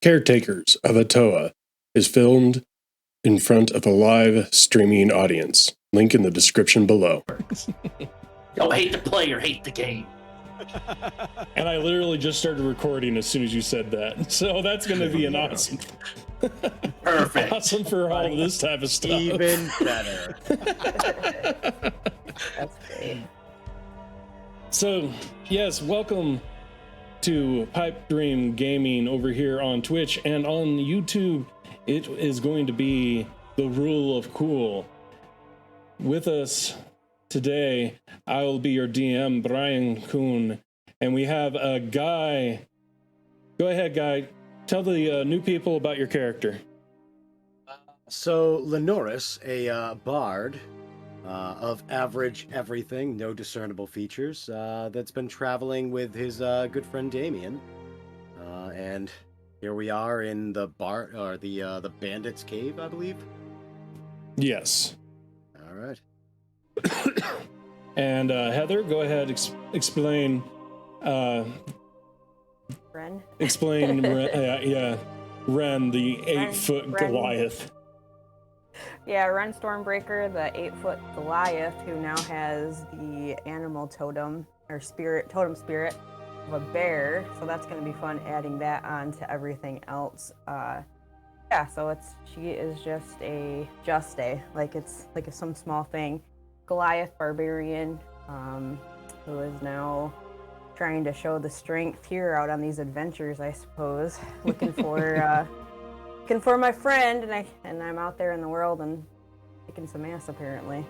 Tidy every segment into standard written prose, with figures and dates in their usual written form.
Caretakers of Atoa is filmed in front of a live streaming audience. Link in the description below. Don't hate the player, hate the game. And I literally just started recording as soon as you said that. So that's going to be an awesome. Perfect. Awesome for all of this type of stuff. Even better. That's great. So, yes, welcome to Pipe Dream Gaming over here on Twitch and on YouTube. It is going to be the rule of cool. With us today, I will be your DM, Brian Kuhn, and we have a Guy. Go ahead, Guy. Tell the new people about your character. So, Lenoris, a bard of average everything, no discernible features, that's been traveling with his good friend Damien. And here we are in the the bandits' cave, I believe. Yes. All right. And Heather, go ahead, explain. Ren. Explain, Ren, the 8-foot Ren. Goliath. Yeah, Ren Stormbreaker, the 8-foot Goliath, who now has the animal totem or totem spirit of a bear. So that's going to be fun adding that on to everything else. Yeah, so she is just a like it's some small thing. Goliath barbarian, who is now trying to show the strength here out on these adventures, I suppose. Looking for my friend, and I'm out there in the world and kicking some ass apparently.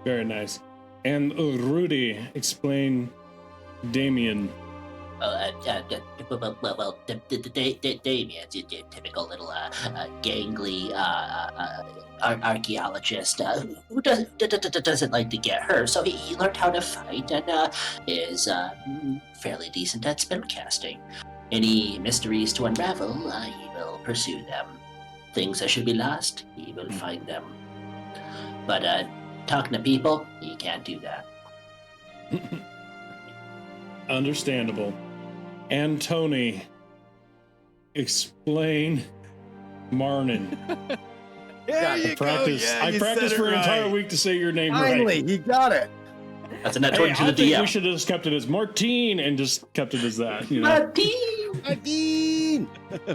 Very nice. And Rudy, explain Damien. Damien's a typical little gangly archaeologist who doesn't like to get hurt, so he learned how to fight and is fairly decent at spellcasting. Any mysteries to unravel, he will pursue them. Things that should be lost, he will find them. But talking to people, he can't do that. Understandable. And Tony, explain Marnin. I practiced for an entire week to say your name Finally, right. he got it. That's a net 20 to I the think DM. we should have just kept it as Martine and just kept it as that. You know?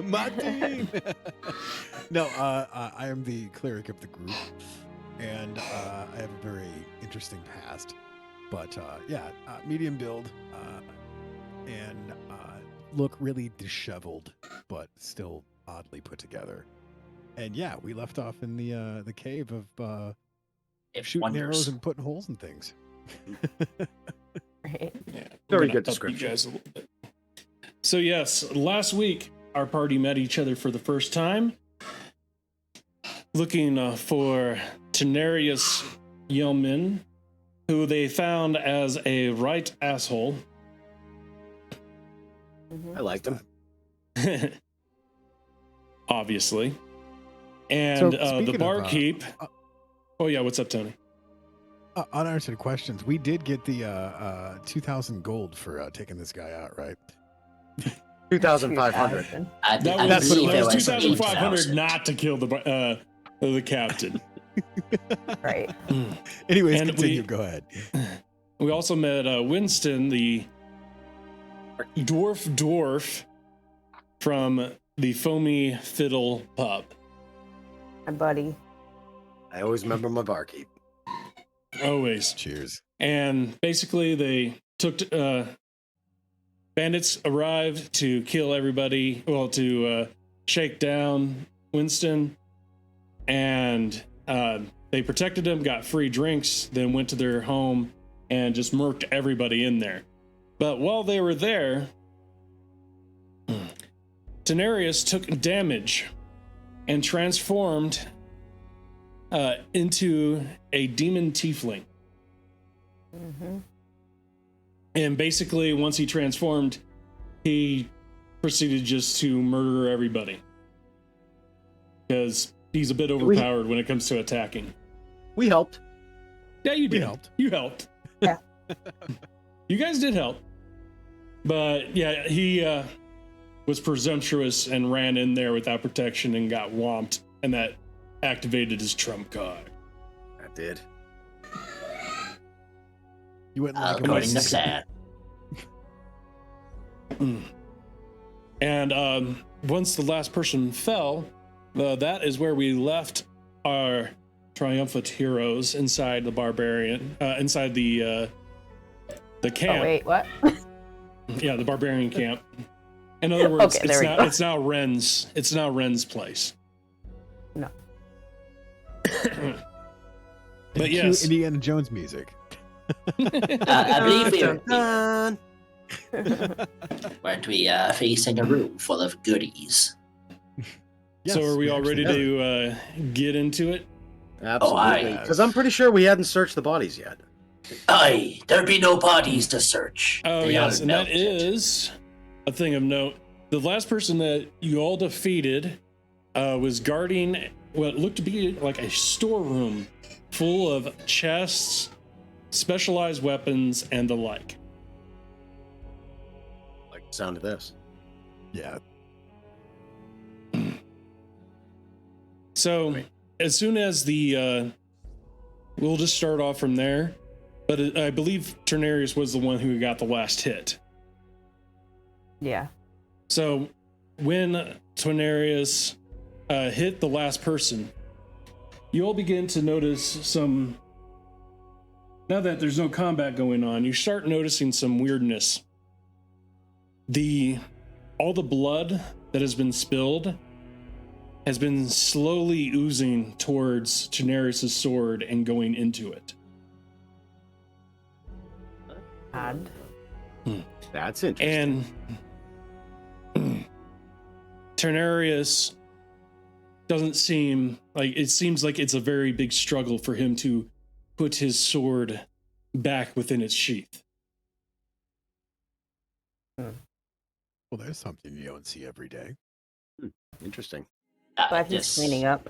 Martin! No, I am the cleric of the group, and I have a very interesting past. But medium build, and look really disheveled, but still oddly put together. And yeah, we left off in the cave of shooting arrows and putting holes in things. Right. Yeah, Very good description. So yes, last week our party met each other for the first time, looking for Tenarius Yeoman, who they found as a right asshole. I liked him. Obviously. And So, the speaking of, barkeep. Oh yeah, what's up, Tony? Unanswered questions. We did get the 2,000 gold for taking this guy out, right? 2,500. That was 2,500 2,500 not to kill the captain. Right. Anyways, And continue. Go ahead. We also met Winston, the dwarf from the Foamy Fiddle pub. My buddy. I always remember my barkeep. Always. Cheers. And basically they took bandits arrived to kill everybody, well, to shake down Winston, and they protected him, got free drinks, then went to their home and just murked everybody in there. But while they were there, Tenarius took damage and transformed into a demon tiefling. Mm-hmm. And basically, once he transformed, he proceeded just to murder everybody. Because he's a bit overpowered when it comes to attacking. We helped. Yeah, you did. helped. You helped. Yeah. You guys did help. But yeah, he was presumptuous and ran in there without protection and got whomped, and that activated his trump card. That did. You went like a According to nice- plan. And once the last person fell, that is where we left our triumphant heroes inside the barbarian, inside the camp. Oh wait, what? Yeah, the barbarian camp. In other words, Okay, there we go. it's now Ren's. It's now Ren's place. No. But Cue yes, Indiana Jones music. I believe we were, Dun. weren't we facing a room full of goodies? so are we all ready actually to get into it? Absolutely. aye. Because I'm pretty sure we hadn't searched the bodies yet. Aye, there be no bodies to search. Oh They yes, are and that melted. is a thing of note. The last person that you all defeated was guarding what looked to be like a storeroom full of chests, specialized weapons, and the like. Like the sound of this. Yeah. So as soon as the we'll just start off from there, but I believe Ternarius was the one who got the last hit. Yeah. So when Ternarius hit the last person, you all begin to notice some. Now that there's no combat going on, you start noticing some weirdness. All the blood that has been spilled has been slowly oozing towards Ternarius' sword and going into it. Odd. That's interesting. And Ternarius doesn't seem like, it seems like it's a very big struggle for him to put his sword back within its sheath. Well, there's something you don't see every day. Interesting. But he's cleaning up.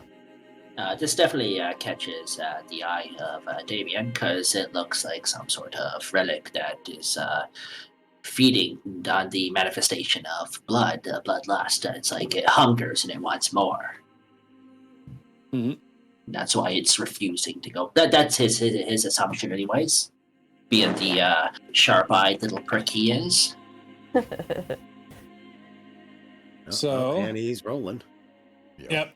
This definitely catches the eye of Damien, because it looks like some sort of relic that is feeding on the manifestation of bloodlust. It's like it hungers and it wants more. Mhm. That's why it's refusing to go. That's his assumption, anyways. Being the sharp-eyed little prick he is. So- And he's rolling. Yeah. Yep.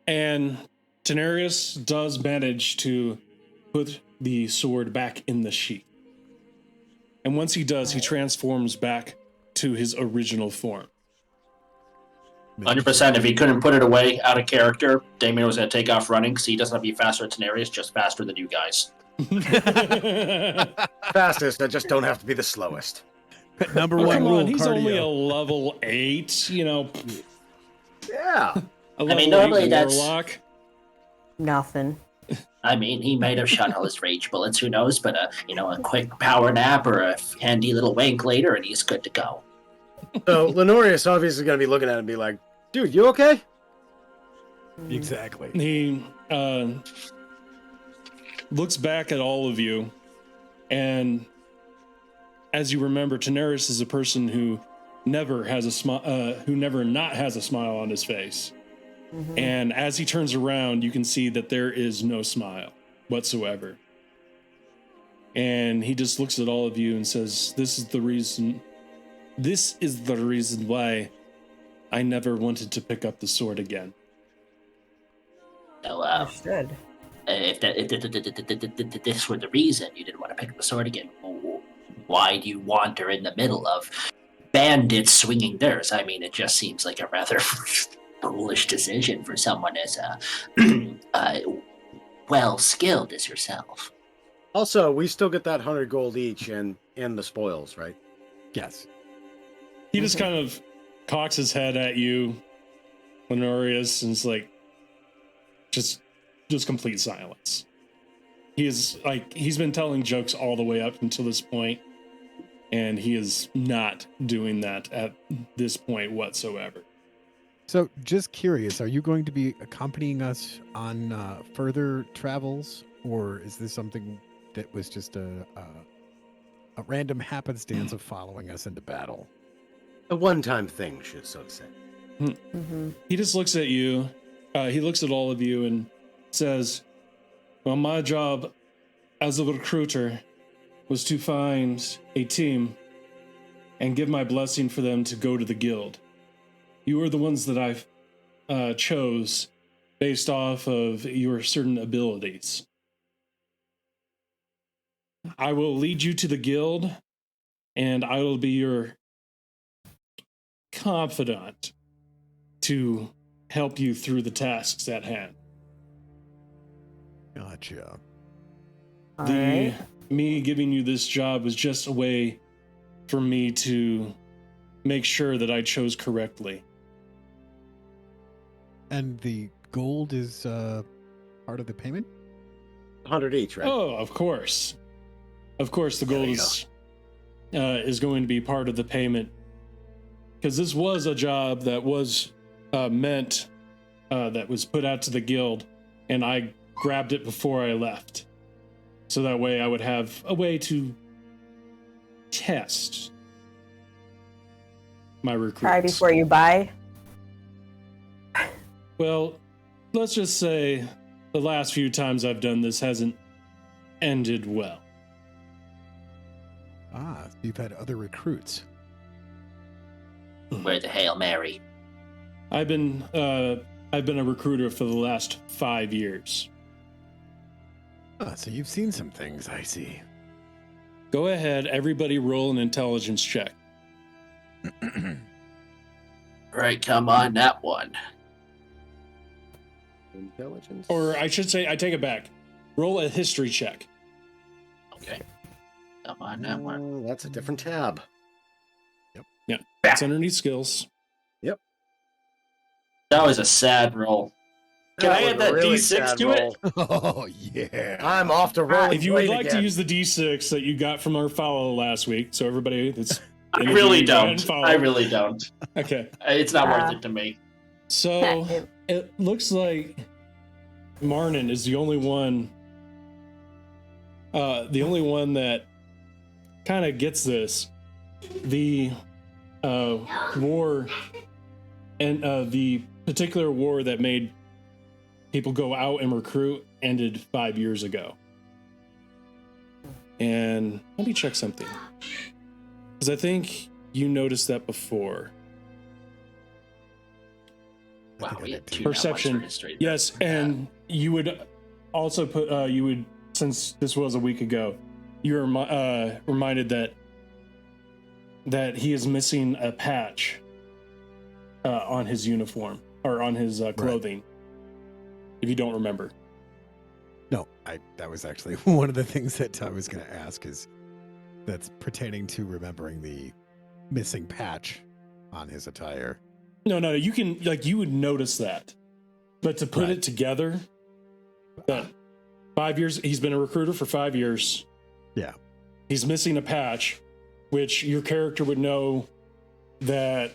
And Ternarius does manage to put the sword back in the sheath. And once he does, he transforms back to his original form. 100%. If he couldn't put it away out of character, Damien was going to take off running, because he doesn't have to be faster than Tenarius, just faster than you guys. Fastest, I just don't have to be the slowest. Number Well, one come rule, on, he's cardio. only a level 8, you know, Yeah. a level mean, normally 8 that's- warlock. Nothing. I mean, he might have shot all his rage bullets, who knows, but a quick power nap or a handy little wank later, and he's good to go. So Lenorius obviously going to be looking at it and be like, dude, you okay? Exactly. He looks back at all of you, and as you remember, Ternarius is a person who never has a smile, who never not has a smile on his face. Mhm. And as he turns around, you can see that there is no smile whatsoever. And he just looks at all of you and says, This is the reason why I never wanted to pick up the sword again. So, Understood. if this were the reason you didn't want to pick up the sword again, why do you wander in the middle of bandits swinging theirs? I mean, it just seems like a rather foolish decision for someone as well skilled as yourself. Also, we still get that 100 gold each and the spoils, right? Yes. He just kind of cocks his head at you, Lenorius, and is like, just complete silence. He is like, he's been telling jokes all the way up until this point, and he is not doing that at this point whatsoever. So, just curious, are you going to be accompanying us on further travels, or is this something that was just a random happenstance of following us into battle? A one-time thing, should so say. He just looks at you. He looks at all of you and says, well, my job as a recruiter was to find a team and give my blessing for them to go to the guild. You are the ones that I chose based off of your certain abilities. I will lead you to the guild, and I will be your confidant to help you through the tasks at hand. Gotcha. All right. Me giving you this job was just a way for me to make sure that I chose correctly. And the gold is part of the payment? 100 each, right? Oh, of course. Of course, the gold is going to be part of the payment. Because this was a job that was that was put out to the guild, and I grabbed it before I left. So that way I would have a way to test my recruits. Try before you buy. Well, let's just say the last few times I've done this hasn't ended well. Ah, you've had other recruits. Where the Hail Mary? I've been a recruiter for the last 5 years. Ah, so you've seen some things, I see. Go ahead, everybody roll an intelligence check. Right, come on, that one. Intelligence? Or I should say, I take it back. Roll a history check. Okay. Come on, that one. That's a different tab. Yeah, it's underneath skills. That was a sad roll. Can I add that really D6 sad to roll. it? Oh, yeah. I'm off to roll. If you would like to use the D6 that you got from our follow last week, so everybody that's I really don't. I really don't. Okay. It's not worth it to me. So it looks like Marnin is the only one that kind of gets this. The war and the particular war that made people go out and recruit ended 5 years ago. And let me check something, because I think you noticed that before. Wow, we had two Perception. now ones for history. Yes, and you would also put since this was a week ago, you were reminded that he is missing a patch on his uniform or on his clothing. Right. If you don't remember. No, that was actually one of the things that I was going to ask, is that's pertaining to remembering the missing patch on his attire. No, you can, you would notice that. But to put it together, that 5 years, he's been a recruiter for 5 years. Yeah. He's missing a patch, which your character would know that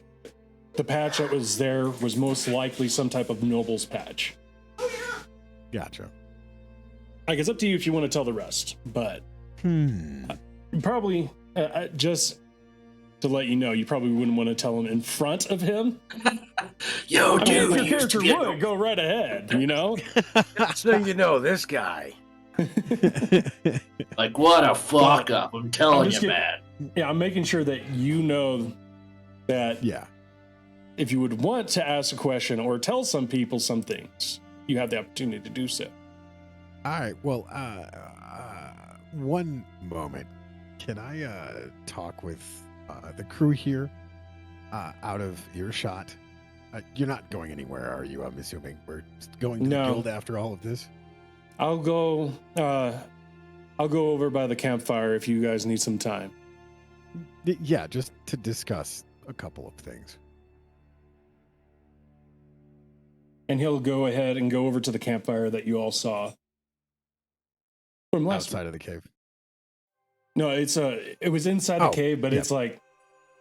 the patch that was there was most likely some type of noble's patch. Gotcha. It's up to you if you want to tell the rest, but probably just to let you know, you probably wouldn't want to tell him in front of him. Yo, dude, if your character would, go right ahead, So you know this guy. Like, what a fuck up, I'm telling you, man. Yeah, I'm making sure that you know that if you would want to ask a question or tell some people some things, you have the opportunity to do so. All right. Well, one moment. Can I talk with the crew here out of earshot? You're not going anywhere, are you? I'm assuming we're going to the guild after all of this. I'll go over by the campfire if you guys need some time. Yeah, just to discuss a couple of things. And he'll go ahead and go over to the campfire that you all saw from last outside of the cave. No, it was inside the cave, but it's like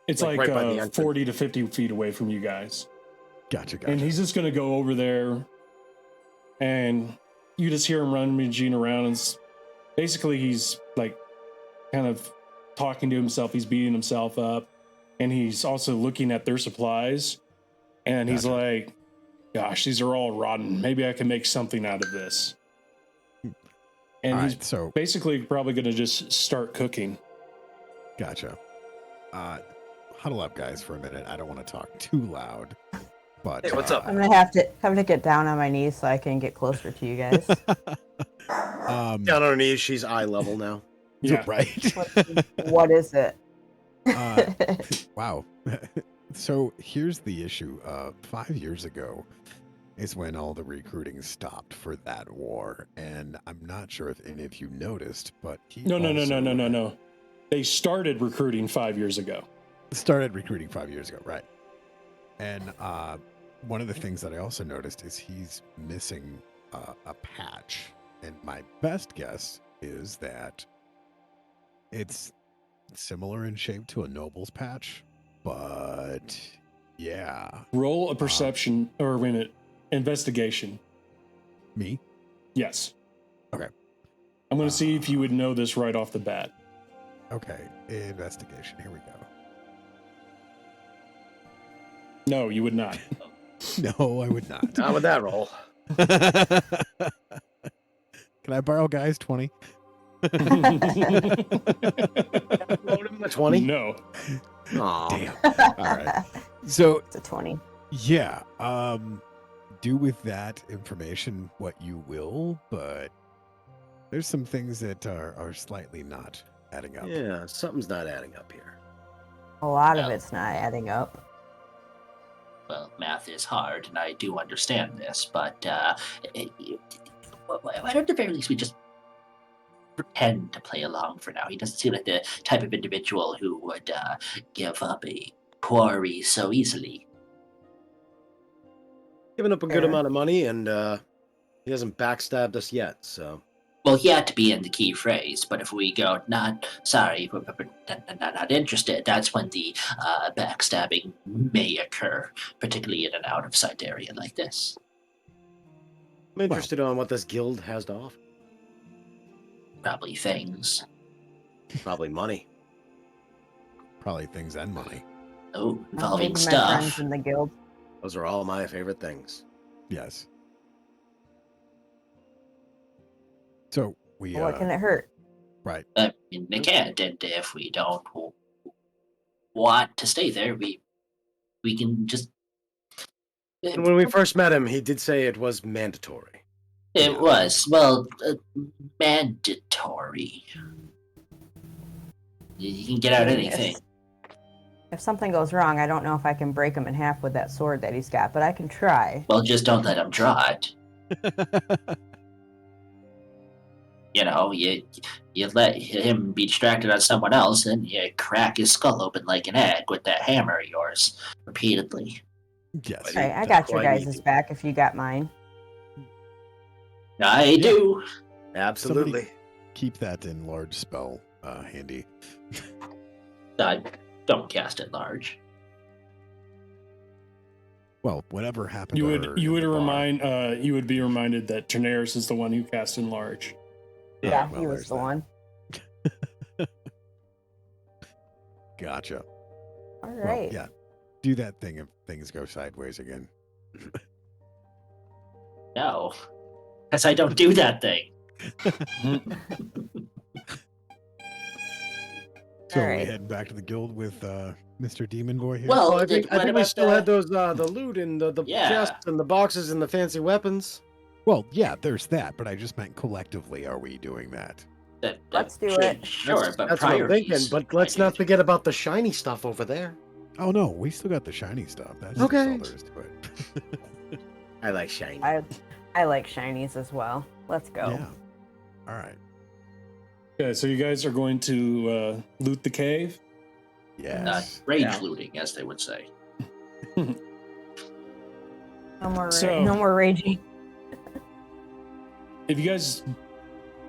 right 40 to 50 feet away from you guys. Gotcha. And he's just gonna go over there, and you just hear him rummaging around, and basically he's like kind of talking to himself. He's beating himself up, and he's also looking at their supplies, and he's Gotcha. like, gosh, these are all rotten. Maybe I can make something out of this. And All he's right, so basically probably going to just start cooking. gotcha. Huddle up, guys, for a minute. I don't want to talk too loud, but Hey, what's up? I'm gonna have to get down on my knees so I can get closer to you guys. Down on her knees, she's eye level now. Yeah. right. What is it? Wow. So here's the issue. 5 years ago is when all the recruiting stopped for that war, and I'm not sure if any of you noticed, but he No. They started recruiting 5 years ago. started recruiting 5 years ago, right? And one of the things that I also noticed is he's missing a patch, and my best guess is that it's similar in shape to a noble's patch, but yeah. Roll a perception, or wait a minute, investigation. Me? Yes. Okay. I'm going to see if you would know this right off the bat. Okay, investigation. Here we go. No, you would not. No, I would not. Not with that roll. Can I borrow guys 20? Rolled him a 20? No. Aw. Damn. All right. So It's a 20. yeah, do with that information what you will, but there's some things that are slightly not adding up. Yeah, something's not adding up here. A lot of Well. it's not adding up. Well, math is hard, and I do understand this, but why don't at the very least we just pretend to play along for now? He doesn't seem like the type of individual who would give up a quarry so easily. Giving up a good Fair. amount of money, and he hasn't backstabbed us yet, so. Well, he had to be in the key phrase, but if we go, not sorry, not interested, that's when the backstabbing may occur, particularly in an out-of-sight area like this. I'm interested on what this guild has to offer. Probably things. Probably money. Probably things and money. Oh, I'm involving making my friends stuff. in the guild. Those are all my favorite things. Yes. So we What can it hurt? right. I mean, they can't, and if we don't want to stay there, we can just. And when we first met him, he did say it was mandatory. It was, well, mandatory. You can get out anything. If something goes wrong, I don't know if I can break him in half with that sword that he's got, but I can try. Well, just don't let him draw it. You know, you let him be distracted on someone else, and you crack his skull open like an egg with that hammer of yours repeatedly. Yes. Right. Hey, I got your Quite guys' easy. back if you got mine. I do. Absolutely. Keep that in large spell handy. I don't cast it large. Well, whatever happened You to would her you in would the bar- remind you would be reminded that Daenerys is the one who cast in large. Yeah, well, he was there's the that. one. Gotcha. All Well, right. yeah. Do that thing if things go sideways again. No, because I don't do that thing. So All we right. heading back to the guild with Mr. Demon Boy here. Well, Well, I think we still had those. the loot and the Yeah. chests and the boxes and the fancy weapons. Well, yeah, there's that, but I just meant collectively. Are we doing that? Let's do it. Sure, but That's what I'm thinking. priorities, But let's my not dude. forget about the shiny stuff over there. Oh no, we still got the shiny stuff. That's Okay. all there is to it. I like shiny. I like shinies as well. Let's go. Yeah. All right. Okay, so you guys are going to loot the cave. Yes. Rage Yeah. looting, as they would say. No more, So- no more raging. If you guys,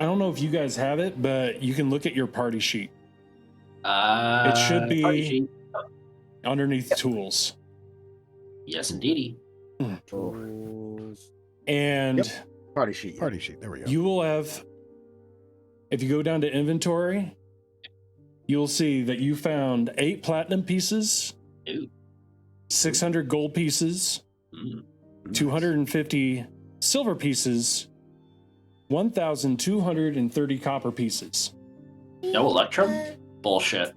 I don't know if you guys have it, but you can look at your party sheet It should be- party sheet. underneath tools. Yes, indeedy. And Yep. Party sheet. Party sheet. There we go. you will have, if you go down to inventory, you'll see that you found 8 platinum pieces, Ooh. 600 gold pieces, 250 silver pieces, 1,230 copper pieces. No Electrum? Bullshit.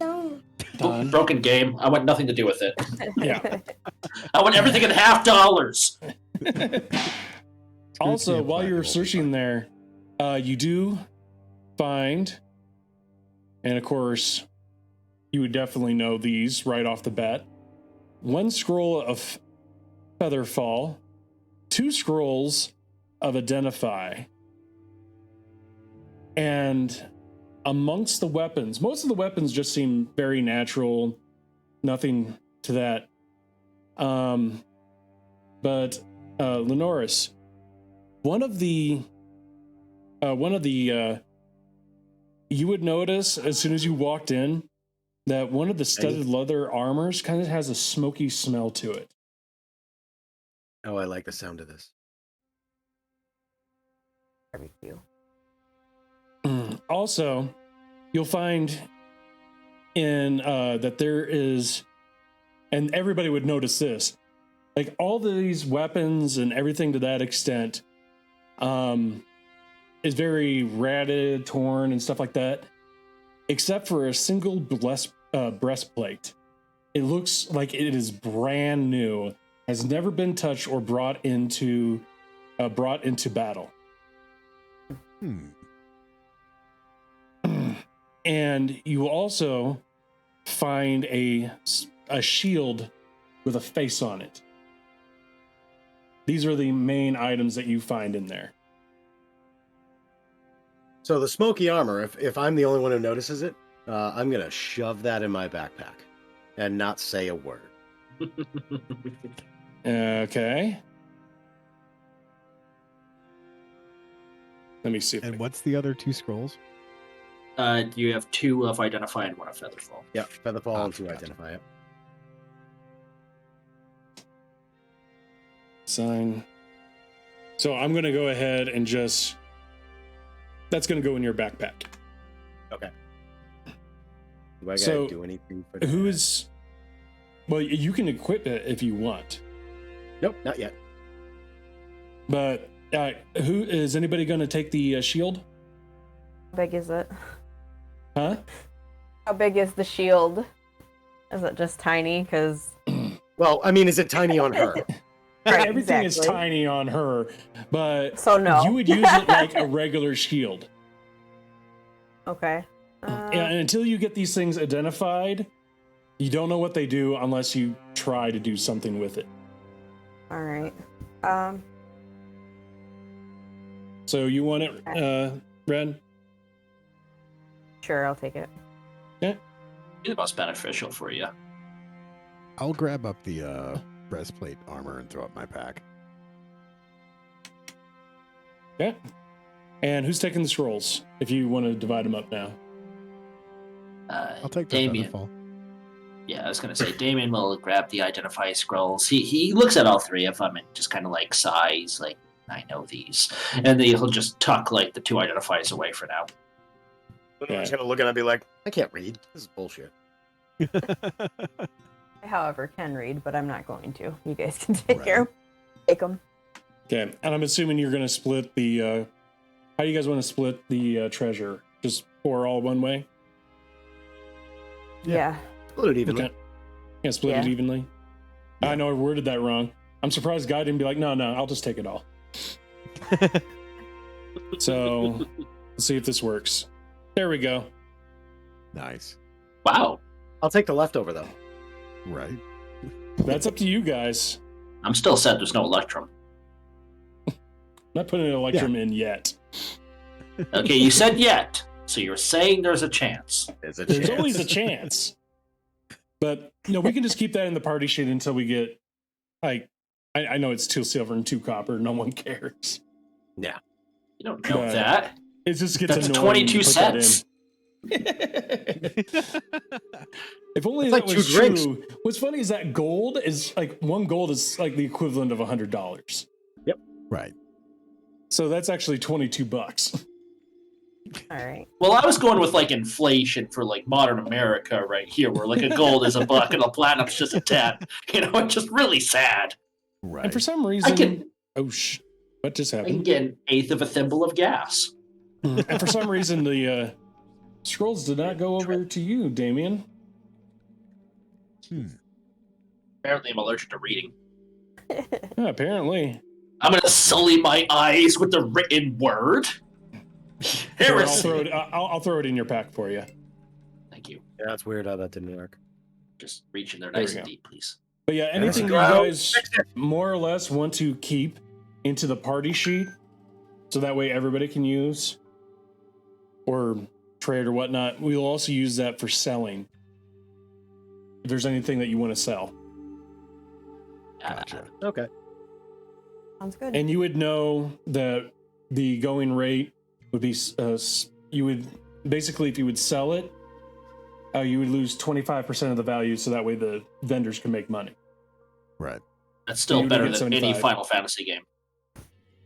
Done. Broken game. I want nothing to do with it. Yeah. I want everything in $half. Also, while you're searching there, you do find, and of course, you would definitely know these right off the bat, 1 scroll of Featherfall, 2 scrolls of Identify, and amongst the weapons, most of the weapons just seem very natural, nothing to that. But Lenoris, one of the you would notice as soon as you walked in that one of the studded leather armors kind of has a smoky smell to it. Oh, I like the sound of this. Barbecue. Also, you'll find in that there is, and everybody would notice this, like all these weapons and everything to that extent is very ratted, torn, and stuff like that, except for a single breastplate. It looks like it is brand new, has never been touched or brought into battle. And you also find a shield with a face on it. These are the main items that you find in there. So the Smokey Armor, if I'm the only one who notices it, I'm going to shove that in my backpack and not say a word. Okay. Let me see. And what's the other 2 scrolls? You have 2 of Identify and 1 of Featherfall. Yep, Featherfall and 2 gotcha. Identify it. Sign. So I'm going to go ahead and just... That's going to go in your backpack. Okay. Do I got to So, do anything for that? Who is... Well, you can equip it if you want. Nope, not yet. But who is anybody going to take the shield? How big is it? Huh? How big is the shield? Is it just tiny? Because Well, I mean, is it tiny on her? Right, everything is exactly. tiny on her, but So no. you would use it like a regular shield. Okay. And until you get these things identified, you don't know what they do unless you try to do something with it. All right. So you want it, Ren? Sure, I'll take it. Yeah. Be the most beneficial for you. I'll grab up the breastplate armor and throw it in my pack. Yeah. And who's taking the scrolls? If you want to divide them up now. I'll take the Damien. Featherfall. Yeah, I was gonna say Damien will grab the Identify scrolls. He looks at all 3 of them and just kind of like sighs, like I know these, and then he'll just tuck like the 2 Identifies away for now. I'm just going to look at it and be like, I can't read. This is bullshit. I, however, can read, but I'm not going to. You guys can take care of them. Take them. Okay. And I'm assuming you're going to split the... how do you guys want to split the treasure? Just pour all one way? Yeah. Split it evenly. Okay. Yeah, split it evenly. I know I worded that wrong. I'm surprised Guy didn't be like, no, I'll just take it all. So, let's see if this works. There we go. Nice. Wow, I'll take the leftover, though. Right. That's up to you guys. I'm still sad there's no Electrum. I'm not putting an Electrum in yet. Okay, you said yet, so you're saying there's a chance. There's a There's chance. always a chance. But, we can just keep that in the party sheet until we get, like, I know it's 2 silver and 2 copper. No one cares. Yeah. You don't know But that. It just gets That's annoying. when you 22 put that in. cents. If only It's that like was 2 drinks. true. What's funny is that gold is like 1 gold is like the equivalent of $100. Right. So that's actually $22. All right. Well, I was going with like inflation for like modern America right here, where like a gold is a buck and a platinum's just a 10. You know, it's just really sad. Right. And for some reason, I can what just I can happened? get an eighth of a thimble of gas. And for some reason, the scrolls did not go over to you, Damien. Apparently, I'm allergic to reading. Yeah, apparently. I'm gonna sully my eyes with the written word. Sure, Heresy. I'll throw it in your pack for you. Thank you. Yeah, that's weird how that didn't work. Just reach in there There nice we and go. deep, please. But yeah, anything you guys more or less want to keep into the party sheet, so that way everybody can use or trade or whatnot. We'll also use that for selling. If there's anything that you want to sell. Gotcha. Okay. Sounds good. And you would know that the going rate would be, you would basically, if you would sell it, you would lose 25% of the value, so that way the vendors can make money. Right. That's still You better get than any 75. Final Fantasy game.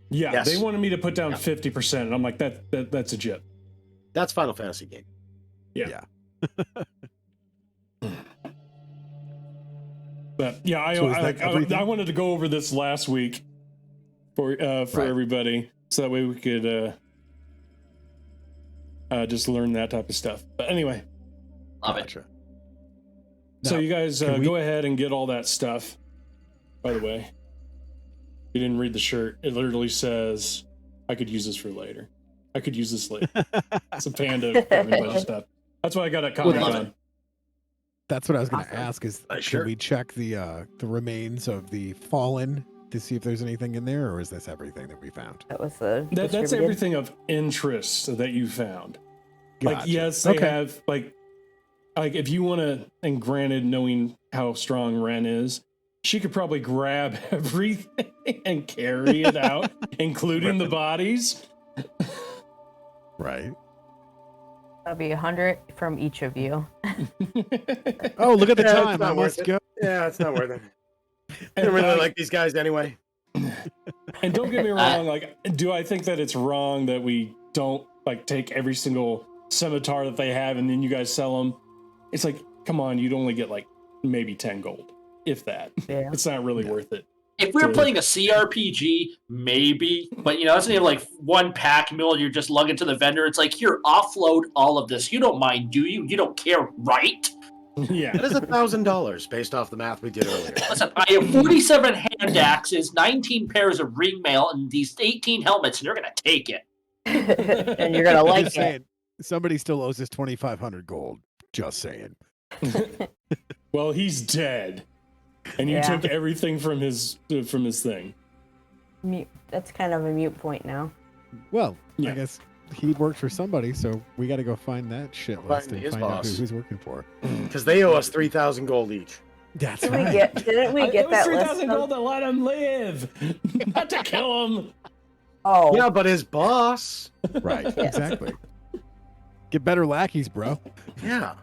Yeah, Yes. they wanted me to put down 50%, and I'm like, that's a jip. That's Final Fantasy game. Yeah. But yeah, So is that everything? I wanted to go over this last week for Right. everybody, so that way we could just learn that type of stuff. But anyway, Love it. Gotcha. so Now, you guys can we- go ahead and get all that stuff. By the way, you didn't read the shirt. It literally says, "I could use this for later. I could use this later." It's a panda having a bunch of stuff. That's why I got at Comic love Con. That's what I was going to Awesome. ask. Is Sure. should we check the remains of the Fallen to see if there's anything in there, or is this everything that we found? That was the That's distributed. everything of interest that you found. Like, Gotcha. yes, they Okay. have like if you want to, and granted, knowing how strong Ren is, she could probably grab everything and carry it out, including the bodies. Right. That'll be 100 from each of you. Oh, look at the Yeah, it's time. I not must worth go. Yeah, it's not worth it. I And, don't really like these guys anyway. and don't get me wrong, like, do I think that it's wrong that we don't like take every single scimitar that they have and then you guys sell them? It's like, come on, you'd only get like maybe 10 gold, if that. Yeah. It's not really Yeah. worth it. If we were Dude. playing a CRPG, maybe. But, you know, that's only like one pack mule you're just lugging to the vendor. It's like, here, offload all of this. You don't mind, do you? You don't care, right? Yeah. That is $1,000 based off the math we did earlier. Listen, I have 47 hand axes, 19 pairs of ring mail, and these 18 helmets, and you're going to take it. And you're gonna I'm like just it. saying, somebody still owes us 2,500 gold. Just saying. Well, he's dead, and you Yeah. took everything from his thing. That's kind of a mute point now. Well, Yeah. I guess he worked for somebody, so we got to go find that shit list and his find out who boss. he's working for. Because they owe us 3,000 gold each. That's Didn't right. we get that list? 3,000 gold to let him live, not to kill him. Oh, Yeah, but his boss. Right. Yes. Exactly. Get better lackeys, bro. Yeah.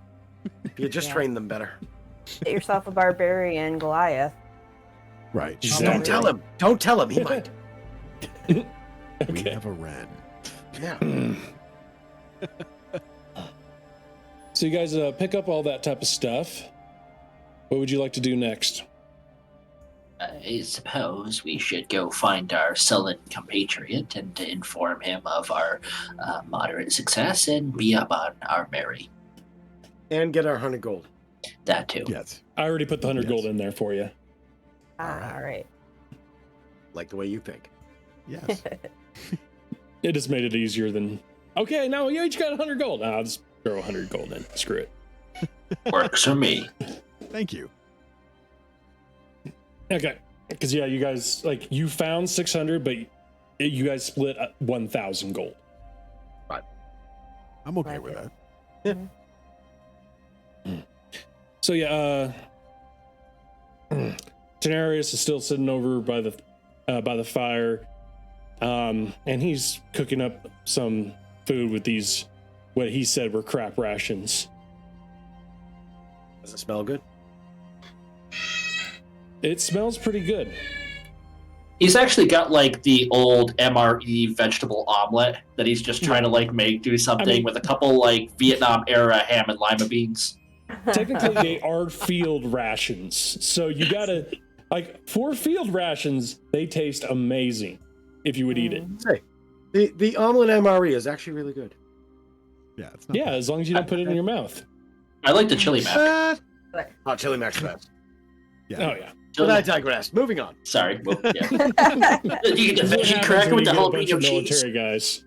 If you just Yeah. train them better. get yourself a barbarian Goliath. Right. Exactly. Don't tell him. Don't tell him. He might. We Okay. have a Ren. Yeah. So you guys pick up all that type of stuff. What would you like to do next? I suppose we should go find our sullen compatriot and to inform him of our moderate success and be up on our merry. And get our 100 gold. That too. Yes. I already put the 100 gold Yes. in there for you. All right. Like the way you think. Yes. It just made it easier than, okay, now you each got 100 gold. I'll just throw 100 gold in. Screw it. Works for me. Thank you. Okay. Because, yeah, you guys, like, you found 600, but you guys split 1,000 gold. I'm okay Like with it. that. So, yeah, Tenarius is still sitting over by the fire, and he's cooking up some food with these, what he said were crap rations. Does it smell good? It smells pretty good. He's actually got like the old MRE vegetable omelet that he's just trying to like do something with a couple like Vietnam era ham and lima beans. Technically, they are field rations, so you gotta like for field rations. They taste amazing if you would eat it. Hey, the omelet MRE is actually really good. Yeah, it's not Yeah, bad. as long as you don't put it in your mouth. I like the chili mac. Oh, chili mac's best. Yeah. Oh yeah. But I digress. Moving on. Sorry. Well, yeah. You get the What veggie happens cracker when with the you get a bunch jalapeno of cheese. military guys?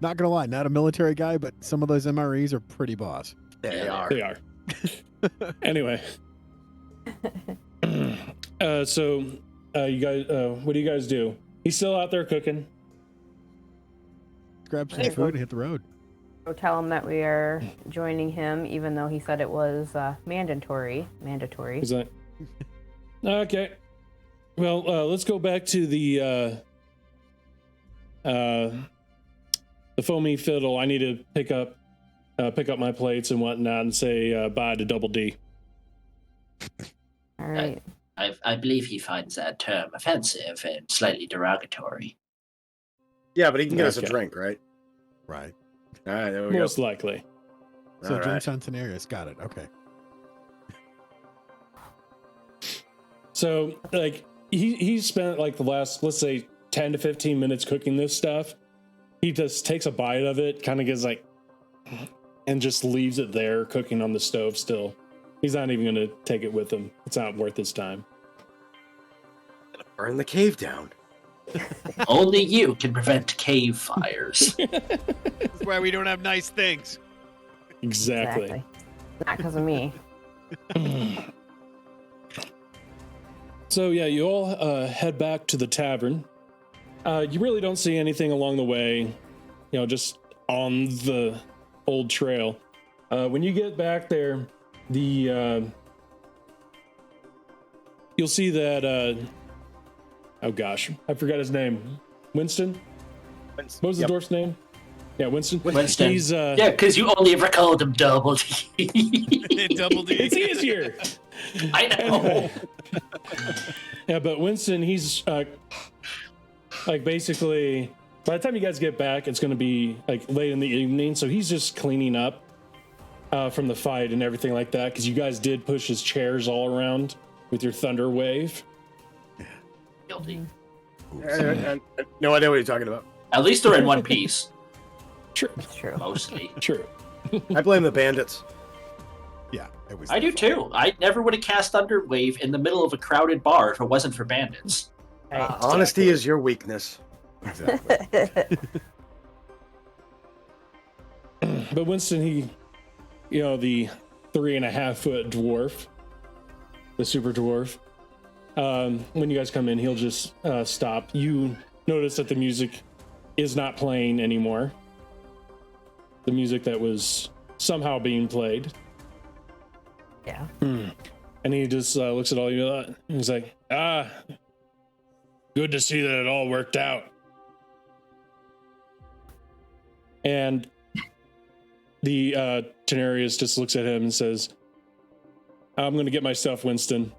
Not gonna lie, not a military guy, but some of those MREs are pretty boss. They are. They are. Anyway. So, you guys, what do you guys do? He's still out there cooking. Grab some Hey, food and hit the road. Go tell him that we are joining him, even though he said it was mandatory. He's like, okay. Well, let's go back to the foamy fiddle. I need to pick up my plates and whatnot and say bye to Double D. All right. I believe he finds that term offensive and slightly derogatory. Yeah, but he can get us a Okay. drink, right? Right. All right, there we Most likely. So All drinks on Tenarius. Got it. Okay. So, like, he spent like the last, let's say, 10 to 15 minutes cooking this stuff. He just takes a bite of it, kind of gets like, and just leaves it there cooking on the stove still. He's not even going to take it with him. It's not worth his time. Burn the cave down. Only you can prevent cave fires. That's why we don't have nice things. Exactly. Not because of me. So yeah, you all head back to the tavern. You really don't see anything along the way, just on the old trail. When you get back there, you'll see that. Oh gosh, I forgot his name. Winston. What was the dwarf's name? Yeah, Winston. Winston. He's Yeah, because you only ever called him Double D. Double D. It's easier. I know. Yeah, but Winston, he's like basically by the time you guys get back, it's going to be like late in the evening. So he's just cleaning up from the fight and everything like that because you guys did push his chairs all around with your thunder wave. Guilty. No idea what you're talking about. At least they're in one piece. True. It's true. Mostly. True. I blame the bandits. Yeah, it was. I do too. I never would have cast Thunderwave in the middle of a crowded bar if it wasn't for bandits. Right. Honesty is your weakness. Exactly. But Winston, he, the 3.5-foot dwarf, the super dwarf. When you guys come in, he'll just stop. You notice that the music is not playing anymore. The music that was somehow being played. Yeah. And he just looks at all you and he's like, good to see that it all worked out. And the Tenarius just looks at him and says, I'm going to get my stuff, Winston.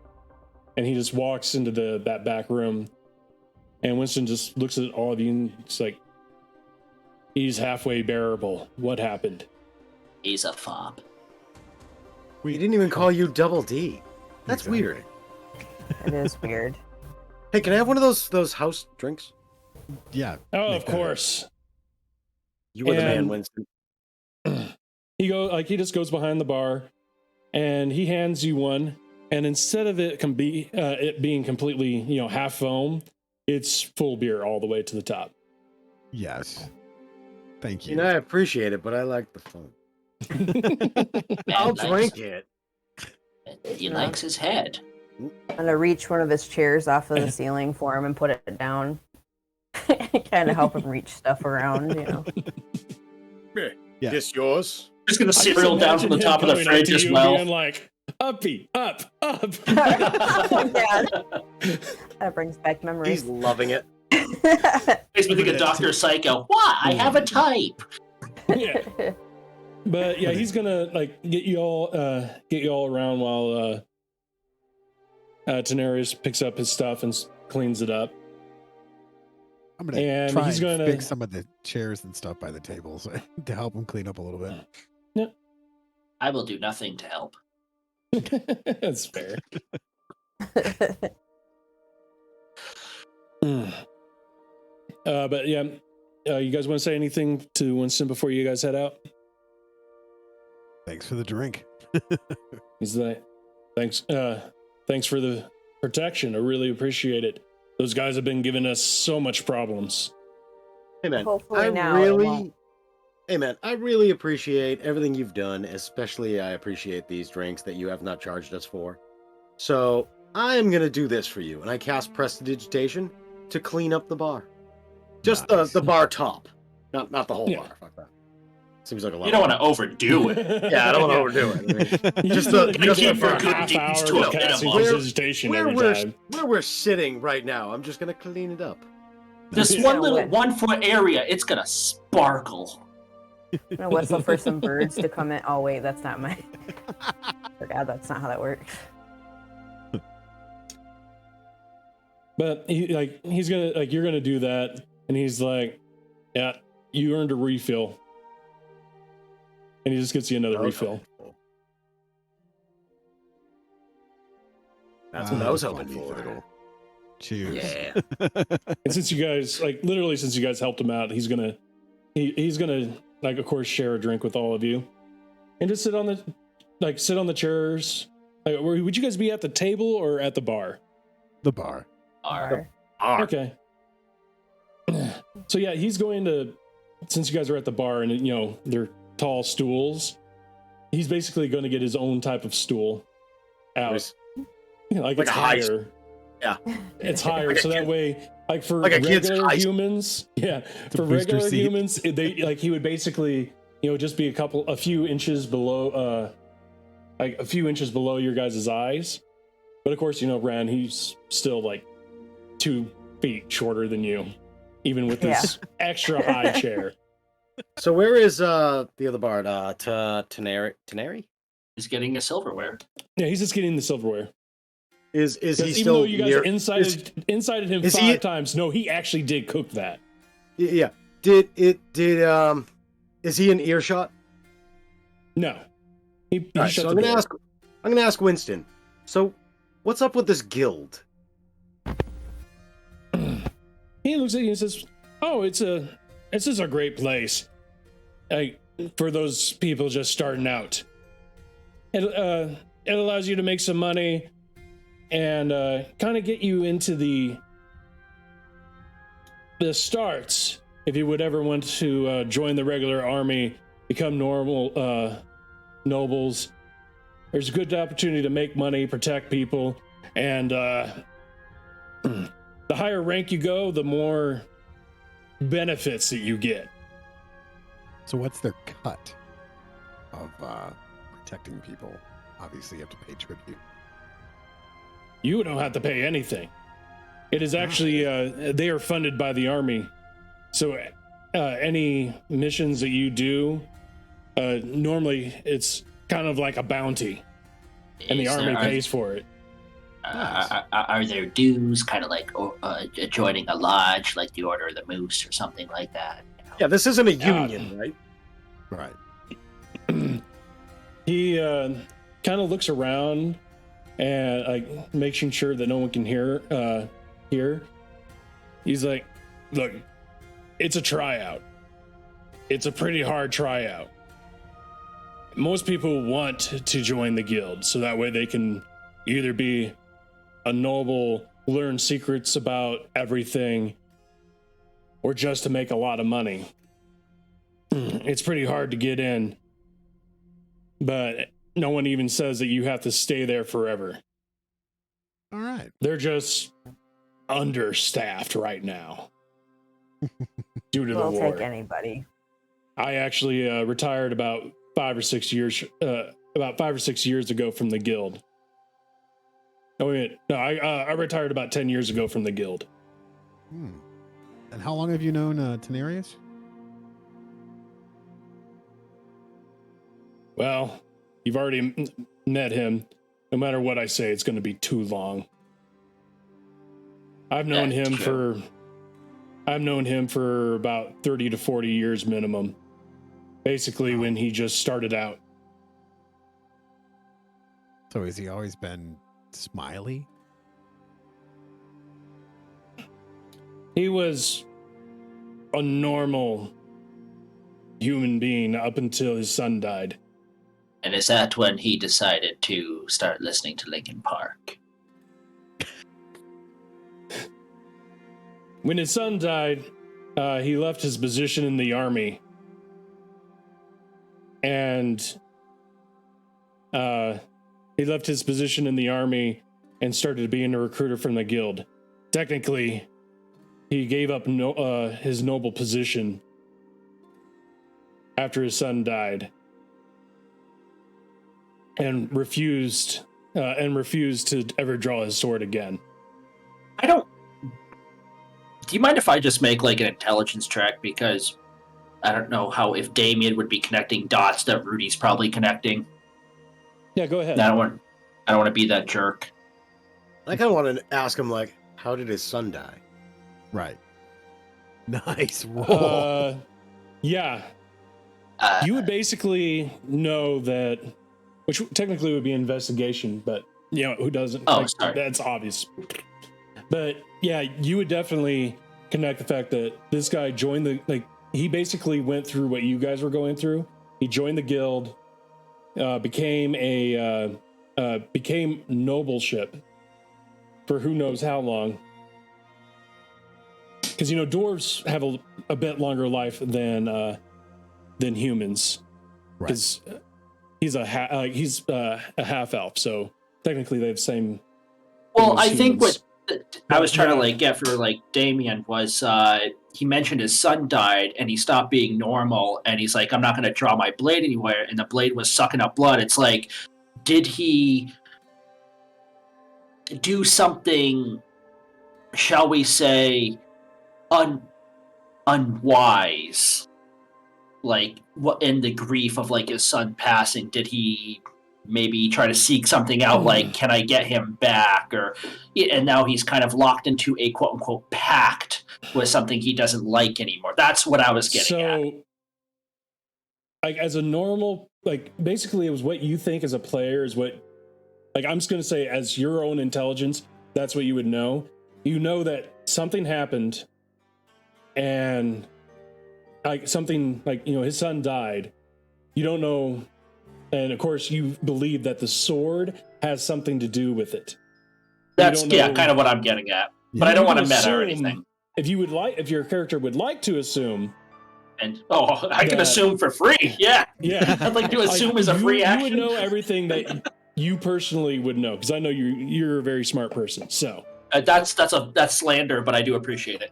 And he just walks into that back room. And Winston just looks at all of you and he's like, he's halfway bearable. What happened? He's a fob. We didn't even call you Double D. That's Exactly. weird. It is weird. Hey, can I have one of those house drinks? Yeah. Oh, make of that course. You were the man, And- Winston. He just goes behind the bar and he hands you one. And instead of it being completely, half foam, it's full beer all the way to the top. Yes. Thank you. You know, I appreciate it, but I like the phone. Man I'll likes- drink it. He likes his head. I'm gonna reach one of his chairs off of the ceiling for him and put it down. Kind of help him reach stuff around, Yeah. This yours? Just gonna I just cereal down from the imagine him top of the coming up fridge to as you well. being like, uppy, up. Yeah, that brings back He's memories. loving it. Makes me think of Dr. Psycho. What? I have a type. Yeah. But yeah, he's gonna get you all around Tenarius picks up his stuff and cleans it up. I'm gonna And try he's and gonna- fix some of the chairs and stuff by the tables to help him clean up a little bit. I will do nothing to help. That's fair. But yeah, you guys want to say anything to Winston before you guys head out? Thanks for the drink. He's like, thanks for the protection. I really appreciate it. Those guys have been giving us so much problems. Hey man, Hopefully I now it really, won't. hey man, I really appreciate everything you've done. Especially, I appreciate these drinks that you have not charged us for. So I am gonna do this for you, and I cast prestidigitation to clean up the bar. Just Nice. the bar top, not the whole Yeah. bar. Fuck that. Seems like a lot. You don't want to overdo it. Yeah, I don't want to overdo it. I mean, You Just do the- it- you you do keep it for your a good half deeds hour to a of casting minimum. prestidigitation every time. where we're sitting right now, I'm just gonna clean it up. This Yeah, one little what? 1 foot area, it's gonna sparkle. I'm gonna whistle for some birds to come in. Oh wait, that's not my. Forgot that's not how that works. But he's gonna you're gonna do that, and he's like, "Yeah, you earned a refill," and he just gets you another refill. That's what I was That's hoping funny, for. Fiddle. Cheers. Yeah. And since you guys since you guys helped him out, he's gonna of course share a drink with all of you, and just sit on the chairs. Would you guys be at the table or at the bar? The bar. Or Okay. So yeah, he's going to, since you guys are at the bar and they're tall stools, he's basically going to get his own type of stool out. Nice. Like Like it's a high- higher. Yeah. It's higher, Like a so that kid- way, for like a kid's regular high- humans, a for booster regular seat. humans, he would basically, just be a few inches below, a few inches below your guys' eyes. But of course, Ren, he's still 2 feet shorter than you, even with this extra high chair. So where is the other bard? Tenari? he's getting a silverware. Yeah, he's just getting the silverware. Is he Even still though you guys near? incited him is 5 he- times, no, he actually did cook that. Yeah. Is he in earshot? No, he All right, shut so the door. I'm gonna ask Winston. So, what's up with this guild? He looks at you and says, "Oh, this is a great place. For those people just starting out. It allows you to make some money and kind of get you into the starts if you would ever want to join the regular army, become normal nobles. There's a good opportunity to make money, protect people, and the higher rank you go, the more benefits that you get." So what's their cut of protecting people? Obviously, you have to pay tribute. You don't have to pay anything. It is actually they are funded by the army, so any missions that you do, normally it's kind of like a bounty, and the Is army there- pays for it. Are there dues, kind of like joining a lodge, like the Order of the Moose or something like that? Yeah, this isn't a union, right? Right. He kind of looks around and making sure that no one can hear. He's like, "Look, it's a tryout. It's a pretty hard tryout. Most people want to join the guild so that way they can either be a noble, learn secrets about everything, or just to make a lot of money. It's pretty hard to get in, but no one even says that you have to stay there forever. All right. They're just understaffed right now due to the We'll war. take anybody. I actually retired about 5 or 6 years ago from the guild. Oh wait, no, I retired about 10 years ago from the guild. And how long have you known Tenarius? Well, you've already met him. No matter what I say, it's going to be too long. I've known That's him true. for about 30 to 40 years minimum. Basically, when he just started out. So has he always been smiley? He was a normal human being up until his son died. And is that when he decided to start listening to Linkin Park? When his son died, he left his position in the army. And he left his position in the army and started being a recruiter from the guild. Technically, he gave up his noble position after his son died, and refused to ever draw his sword again. Do you mind if I just make like an intelligence check? Because I don't know if Damien would be connecting dots that Rudy's probably connecting. Yeah, go ahead. I don't want to be that jerk. I kind of want to ask him, like, how did his son die? Right. Nice roll. Yeah. You would basically know that, which technically would be investigation, but you know, who doesn't? Oh, sorry. That's obvious. But yeah, you would definitely connect the fact that this guy joined he basically went through what you guys were going through. He joined the guild, became nobleship for who knows how long. Because you know, dwarves have a bit longer life than humans. Because he's a half elf, so technically they have the same. Well, I think humans. what I was trying to get for Damien was he mentioned his son died and he stopped being normal, and he's like, I'm not going to draw my blade anywhere, and the blade was sucking up blood. It's like, did he do something, shall we say, unwise? Like, what in the grief of his son passing, did he maybe try to seek something out, like, can I get him back? And now he's kind of locked into a quote unquote pact with something he doesn't like anymore. That's what I was getting at. Like, as a normal, basically it was what you think as a player is what, I'm just going to say, as your own intelligence, that's what you would know. You know that something happened and something his son died. You don't know. And of course, you believe that the sword has something to do with it. That's kind of what I'm getting at. But I don't want to meta or anything. If your character would like to assume, and I can assume for free. Yeah, I'd like to assume as a free action. You would know everything that you personally would know, because I know you're a very smart person. So that's slander, but I do appreciate it.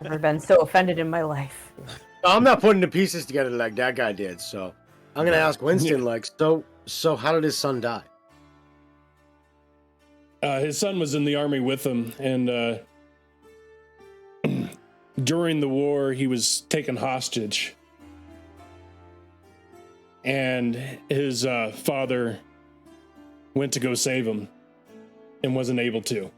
Never been so offended in my life. I'm not putting the pieces together like that guy did, so I'm gonna ask Winston, so how did his son die? His son was in the army with him, and during the war, he was taken hostage, and his father went to go save him, and wasn't able to.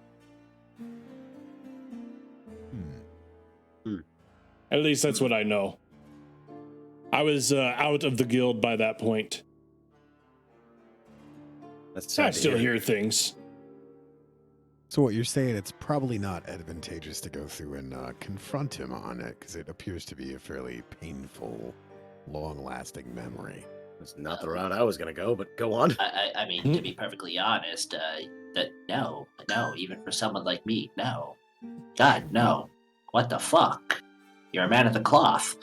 At least that's what I know. I was out of the guild by that point. I still hear things. So what you're saying, it's probably not advantageous to go through and confront him on it, because it appears to be a fairly painful, long-lasting memory. That's not the route I was going to go, but go on. I mean, to be perfectly honest, no, even for someone like me, no. God, no. What the fuck? You're a man of the cloth.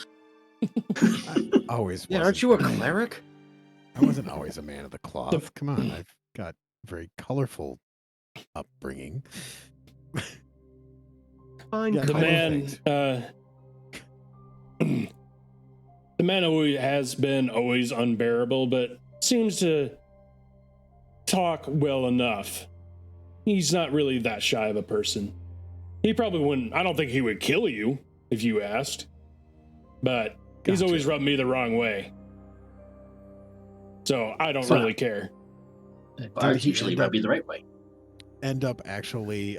I always yeah, aren't you a cleric? I wasn't always a man of the cloth. Come on, I've got a very colorful upbringing. Fine, the man always has been always unbearable, but seems to talk well enough. He's not really that shy of a person. He probably wouldn't. I don't think he would kill you if you asked, but he's always rubbed me the wrong way. So I don't really care. Bards usually rub you the right way. end up actually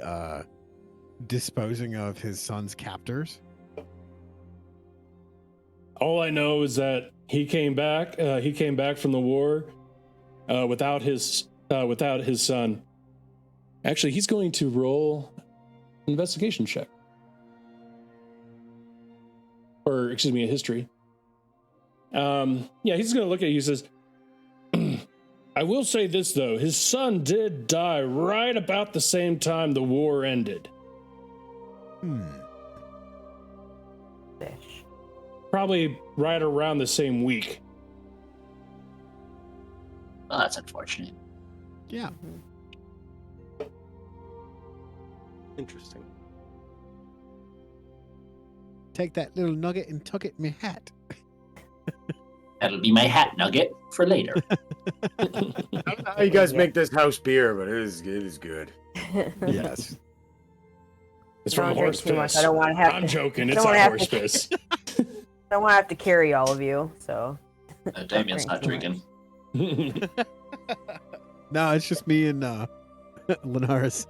disposing of his son's captors? All I know is that he came back. He came back from the war without his son. Actually, he's going to roll an investigation check, or excuse me, a history. Yeah, he's going to look at you. He says, "I will say this though: his son did die right about the same time the war ended. Fish. Probably right around the same week." Well, that's unfortunate. Yeah. Interesting. Take that little nugget and tuck it in my hat. That'll be my hat nugget for later. I don't know how you guys make this house beer, but it is good. Yes. It's Don't from drink horse too much. piss. I don't want to have I'm to. joking. It's don't wanna not have horse to- piss. I don't want to have to carry all of you. So. Damien's not Drink too drinking. No, it's just me and Linares.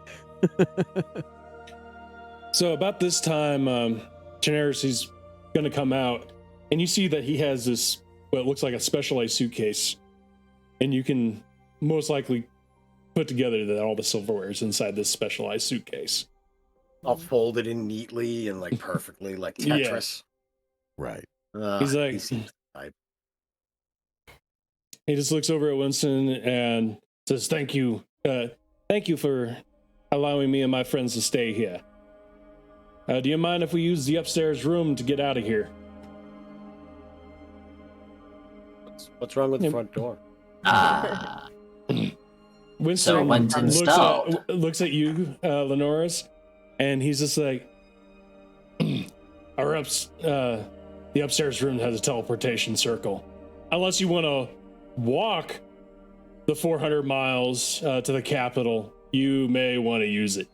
So about this time, Generis, he's going to come out, and you see that he has this, what looks like a specialized suitcase, and you can most likely put together that all the silverware is inside this specialized suitcase. All folded in neatly and like perfectly, like Yeah. Tetris. Right. He's like, he seems type. he just looks over at Winston and says, thank you for allowing me and my friends to stay here. Do you mind if we use the upstairs room to get out of here? What's wrong with the front door? Winston So once installed. looks at you, Lenoris, and he's just like, the upstairs room has a teleportation circle. Unless you want to walk the 400 miles to the capital, you may want to use it.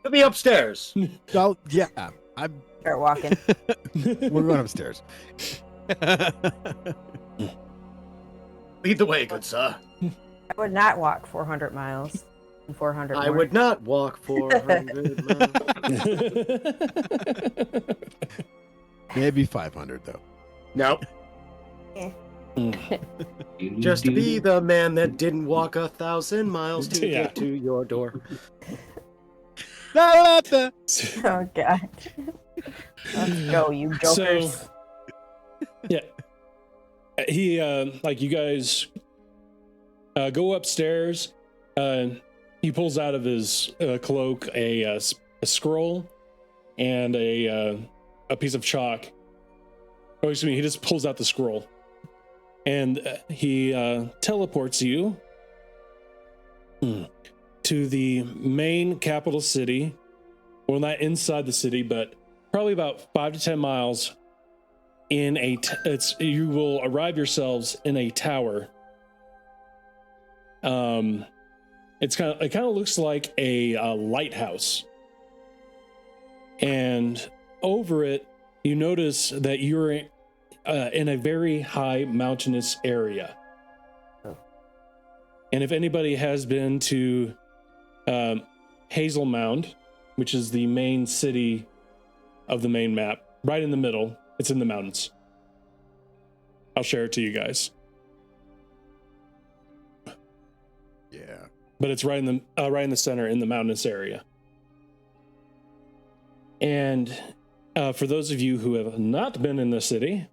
Let me upstairs. Oh, yeah. Start walking. We're going upstairs. Lead the way, good sir. I would not walk 400 miles. 400 I more. would not walk 400 miles. Maybe 500, though. Nope. Just to be the man that didn't walk 1,000 miles to Yeah. get to your door. Oh, God. Let's go, you jokers. So, yeah. He, like, you guys go upstairs. He pulls out of his cloak a scroll and a piece of chalk. Oh, excuse me, he just pulls out the scroll. And he teleports you to the main capital city. Well, not inside the city, but probably about 5 to 10 miles. You will arrive yourselves in a tower. It kind of looks like a lighthouse, and over it, you notice that you're in a very high mountainous area. And if anybody has been to Hazel Mound, which is the main city of the main map, right in the middle, it's in the mountains. I'll share it to you guys. Yeah. But it's right in the center, in the mountainous area. And for those of you who have not been in the city,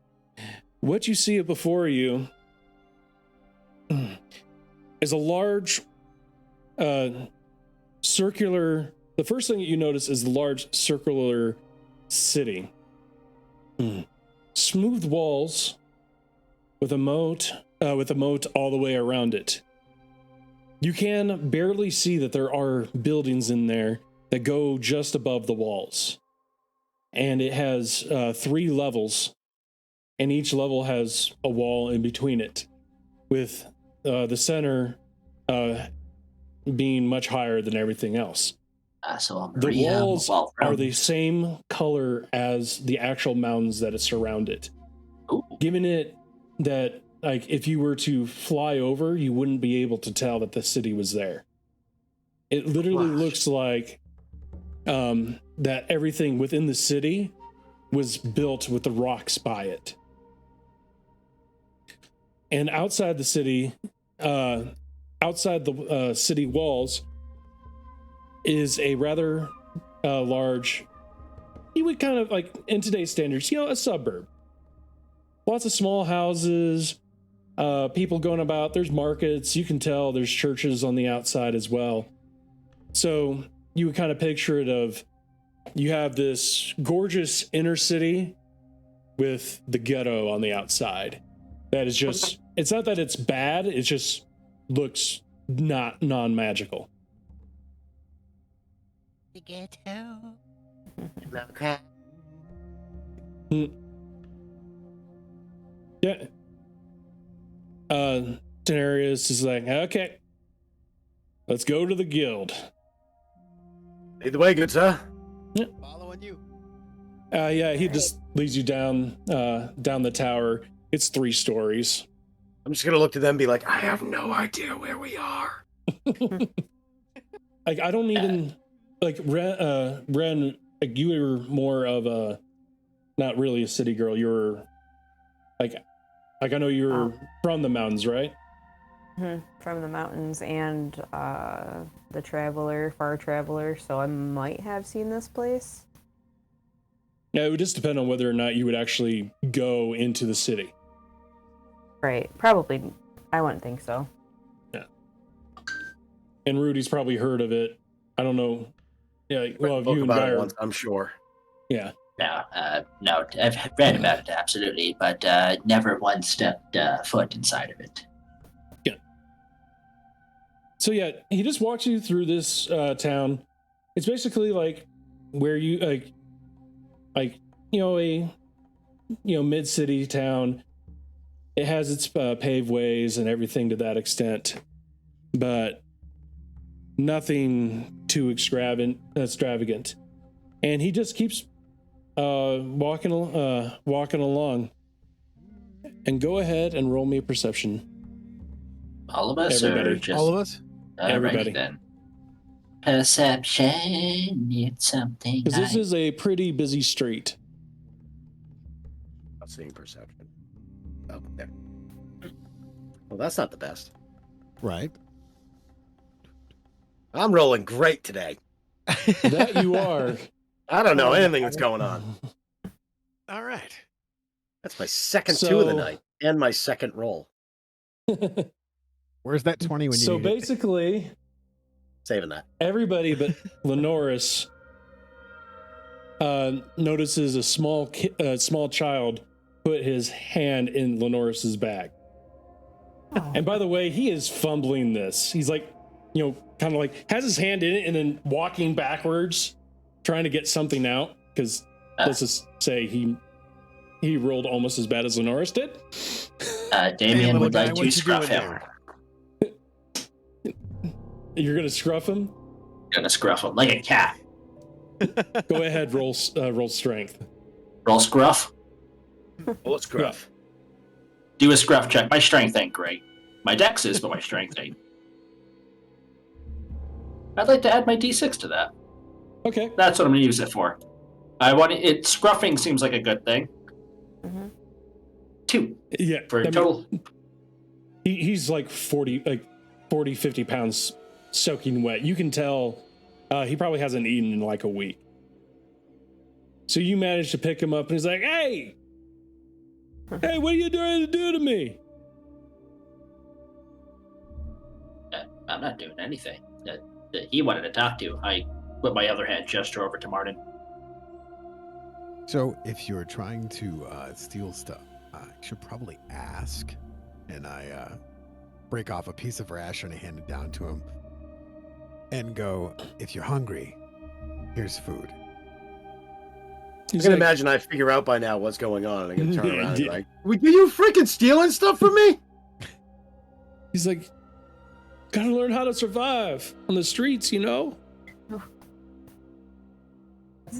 what you see before you is a large circular. The first thing that you notice is the large circular city. Smooth walls with a moat all the way around it. You can barely see that there are buildings in there that go just above the walls. And it has 3 levels, and each level has a wall in between it, with the center being much higher than everything else. So The walls wall are the same color as the actual mountains that surround it. Ooh. Giving it that, like, if you were to fly over, you wouldn't be able to tell that the city was there. It literally Gosh. looks like that everything within the city was built with the rocks by it. And outside the city, outside the city walls, is a rather large, you would kind of like, in today's standards, a suburb. Lots of small houses, people going about, there's markets, you can tell there's churches on the outside as well. So you would kind of picture it of, you have this gorgeous inner city with the ghetto on the outside. That is just, it's not that it's bad, it just looks not non-magical. The ghetto. Yeah. Denarius is like, okay, let's go to the guild. Lead the way, good sir. Following you. Yeah, he just leads you down the tower. It's 3 stories. I'm just gonna look to them and be like, I have no idea where we are. Like, I don't even like Ren. Like, you were more of a, not really a city girl. You were like I know you were from the mountains, right? From the mountains and the far traveler. So I might have seen this place. Yeah, it would just depend on whether or not you would actually go into the city. Right. Probably. I wouldn't think so. Yeah. And Rudy's probably heard of it. I don't know. Yeah. Well, if Spoke you and about Guy it are, once, I'm sure. yeah. No, I've read about it, absolutely, but never once stepped foot inside of it. Yeah. So yeah, he just walks you through this town. It's basically like where you like a mid-city town. It has its paved ways and everything to that extent, but nothing too extravagant. And he just keeps walking along. And go ahead and roll me a perception. All of us, Everybody. or just All of us? Everybody. Right, then. Perception, it's something. Because this is a pretty busy street. Not seeing perception. Oh, there. Well, that's not the best. Right. I'm rolling great today. That you are. I don't know anything that's going on. All right. That's my second 2 of the So- night and my second roll. Where's that 20 when you So need it? basically, Saving that. everybody but Lenoris notices a small child put his hand in Lenoris's bag. Oh. And by the way, he is fumbling this. He's like, kind of like has his hand in it and then walking backwards, trying to get something out. Because let's just say he rolled almost as bad as Lenoris did. Damien little would guy, like what to you scruff doing him. You're gonna scruff him. Gonna scruff him like a cat. Go ahead, roll strength. Roll scruff. Well, it's gruff. Do a scruff check. My strength ain't great. My dex is, but my strength ain't. I'd like to add my d6 to that. Okay. That's what I'm gonna use it for. I want it. Scruffing seems like a good thing. Mm-hmm. 2 Yeah. for I mean, total. he's like 40, 50 pounds soaking wet. You can tell he probably hasn't eaten in like a week. So you manage to pick him up and he's like, hey, what are you trying to do to me? I'm not doing anything. He wanted to talk to. I put my other hand gesture over to Martin. So if you're trying to steal stuff, you should probably ask. And I break off a piece of rash and I hand it down to him. And go, if you're hungry, here's food. You He's can like, imagine I figure out by now what's going on. And I can turn Yeah, around and be yeah. like, "Were you freaking stealing stuff from me?" he's like, gotta learn how to survive on the streets, That's not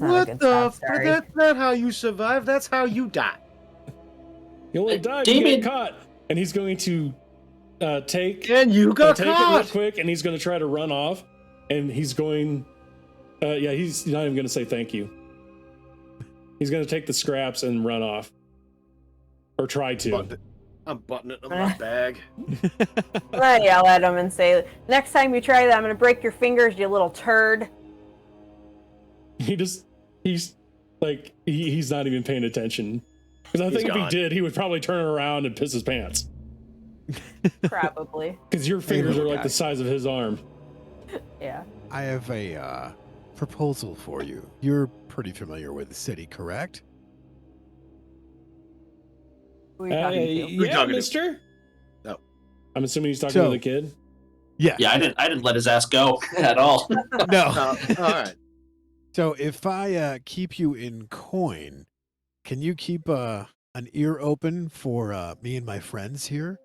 a What good the? stop, sorry. That's not how you survive. That's how you die. You only die if you Damien- get caught. And he's going to take And you got take it real caught. quick, and he's going to try to run off. and he's going. He's not even going to say thank you. He's going to take the scraps and run off, or try to. I'm buttoning it in my bag. I'm gonna yell at him and say, next time you try that, I'm gonna break your fingers, you little turd. He's not even paying attention. Because I think if he did, he would probably turn around and piss his pants. Probably. Because your fingers are like the size of his arm. Yeah. I have a proposal for you. You're pretty familiar with the city, correct? Who are you talking to? Yeah, talking to? mister? No. I'm assuming he's talking So- to the kid. Yeah. Yeah, I didn't let his ass go at all. No. All right. So if I keep you in coin, can you keep an ear open for me and my friends here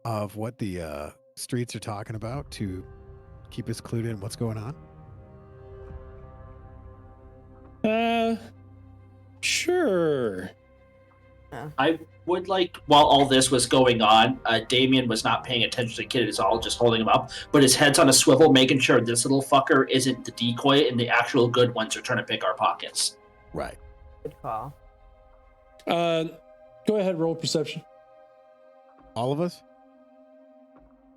of what the streets are talking about to keep us clued in what's going on? Sure. I would like, while all this was going on, Damien was not paying attention to the kid at all, just holding him up, but his head's on a swivel, making sure this little fucker isn't the decoy and the actual good ones are trying to pick our pockets. Right. Good call. Go ahead, roll perception. All of us?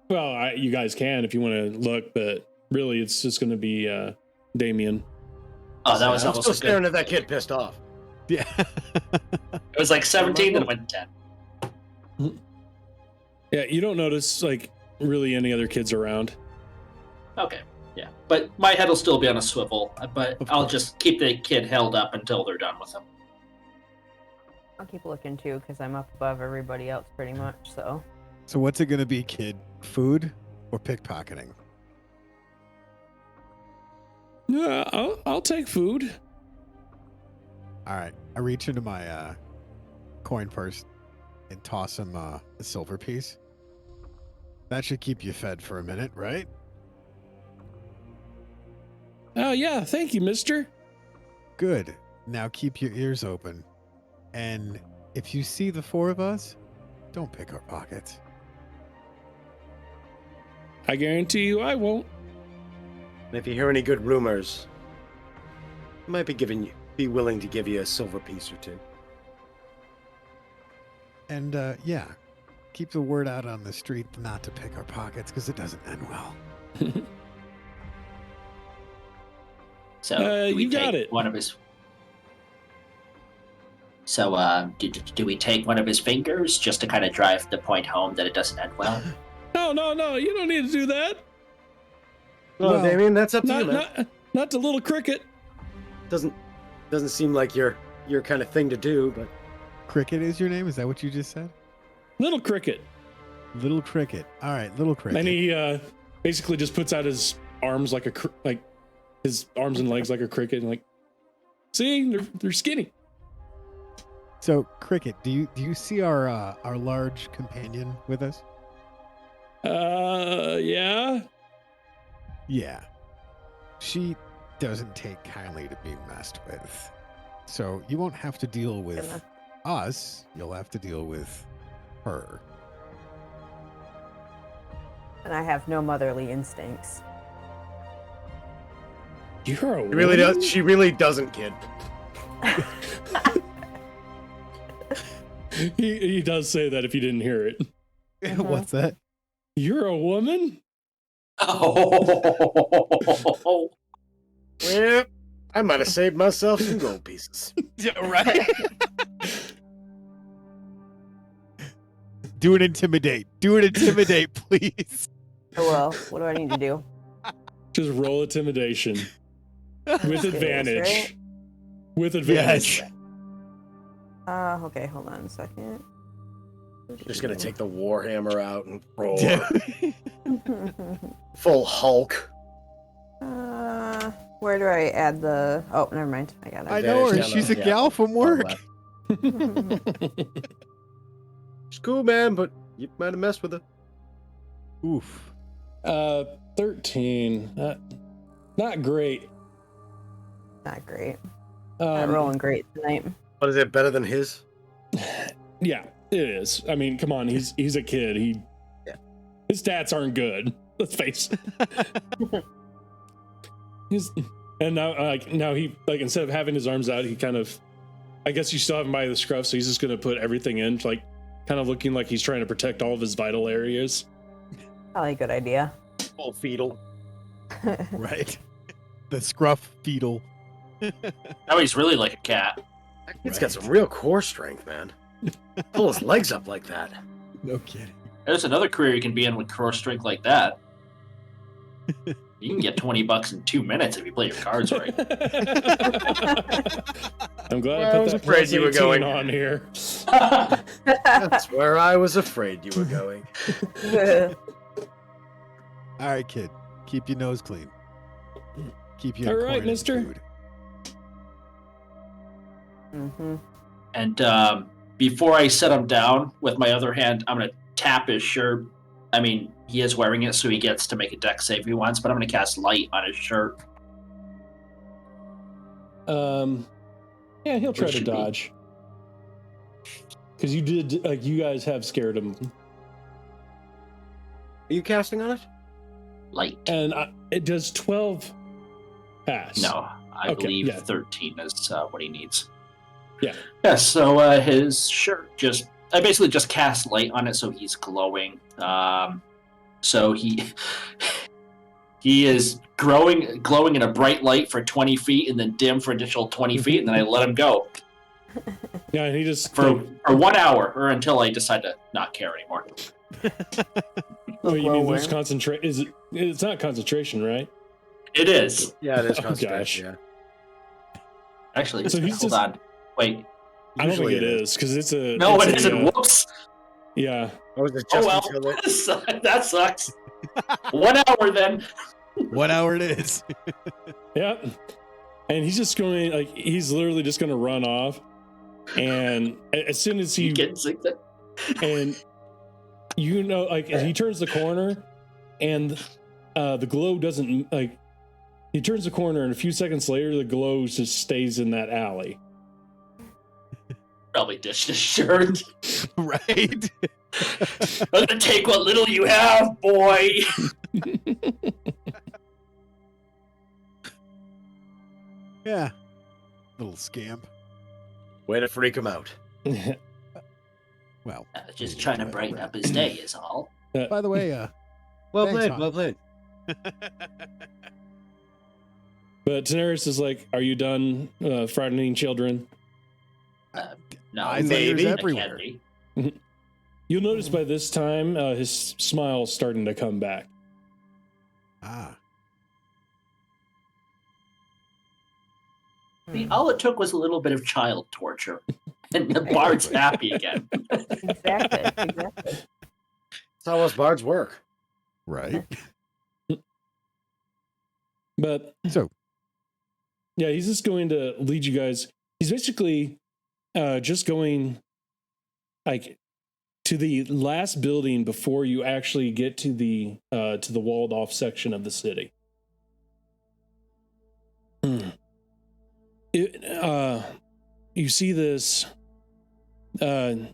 Well, you guys can if you want to look, but really it's just going to be Damien. Oh, that was I'm almost still a staring good. at that kid pissed off. Yeah. It was like 17, then it went to 10. Yeah, you don't notice like really any other kids around. Okay, yeah. But my head will still be on a swivel, but Of I'll course. just keep the kid held up until they're done with him. I'll keep looking too, because I'm up above everybody else pretty much, so. So what's it going to be, kid? Food or pickpocketing? Yeah, I'll take food. All right. I reach into my coin purse and toss him a silver piece. That should keep you fed for a minute, right? Oh yeah, thank you, mister. Good. Now keep your ears open. And if you see the four of us, don't pick our pockets. I guarantee you I won't. And if you hear any good rumors, I might be willing to give you a silver piece or two. And yeah, keep the word out on the street not to pick our pockets because it doesn't end well. So do you got take it. one of his. So do we take one of his fingers just to kind of drive the point home that it doesn't end well? No, you don't need to do that. Well, Well, Damien, that's up to you, man. Not the little cricket. Doesn't seem like your kind of thing to do, but Cricket is your name? Is that what you just said? Little cricket. Little Cricket. All right, Little Cricket. And he basically just puts out his arms like his arms and legs like a cricket, and like, see, they're skinny. So, Cricket, do you see our large companion with us? Yeah. Yeah. She doesn't take kindly to being messed with. So you won't have to deal with Goodness. us. You'll have to deal with her. And I have no motherly instincts. You're a she really woman? does. She really doesn't, kid. He does say that if you didn't hear it. What's that? You're a woman? Oh, Well, I might have saved myself some gold pieces. Yeah, right. Do it intimidate. Do it intimidate, please. Oh well, what do I need to do? Just roll intimidation with advantage. right? With advantage. Yes. Okay, hold on a second. Just gonna take the warhammer out and roll Yeah. full Hulk. Where do I add the? Oh, never mind. I got it. I know her. Advantage She's a down the- gal from work. It's cool, man, but you might have messed with her. Oof. 13. Not great. Not great. Not rolling great tonight. But is it better than his? Yeah, it is. I mean, come on, he's a kid. Yeah. His stats aren't good. Let's face it. And now he instead of having his arms out, he kind of, I guess you still have him by the scruff, so he's just gonna put everything in, like kind of looking like he's trying to protect all of his vital areas. Probably a good idea. Full fetal. Right. The scruff fetal. Now he's really like a cat. It's got some real core strength, man. Pull his legs up like that. No kidding. There's another career you can be in with core strength like that. You can get $20 in 2 minutes if you play your cards right. I'm glad Well, I I was put that afraid you were 18 going. on here. That's where I was afraid you were going. All right, kid. Keep your nose clean. Keep your All right, incorporated mister. food. Mm-hmm. And before I set him down, with my other hand, I'm going to tap his shirt. I mean, he is wearing it, so he gets to make a dex save if he wants, but I'm going to cast light on his shirt. Yeah, he'll try Where to should we? dodge. Because you did, you guys have scared him. Are you casting on it? Light. And it does 12 pass. No, I Okay, believe yeah. 13 is what he needs. Yeah. Yeah, so his shirt I basically just cast light on it so he's glowing. So he is glowing in a bright light for 20 feet and then dim for additional 20 feet, and then I let him go Yeah, and he just for 1 hour or until I decide to not care anymore. Oh, you mean Lower. lose concentrate? It's not concentration, right? It is. Yeah, it is Oh, concentration. gosh. Yeah. Actually, So he's hold just- on. Wait. I don't think Usually it is because it's a. No, it's it a, isn't. Whoops. Yeah. Oh, is it Oh, just well. until it? That sucks. 1 hour then. 1 hour it is. Yeah. And he's just going he's literally just going to run off, and as soon as You he get sick then. and he turns the corner, and the glow doesn't he turns the corner, and a few seconds later the glow just stays in that alley. Probably ditched his shirt. Right. I'm gonna take what little you have, boy. Yeah. Little scamp. Way to freak him out. Well, Just trying to brighten up his day is all. by the way, Well Thanks, played. Hawk. Well played. But Daenerys is like, "Are you done frightening children?" No, I maybe. everywhere. You'll notice by this time his smile's starting to come back. Ah. I mean, all it took was a little bit of child torture, and the bard's happy again. Exactly. That's how us bards work. Right. But So, yeah, he's just going to lead you guys. He's basically just going to the last building before you actually get to the walled off section of the city. You see this. It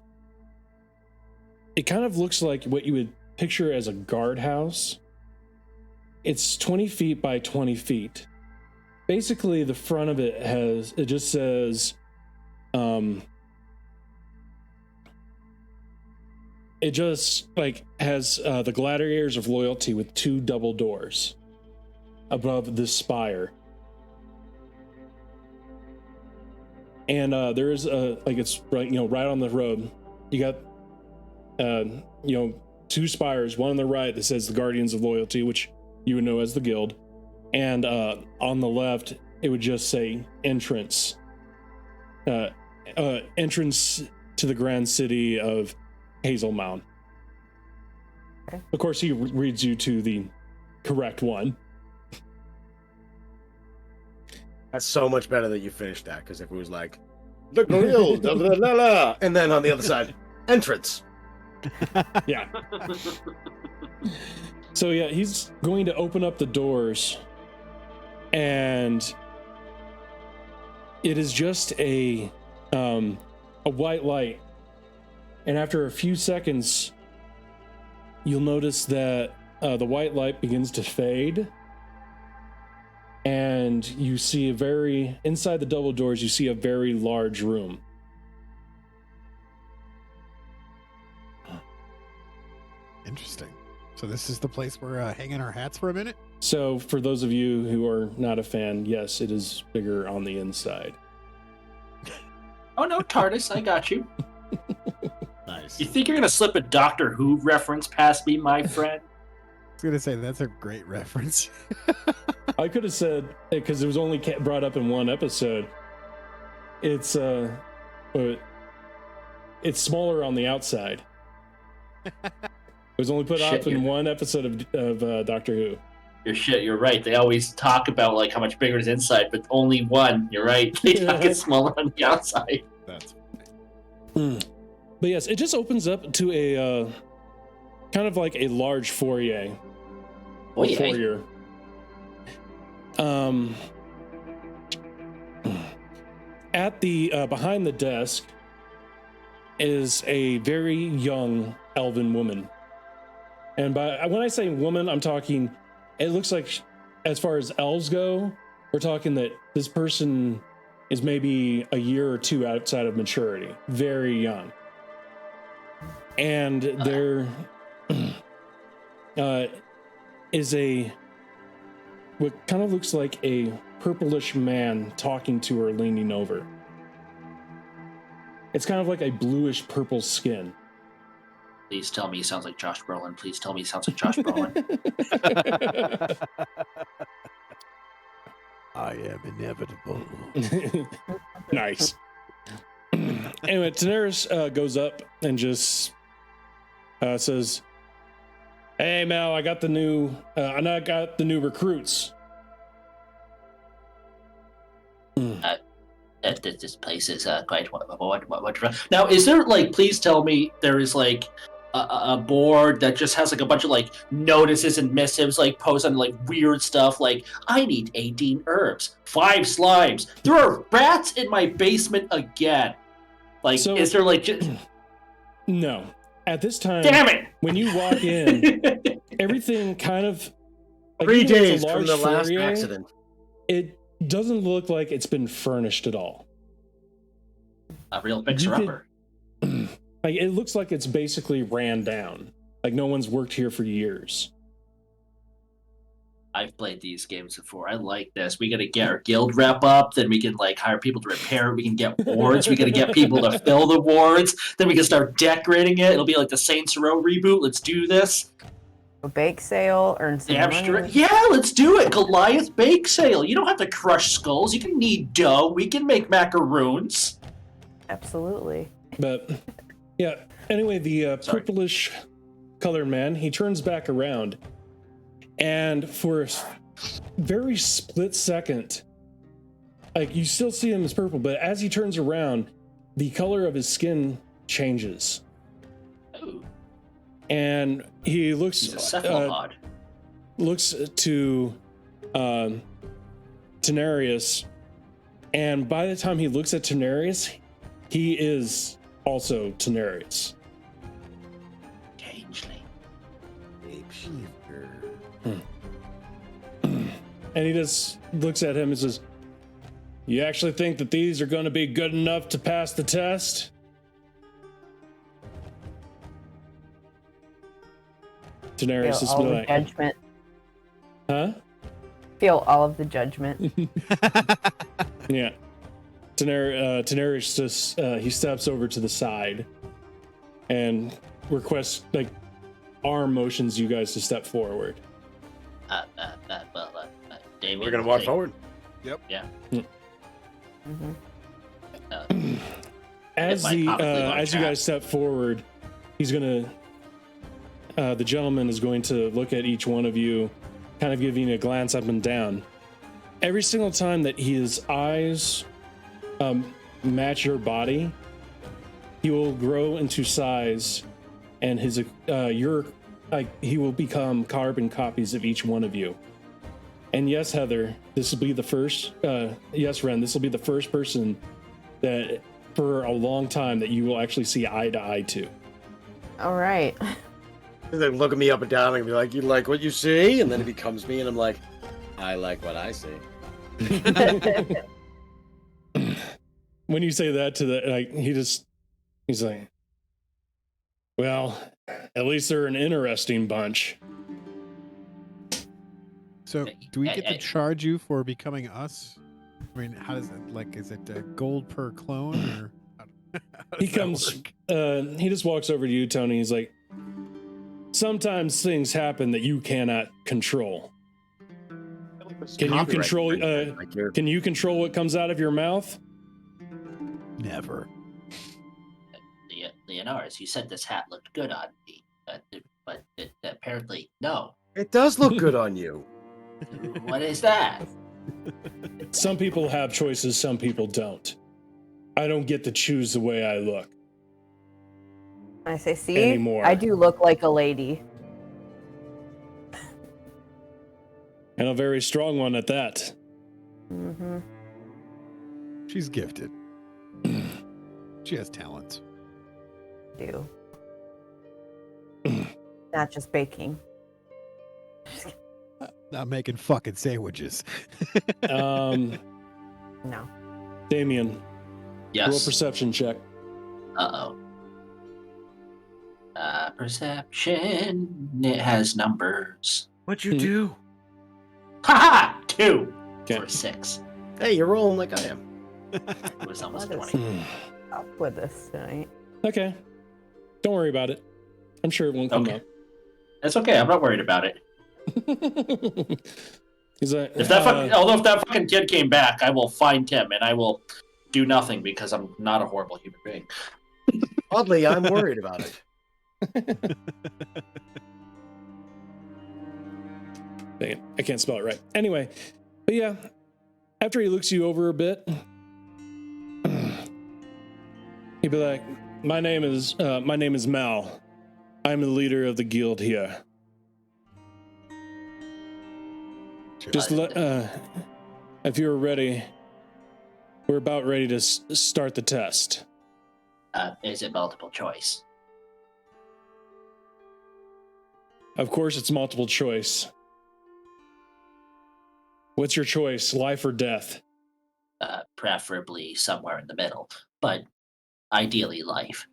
kind of looks like what you would picture as a guardhouse. It's 20 feet by 20 feet. Basically, the front of it just says, it just has the Gladiators of Loyalty with 2 double doors above this spire. And there is it's right on the road. You got 2 spires, one on the right that says the Guardians of Loyalty, which you would know as the Guild, and on the left it would just say entrance to the grand city of Hazelmound. Okay. Of course, he reads you to the correct one. That's so much better that you finished that, because if it was like the grill, blah, blah, blah, blah, and then on the other side, entrance. Yeah. So yeah, he's going to open up the doors, and it is just a white light. And after a few seconds, you'll notice that the white light begins to fade, and you see inside the double doors, you see a very large room. Interesting. So this is the place we're hanging our hats for a minute? So for those of you who are not a fan, yes, it is bigger on the inside. Oh no, TARDIS, I got you. Nice. You think you're gonna slip a Doctor Who reference past me, my friend? I was going to say, that's a great reference. I could have said, because it was only brought up in one episode, it's smaller on the outside. It was only put up in one episode of Doctor Who. You're right. They always talk about like how much bigger it is inside, but only one. You're right. They talk it smaller on the outside. That's But yes, it just opens up to a kind of like a large foyer. Foyer. At the behind the desk is a very young elven woman. And when I say woman, I'm talking, it looks like, as far as elves go, we're talking that this person is maybe a year or two outside of maturity. Very young. And there is what kind of looks like a purplish man talking to her, leaning over. It's kind of like a bluish purple skin. Please tell me he sounds like Josh Brolin. Please tell me he sounds like Josh Brolin. I am inevitable. Nice. Anyway, Daenerys goes up and just says, "Hey, Mel, I got the new recruits." This place is quite wonderful. Now, is there like? Please tell me there is like a board that just has like a bunch of like notices and missives like posted on like weird stuff like I need 18 herbs, 5 slimes. There are rats in my basement again. Like, So- is there like just... No. At this time, Damn it! when you walk in, everything kind of like, 3 even though it's a days from large the last foyer, accident. It doesn't look like it's been furnished at all. A real fixer-upper. Like, it looks like it's basically ran down. Like no one's worked here for years. I've played these games before. I like this. We gotta get our guild rep up, then we can like hire people to repair it. We can get wards. We gotta get people to fill the wards. Then we can start decorating it. It'll be like the Saints Row reboot. Let's do this. A bake sale, earn some money. Yeah, let's do it. Goliath bake sale. You don't have to crush skulls. You can knead dough. We can make macaroons. Absolutely. But yeah, anyway, the purplish colored man, he turns back around, and for a very split second, like you still see him as purple, but as he turns around, the color of his skin changes. Ooh, And he looks he's a cephalopod. looks to Daenerys, and by the time he looks at Daenerys, he is also Daenerys. Changeling. And he just looks at him and says, "You actually think that these are going to be good enough to pass the test?" Daenerys is Feel all the like, judgment. "Huh?" Feel all of the judgment. Yeah. Daenerys just he steps over to the side and requests like arm motions you guys to step forward. Damien, We're gonna walk forward. Yeah. Mhm. As It might the probably launch as you out. guys step forward, he's gonna the gentleman is going to look at each one of you, kind of giving you a glance up and down. Every single time that his eyes match your body, he will grow into size, and his he will become carbon copies of each one of you. And yes, Heather, this will be the first. Yes, Ren, this will be the first person that for a long time that you will actually see eye to eye to. All right. They look at me up and down and be like, "You like what you see?" And then it becomes me, and I'm like, "I like what I see." When you say that to the, like, he's like, well, at least they're an interesting bunch. So, do we get to charge you for becoming us? I mean, how does it, like, is it gold per clone, or how He does that comes, work? he just walks over to you, Tony. He's like, sometimes things happen that you cannot control. Can you control, can you control what comes out of your mouth? Never. Leonaris, you said this hat looked good on me, but apparently no. It does look good on you. What is that? Some people have choices, some people don't. I don't get to choose the way I look. I say, see, Anymore. I do look like a lady. And a very strong one at that. Mm-hmm. She's gifted. She has talents. Do. Not just baking. Not making fucking sandwiches. Um, No. Damien, roll Yes. perception check. Uh-oh. Perception. It has numbers. What'd you do? Ha! 2 Okay. for 6. Hey, you're rolling like I am. It was almost What is- 20. Up with this tonight. Okay. Don't worry about it. I'm sure it won't come Okay. That's okay. I'm not worried about it. up. He's like, If that although if that fucking kid came back, I will find him and I will do nothing because I'm not a horrible human being. Oddly, I'm worried about it. dang it, I can't spell it right. Anyway, but yeah, after he looks you over a bit, he'd be like, my name is Mal. I'm the leader of the guild here. Just if you're ready, we're about ready to start the test. Is it multiple choice? Of course, it's multiple choice. What's your choice, life or death? Preferably somewhere in the middle, but ideally life.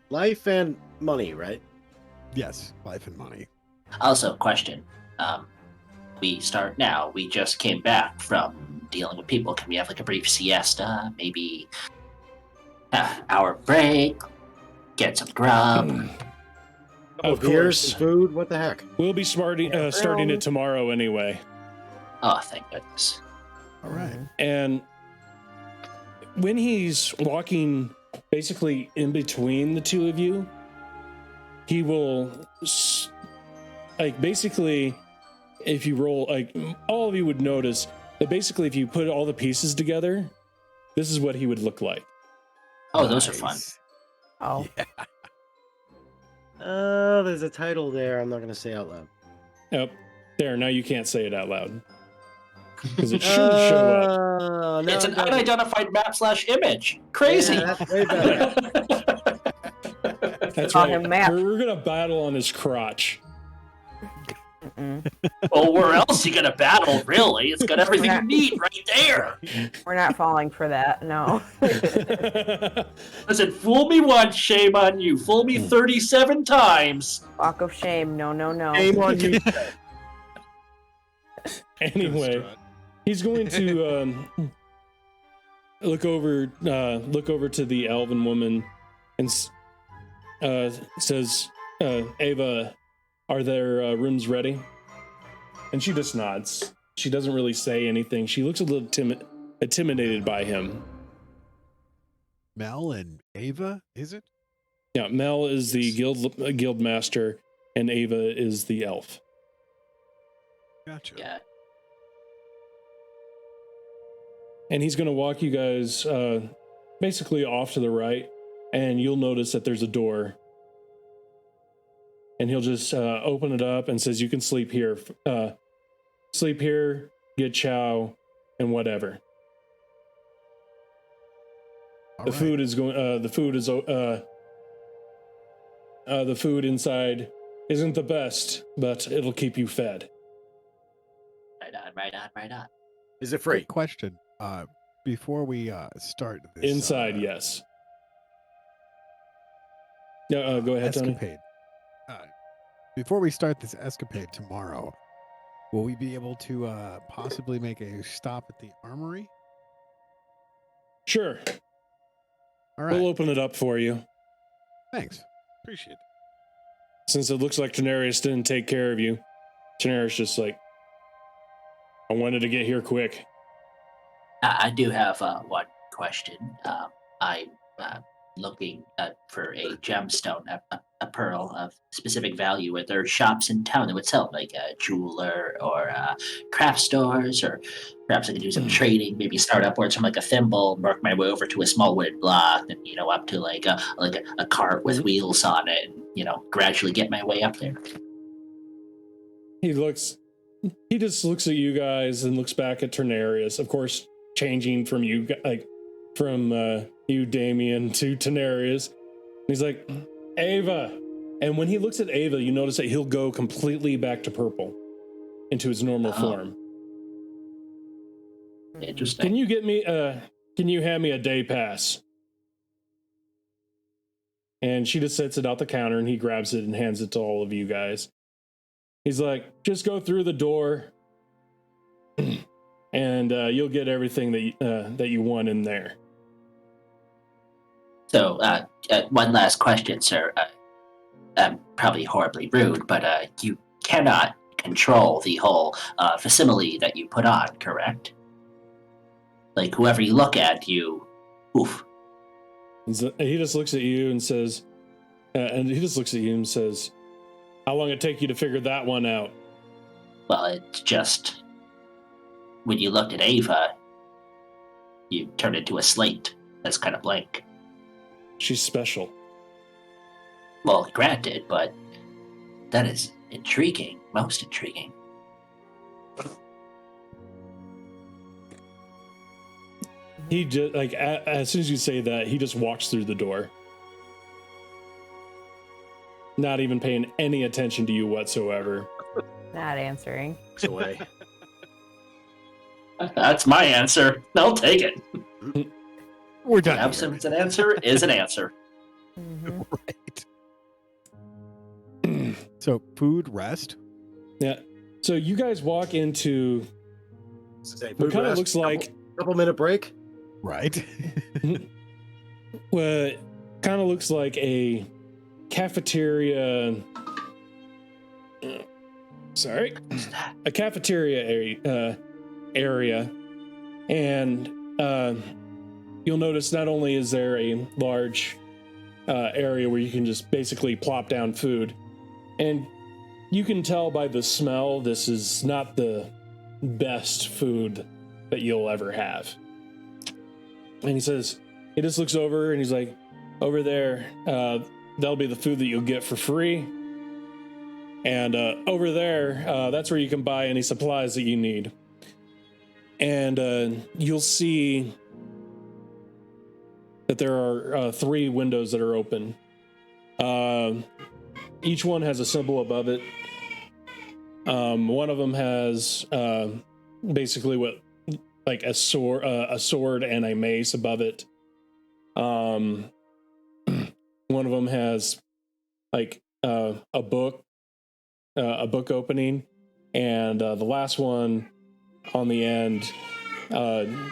Life and money, right? Yes, life and money. Also, question. We start now. We just came back from dealing with people. Can we have like a brief siesta? Maybe hour break? Get some grub? Of Beers, course. and food. What the heck? We'll be starting it tomorrow anyway. Oh, thank goodness. All right. And when he's walking basically in between the two of you, he will, like, basically, if you roll, like, all of you would notice that basically if you put all the pieces together, this is what he would look like. Oh, those are fun. Nice. Oh. Yeah. There's a title there. I'm not going to say out loud. Yep. There, now you can't say it out loud. Because it should show up. No, It's an unidentified map/image. Crazy. Yeah, that's way better. That's On right. a map. We're going to battle on his crotch. Mm-mm. Well, where else you gonna battle? Really, it's got everything you need right there. We're not falling for that. No. Listen, fool me once, shame on you. Fool me 37 times. Walk of shame. No, no, no. Shame on you. Anyway, he's going to look over to the elven woman and says, "Ava, are there rooms ready?" And she just nods. She doesn't really say anything. She looks a little intimidated by him. Mel and Ava, is it? Yeah, Mel is the guild master, and Ava is the elf. Gotcha. Yeah. And he's going to walk you guys basically off to the right, and you'll notice that there's a door. And he'll just open it up and says, "You can sleep here. Sleep here, get chow, and whatever." All The right. food is going. The food inside isn't the best, but it'll keep you fed. Right on. Is it free? Quick question. Before we start this Inside, yes. Yeah, go ahead, Tony. escapade, before we start this escapade tomorrow, will we be able to possibly make a stop at the armory? Sure. All right. We'll open it up for you. Thanks. Appreciate it. Since it looks like Tenarius didn't take care of you, Tenarius just like, I wanted to get here quick. I do have one question. I'm looking for a gemstone, a pearl of specific value. Are there shops in town that would sell, like a jeweler or craft stores, or perhaps I could do some trading, maybe start upwards from like a thimble, work my way over to a small wood block, and up to like a cart with wheels on it, and gradually get my way up there. He just looks at you guys and looks back at Ternarius, of course, changing from you, from you, Damien, to Ternarius. He's like, Ava. And when he looks at Ava, you notice that he'll go completely back to purple into his normal form. Interesting. Can you hand me a day pass? And she just sets it out the counter, and he grabs it and hands it to all of you guys. He's like, just go through the door, and you'll get everything that you want in there. So, one last question, sir. I'm probably horribly rude, but you cannot control the whole facsimile that you put on, correct? Like, whoever you look at, oof. He just looks at you and says, how long it take you to figure that one out? Well, it's just, when you looked at Ava, you turned into a slate that's kind of blank. She's special. Well, granted, but that is intriguing, most intriguing. He just, like, as soon as you say that, he just walks through the door. Not even paying any attention to you whatsoever. Not answering. It's away. That's my answer. I'll take it. We're done. Absence an answer is an answer. Mm-hmm. Right. So, food, rest. Yeah. So you guys walk into what kind of looks like couple-minute break. Right. Well, kind of looks like a cafeteria. A cafeteria area, and you'll notice not only is there a large area where you can just basically plop down food, and you can tell by the smell this is not the best food that you'll ever have. And he just looks over and he's like, over there, that'll be the food that you'll get for free. And over there, that's where you can buy any supplies that you need. And you'll see that there are 3 windows that are open. Each one has a symbol above it. One of them has basically what, like a sword and a mace above it. One of them has like a book opening, and the last one on the end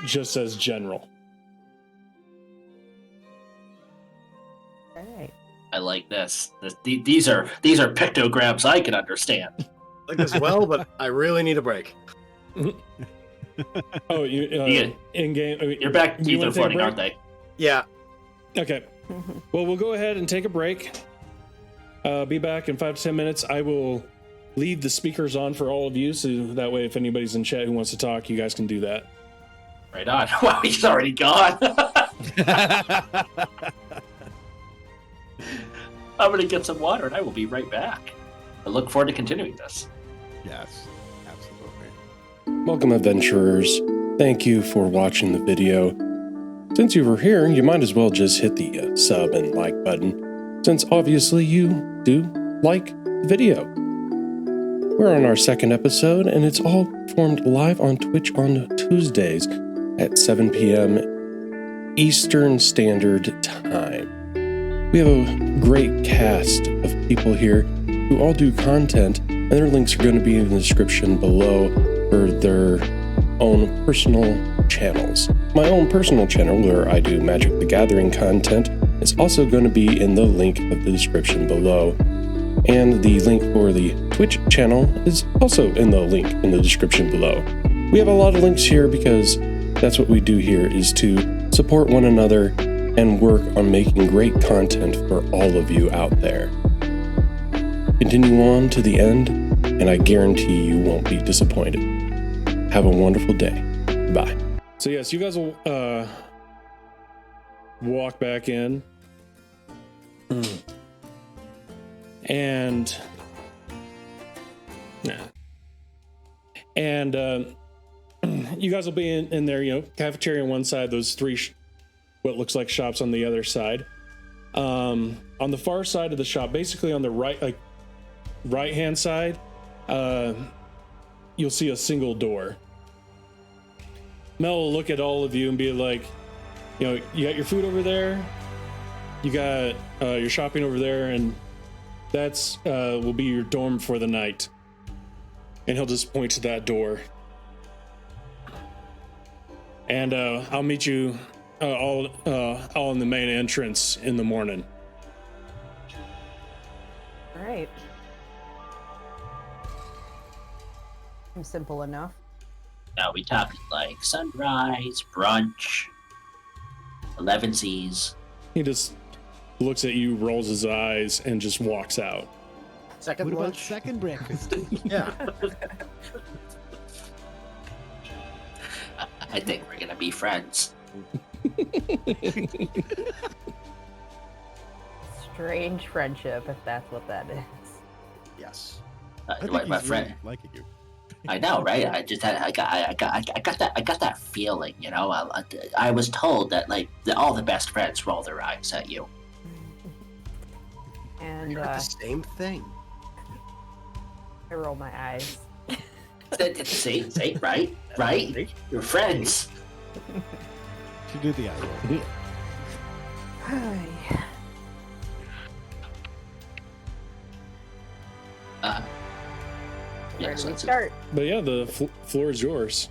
just says general. All right. I like this. These are pictograms I can understand. Like this well, but I really need a break. Oh, you in game? You're back. You Ether floating, aren't they? Yeah. Okay. Well, we'll go ahead and take a break. Be back in 5 to 10 minutes. I will leave the speakers on for all of you, so that way if anybody's in chat who wants to talk, you guys can do that. Right on. Wow, he's already gone. I'm going to get some water, and I will be right back. I look forward to continuing this. Yes, absolutely. Welcome, adventurers. Thank you for watching the video. Since you were here, you might as well just hit the sub and like button, since obviously you do like the video. We're on our second episode, and it's all performed live on Twitch on Tuesdays at 7 p.m. Eastern Standard Time. We have a great cast of people here who all do content, and their links are going to be in the description below for their own personal channels. My own personal channel, where I do Magic the Gathering content, is also going to be in the link of the description below. And the link for the Twitch channel is also in the link in the description below. We have a lot of links here because that's what we do here, is to support one another and work on making great content for all of you out there. Continue on to the end, and I guarantee you won't be disappointed. Have a wonderful day. Bye. So yes, you guys will walk back in. And you guys will be in there, cafeteria on one side, those three what looks like shops on the other side. On the far side of the shop, basically on the right hand side, you'll see a single door. Mel will look at all of you and be like, you got your food over there, you got your shopping over there, and that's will be your dorm for the night. And he'll just point to that door. And I'll meet you all in the main entrance in the morning. All right. Seems simple enough. Now we talking like sunrise, brunch, 11 C's. He just looks at you, rolls his eyes, and just walks out. Second What about lunch? second breakfast? Yeah. I think we're gonna be friends. Strange friendship, if that's what that is. Yes. I think My he's friend. really liking you. I know, right? I got that feeling, I was told that all the best friends roll their eyes at you. And You're the same thing. I roll my eyes. See, right? You're friends. She did the eye roll. Where Yes, do we let's- start? But yeah, the floor is yours.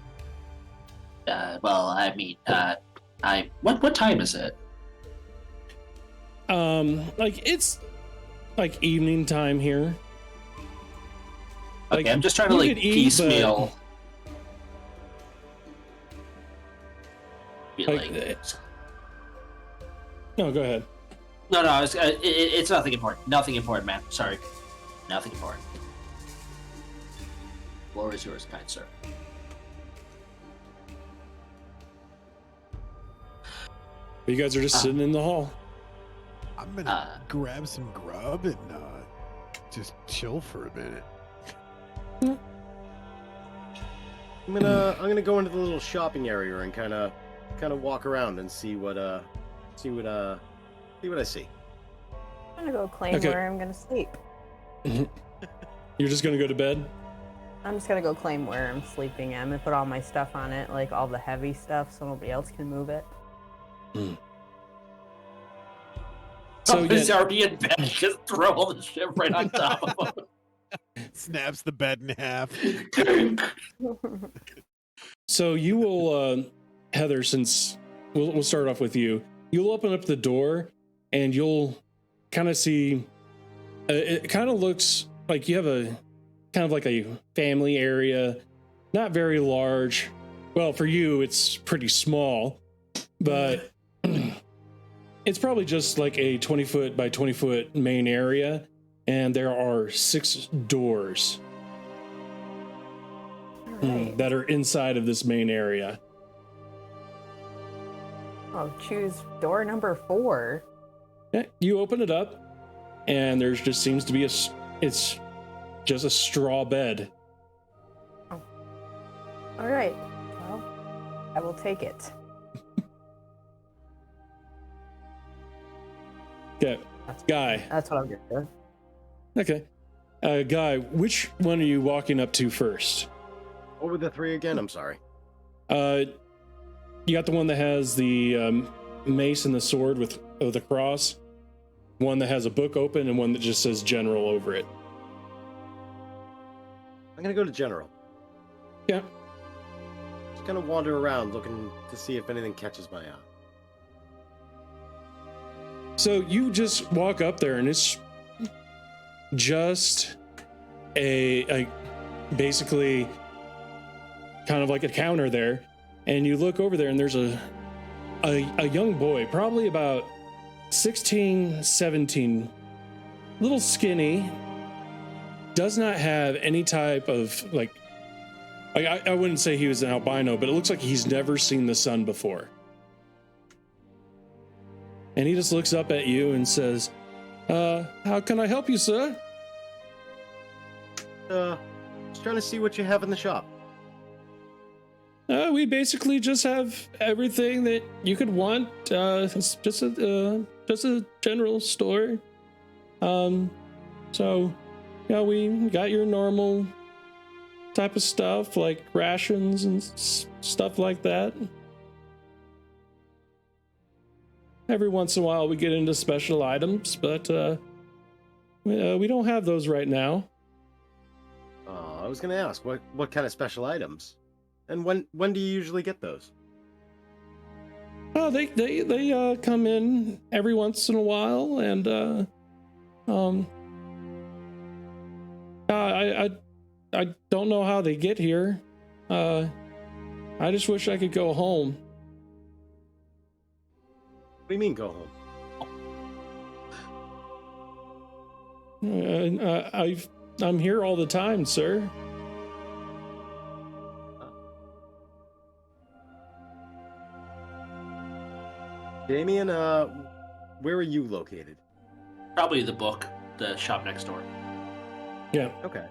Well, I mean, what time is it? It's like evening time here. Okay, I'm just trying to you could eat, piecemeal. Be Like, No, go ahead. No, it's nothing important. Nothing important, man. Sorry, nothing important. Floor is yours, kind sir. You guys are just sitting in the hall. I'm gonna grab some grub and just chill for a minute. I'm gonna go into the little shopping area and kind of walk around and see what I see. I'm gonna go claim Okay. where I'm gonna sleep. You're just gonna go to bed? I'm just gonna go claim where I'm sleeping. I'm gonna put all my stuff on it, like all the heavy stuff, so nobody else can move it. So He's yeah, already in bed. Just throw all the shit right on top of Snaps the bed in half. him. so you will, Heather, since we'll start off with you. You'll open up the door and you'll kind of see. It kind of looks like you have a kind of like a family area, not very large. Well, for you, it's pretty small, but it's probably just like a 20-foot by 20-foot main area, and there are 6 doors Alright. that are inside of this main area. I'll choose door number 4. Yeah, you open it up, and there's just seems to be it's just a straw bed. Alright. Well, I will take it. Okay, Guy. That's what I'm gonna do. Okay. Guy, which one are you walking up to first? What were the three again? I'm sorry. You got the one that has the mace and the sword with the cross, one that has a book open, and one that just says general over it. I'm gonna go to General. Yeah. Just gonna wander around looking to see if anything catches my eye. So you just walk up there, and it's just a basically kind of like a counter there, and you look over there, and there's a young boy, probably about 16, 17, little skinny, does not have any type of like I wouldn't say he was an albino, but it looks like he's never seen the sun before. And he just looks up at you and says, how can I help you, sir? Just trying to see what you have in the shop. We basically just have everything that you could want. It's just a general store. So, yeah, we got your normal type of stuff like rations and stuff like that. Every once in a while we get into special items, but we don't have those right now. I was gonna ask what kind of special items, and when do you usually get those? Oh, they come in every once in a while, and I don't know how they get here. I just wish I could go home. What do you mean go home? I'm here all the time, sir. Damien, where are you located? Probably the shop next door. Yeah. Okay.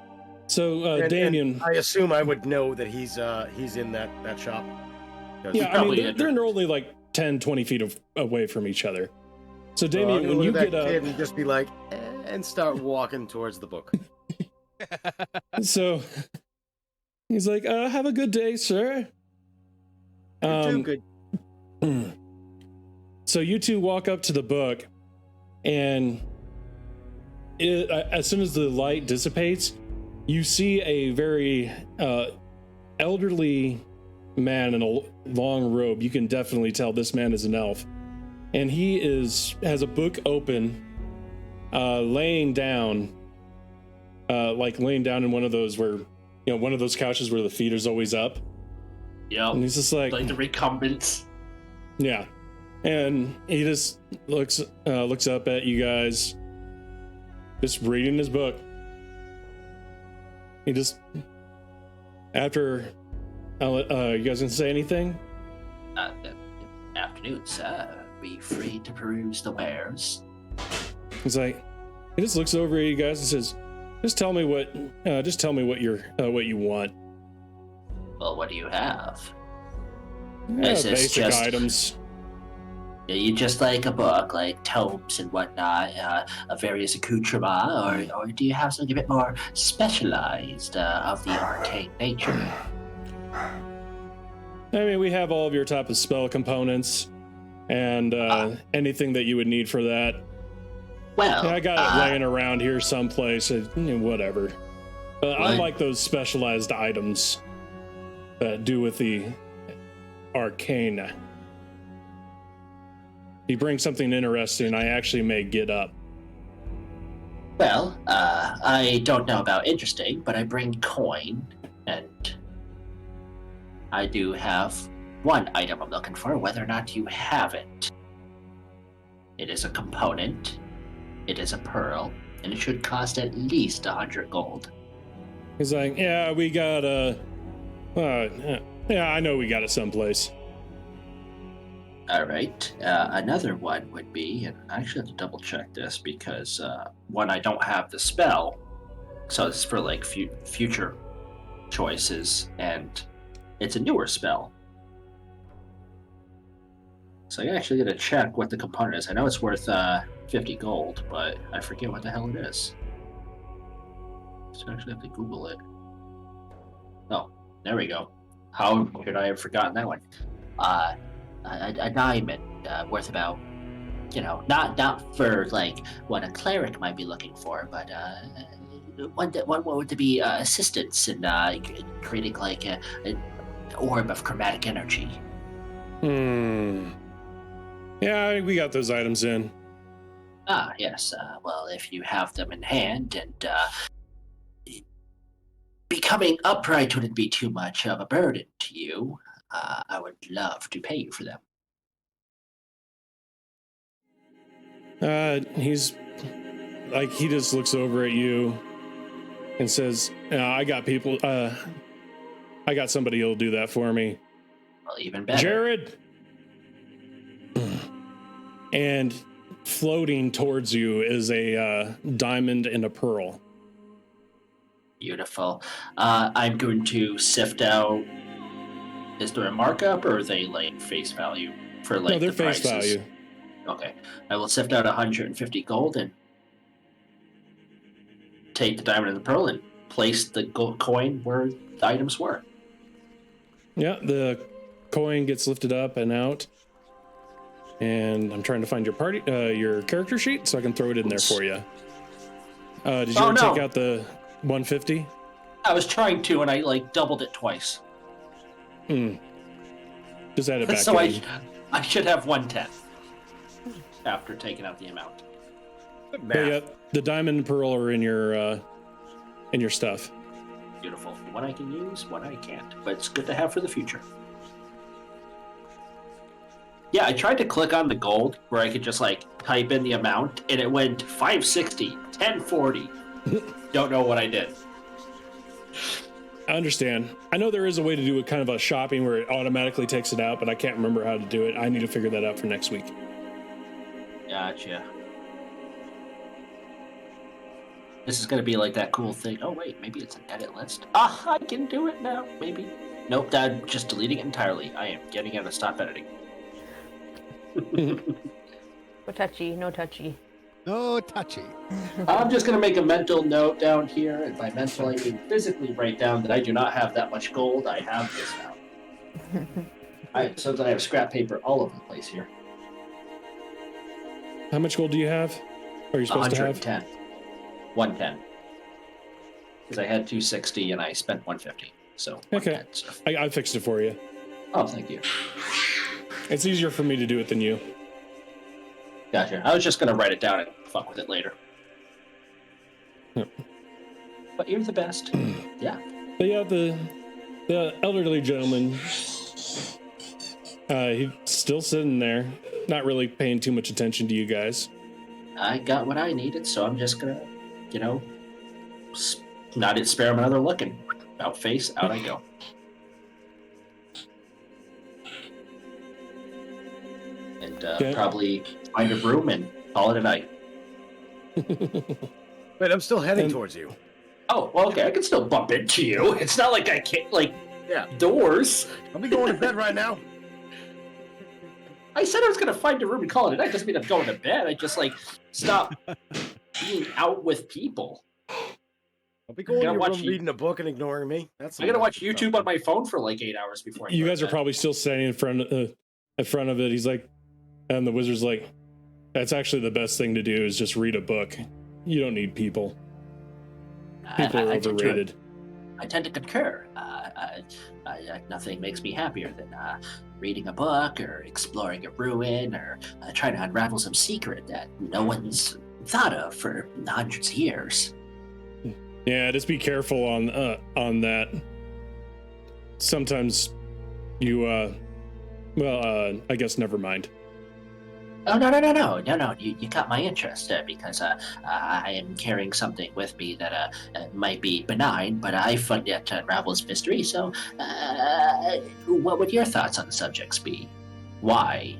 So, Damien, I assume I would know that he's in that shop. yeah, I probably mean, they're only like 10, 20 feet away from each other. So, I'm Damien, gonna when you look at get that up, kid and just be like, and start walking towards the book. so he's like, have a good day, sir. You're too good. So you two walk up to the book, and as soon as the light dissipates, you see a very elderly man in a long robe. You can definitely tell this man is an elf, and he has a book open, laying down in one of those where, one of those couches where the feet is always up. Yeah. And he's just like the recumbents. Yeah. And he just looks up at you guys, just reading his book. He just, after, you guys gonna say anything? Afternoon, sir. Be free to peruse the wares. He's like, he just looks over at you guys and says, just tell me what you want. Well, what do you have? Yeah, Is this basic just- items. You just like a book, like tomes and whatnot, various accoutrements, or do you have something a bit more specialized of the arcane nature? I mean, we have all of your type of spell components and anything that you would need for that. Well, Yeah, I got it laying around here someplace, whatever. But I What? like those specialized items that do with the arcane. If you bring something interesting, I actually may get up. Well, I don't know about interesting, but I bring coin, and I do have one item I'm looking for, whether or not you have it. It is a component, it is a pearl, and it should cost at least 100 gold. He's like, yeah, we got yeah, I know we got it someplace. All right. Another one would be, and I actually have to double check this because one, I don't have the spell, so it's for like future choices, and it's a newer spell. So I actually got to check what the component is. I know it's worth 50 gold, but I forget what the hell it is. So I actually have to Google it. Oh, there we go. How could I have forgotten that one? A diamond worth about, not for like what a cleric might be looking for, but one would to be assistance in creating like an orb of chromatic energy. Yeah, we got those items in. Ah, yes. Well, if you have them in hand and becoming upright wouldn't be too much of a burden to you, I would love to pay you for them. He's like, he just looks over at you and says, I got people, I got somebody who'll do that for me. Well, even better. Jared! And floating towards you is a diamond and a pearl. Beautiful. I'm going to sift out. Is there a markup, or are they like face value for like No, they're the face prices? value. Okay, I will sift out 150 gold and take the diamond and the pearl and place the gold coin where the items were. Yeah, the coin gets lifted up and out. And I'm trying to find your character sheet so I can throw it in there for you. Did you already take out the 150? I was trying to, and I like doubled it twice. Just add it back. So I should have 110 after taking out the amount. But yeah, the diamond and pearl are in your stuff. Beautiful. One I can use, one I can't. But it's good to have for the future. Yeah, I tried to click on the gold where I could just like type in the amount, and it went 560, 1040. Don't know what I did. I understand. I know there is a way to do a kind of a shopping where it automatically takes it out, but I can't remember how to do it. I need to figure that out for next week. Gotcha. This is gonna be like that cool thing. Oh wait, maybe it's an edit list. I can do it now. Maybe. Nope, Dad. Just deleting it entirely. I am getting out of stop editing. No touchy, no touchy. No touchy. I'm just going to make a mental note down here. And by mental, I mean physically write down that I do not have that much gold. I have this now. So that I have scrap paper all over the place here. How much gold do you have? Or are you supposed to have? 110. 110. Because I had 260 and I spent 150. So okay. So. I fixed it for you. Oh, thank you. It's easier for me to do it than you. Gotcha. I was just going to write it down and fuck with it later. Yep. But you're the best. Yeah. But yeah, the elderly gentleman, he's still sitting there, not really paying too much attention to you guys. I got what I needed, so I'm just going to, not spare him another look, and out face, out I go. And probably find a room and call it a night. Wait, I'm still heading towards you. Oh, well, okay, I can still bump into you. It's not like I can't, doors. I'll be going to bed right now. I said I was going to find a room and call it a night. Doesn't mean I'm going to bed. I just, stop being out with people. I'll be going to your room reading a book and ignoring me. I got to watch YouTube on my phone for 8 hours before you guys are probably still standing in front of it. He's like, and the wizard's like, that's actually the best thing to do is just read a book. You don't need people. People are overrated. I tend to concur. Nothing makes me happier than reading a book or exploring a ruin or trying to unravel some secret that no one's thought of for hundreds of years. Yeah, just be careful on that. Sometimes you, I guess never mind. Oh, no. You caught my interest because I am carrying something with me that might be benign, but I've yet to unravel its mystery. So, what would your thoughts on the subjects be? Why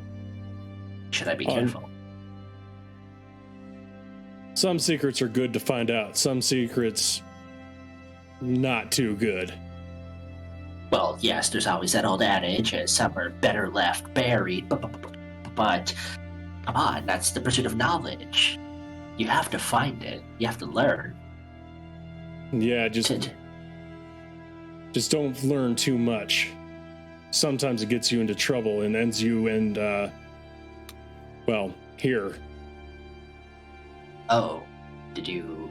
should I be careful? Some secrets are good to find out. Some secrets, not too good. Well, yes, there's always that old adage, some are better left buried, but come on, that's the pursuit of knowledge. You have to find it. You have to learn. Yeah, just don't learn too much. Sometimes it gets you into trouble and ends you in, well, here. Oh, did you?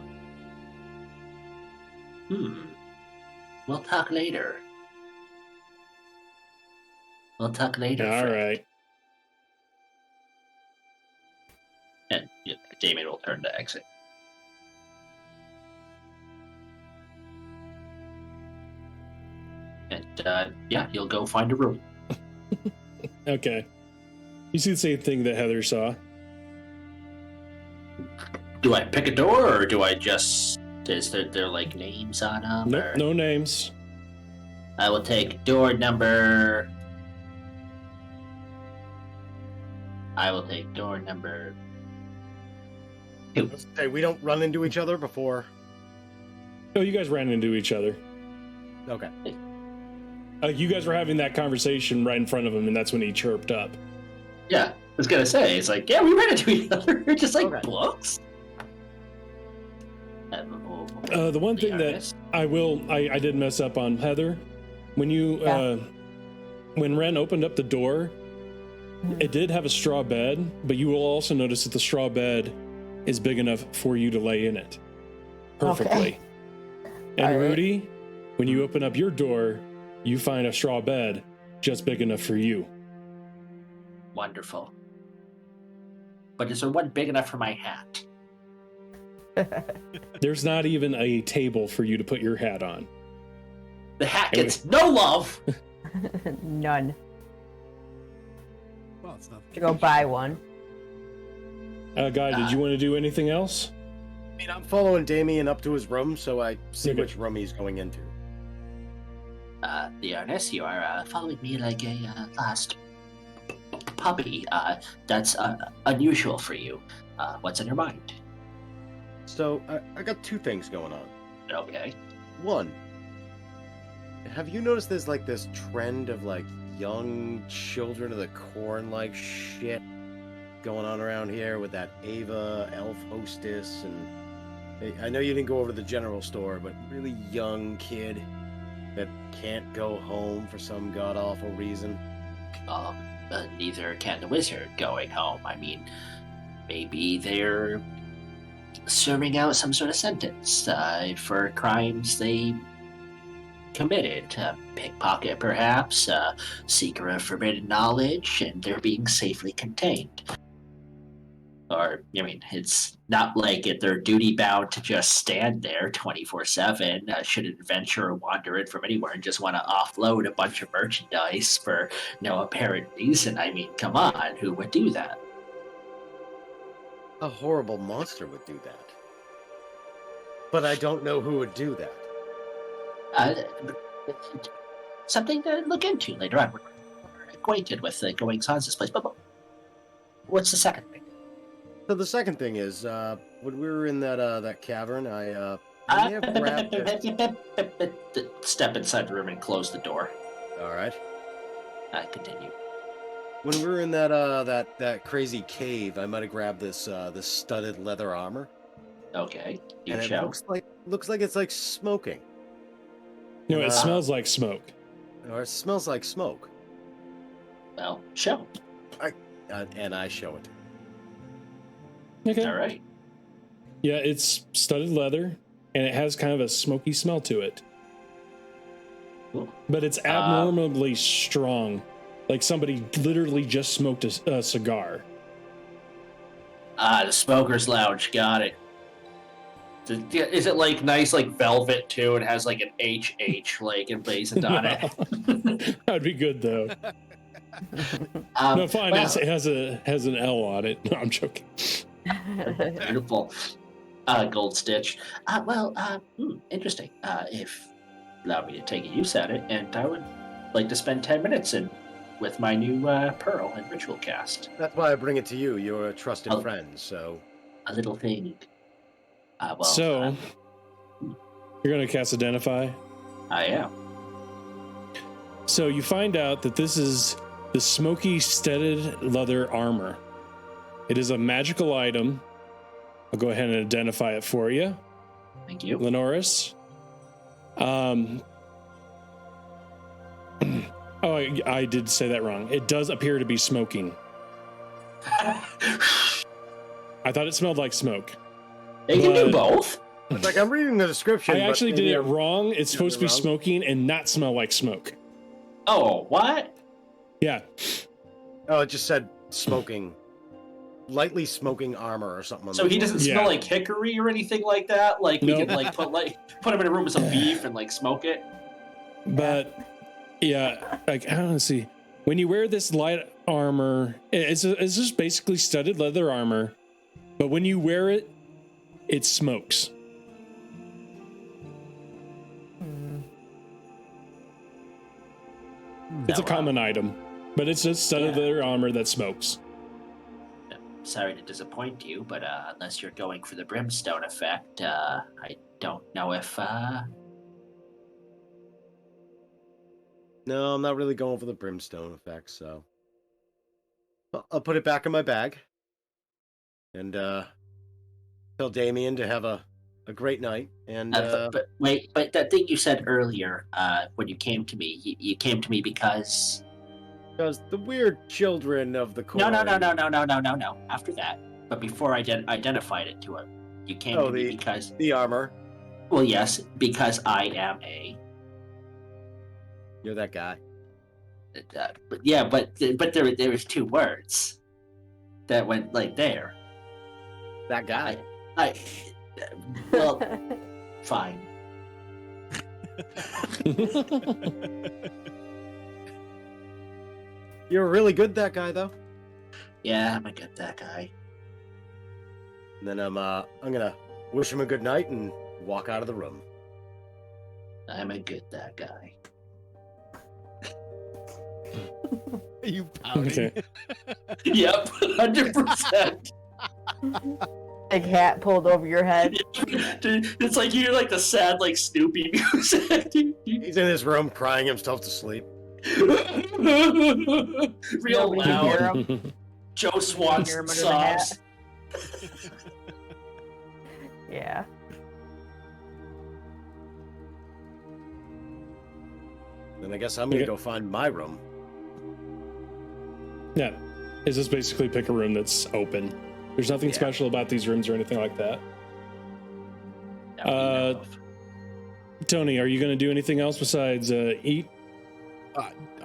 We'll talk later. We'll talk later. All friend. right. And Damien will turn to exit. And he'll go find a room. Okay. You see the same thing that Heather saw. Do I pick a door, or do I just? Is there like names on them? Nope, or... no names. I will take door number. I will take door number 2. Hey, we don't run into each other before. Oh, you guys ran into each other. Okay. You guys were having that conversation right in front of him, and that's when he chirped up. Yeah, I was gonna say, it's like, yeah, we ran into each other. We're just like Okay. books. The one thing that I did mess up on, Heather, when you when Ren opened up the door, it did have a straw bed, but you will also notice that the straw bed is big enough for you to lay in it perfectly. Okay. And All right. Rudy, when you open up your door, you find a straw bed just big enough for you. Wonderful. But is there one big enough for my hat? There's not even a table for you to put your hat on. The hat gets no love. None. Well, it's not. To go buy one. Guy, did you want to do anything else? I mean, I'm following Damien up to his room, so I see Okay. which room he's going into. The Ernest, you are following me like a lost puppy. That's unusual for you. What's on your mind? So, I got 2 things going on. Okay. One, have you noticed there's like this trend of like young children of the corn like shit going on around here with that Ava elf hostess? And I know you didn't go over to the general store, but really young kid that can't go home for some god awful reason. Neither can the wizard going home. I mean, maybe they're serving out some sort of sentence for crimes they committed. Pickpocket, perhaps, seeker of forbidden knowledge, and they're being safely contained. Or, I mean, it's not like they're duty-bound to just stand there 24/7, should an adventurer wander in from anywhere and just want to offload a bunch of merchandise for no apparent reason. I mean, come on, who would do that? A horrible monster would do that. But I don't know who would do that. Something to look into later on. We're acquainted with the goings-ons of this place, but what's the second thing? So the second thing is, when we were in that cavern, I may have grabbed it. Step inside the room and close the door. All right. Continue. When we were in that crazy cave, I might have grabbed this studded leather armor. Okay, you And it show. looks like it's like smoking, No, it smells like smoke. or it smells like smoke. Well, show. And I show it. Okay. All right. Yeah, it's studded leather, and it has kind of a smoky smell to it. Cool. But it's abnormally strong. Like somebody literally just smoked a cigar. The smoker's lounge. Got it. Is it like nice, like velvet too? It has like an HH like emblazoned on it. That'd be good though. No, fine. Well, It has an L on it. No, I'm joking. beautiful. Gold stitch. Interesting. If allow me to take a use at it, and I would like to spend 10 minutes with my new pearl and ritual cast. That's why I bring it to you. You're a trusted Oh. friend, so. A little thing. You're gonna cast Identify. I am. So you find out that this is the Smoky studded leather armor. It is a magical item. I'll go ahead and identify it for you. Thank you. Lenoris, Oh, I did say that wrong. It does appear to be smoking. I thought it smelled like smoke. They can do both. It's like I'm reading the description. I actually did it I'm wrong. It's supposed to be wrong. smoking and not smell like smoke. Oh, what? Yeah. Oh, it just said smoking. Lightly smoking armor or something. So he doesn't Yeah. smell like hickory or anything like that? Like, we Nope. can, like, put him in a room with some beef and, like, smoke it? But yeah, like I don't see. When you wear this light armor, it's just basically studded leather armor, but when you wear it, it smokes. It's a common item, but it's just studded leather armor that smokes. Sorry to disappoint you, but unless you're going for the brimstone effect, I don't know if... No, I'm not really going for the brimstone effect, so I'll put it back in my bag and tell Damien to have a great night. And but wait, but that thing you said earlier, when you came to me, you came to me because... because the weird children of the corn. No. After that, but before I identified it to him, you came to me because... the armor. Well, yes, because I am a... You're that guy. but there was two words that went like there. That guy. Well, fine. You're really good, that guy, though. Yeah, I'm a good that guy. And then I'm gonna wish him a good night and walk out of the room. I'm a good that guy. You pouting. Okay. Yep, 100%. Big hat pulled over your head. Dude, it's like you're like the sad, like Snoopy music. He's in his room crying himself to sleep. Real Nobody can hear loud. him. Joe Swan Hear him under the hat. sobs. Yeah. Then I guess I'm gonna go find my room. Yeah. It's just basically pick a room that's open. There's nothing special about these rooms or anything like that. That we know of. Tony, are you going to do anything else besides eat?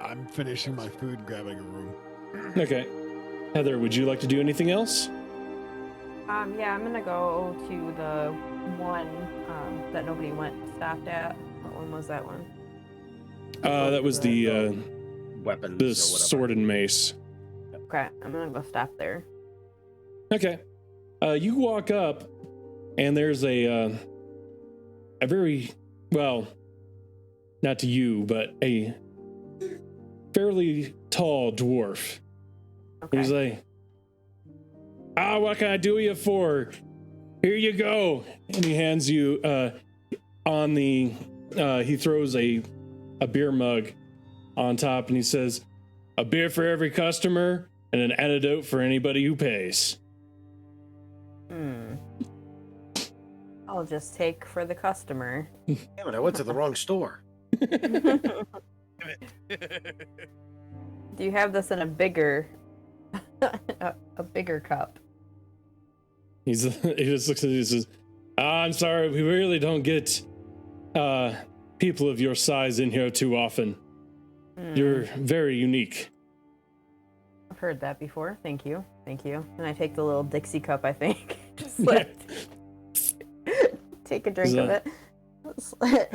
I'm finishing my food, grabbing a room. Okay. Heather, would you like to do anything else? Yeah, I'm gonna go to the one that nobody stopped at. What one was that one? That was the Weapons. the or whatever. sword and mace. Okay, I'm gonna go stop there. Okay. You walk up, and there's a very, well, not to you, but a fairly tall dwarf. Okay. He's like, what can I do you for? Here you go. And he hands you he throws a beer mug on top, and he says, a beer for every customer and an antidote for anybody who pays. I'll just take for the customer. Damn it, I went to the wrong store. Do you have this in a bigger a bigger cup? He just looks at you and says, I'm sorry, we really don't get people of your size in here too often. You're very unique. I've heard that before. Thank you. And I take the little Dixie cup, I think. Just like take a drink of it.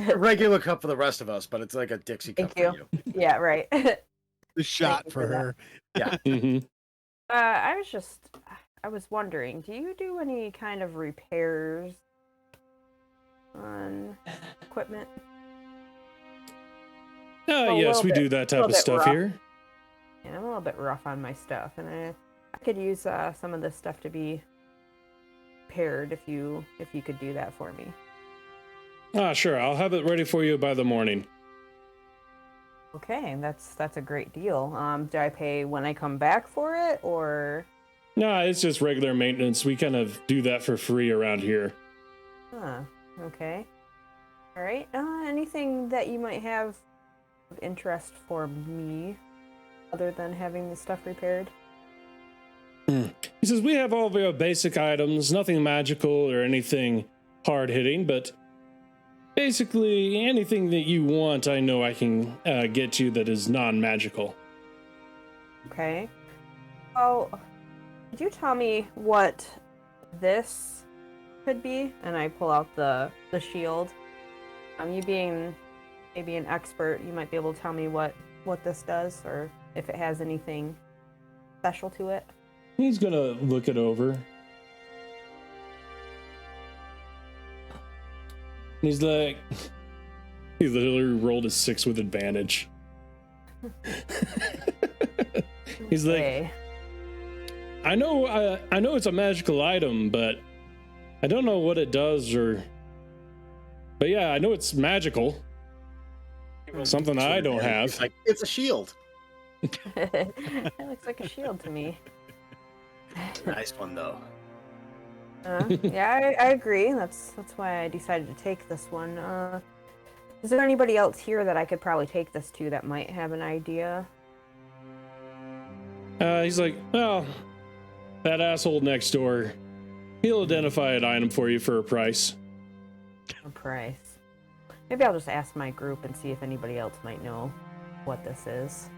A regular cup for the rest of us, but it's like a Dixie cup Thank for you. Yeah, right. The shot you for for that. her. Yeah. Mm-hmm. I was wondering, do you do any kind of repairs on equipment? A Yes, little we bit- do that type little of bit stuff rough. here. Yeah, I'm a little bit rough on my stuff, and I could use some of this stuff to be paired if you could do that for me. Sure. I'll have it ready for you by the morning. Okay, that's a great deal. Do I pay when I come back for it, or? No, it's just regular maintenance. We kind of do that for free around here. Huh. Okay. All right. Anything that you might have of interest for me, other than having the stuff repaired? He says, we have all of your basic items, nothing magical or anything hard-hitting, but basically anything that you want, I know I can get you that is non-magical. Okay. Oh, could you tell me what this could be? And I pull out the shield. You being maybe an expert, you might be able to tell me what this does, or if it has anything special to it. He's gonna look it over. He's like, he literally rolled a 6 with advantage. He's like, I know it's a magical item, but I don't know what it does, but yeah, I know it's magical. Something I don't have. It's like, it's a shield. It looks like a shield to me. Nice one though. Yeah, I agree. That's why I decided to take this one. Is there anybody else here that I could probably take this to that might have an idea? He's like, well, that asshole next door, he'll identify an item for you for a price. A price. Maybe I'll just ask my group and see if anybody else might know what this is.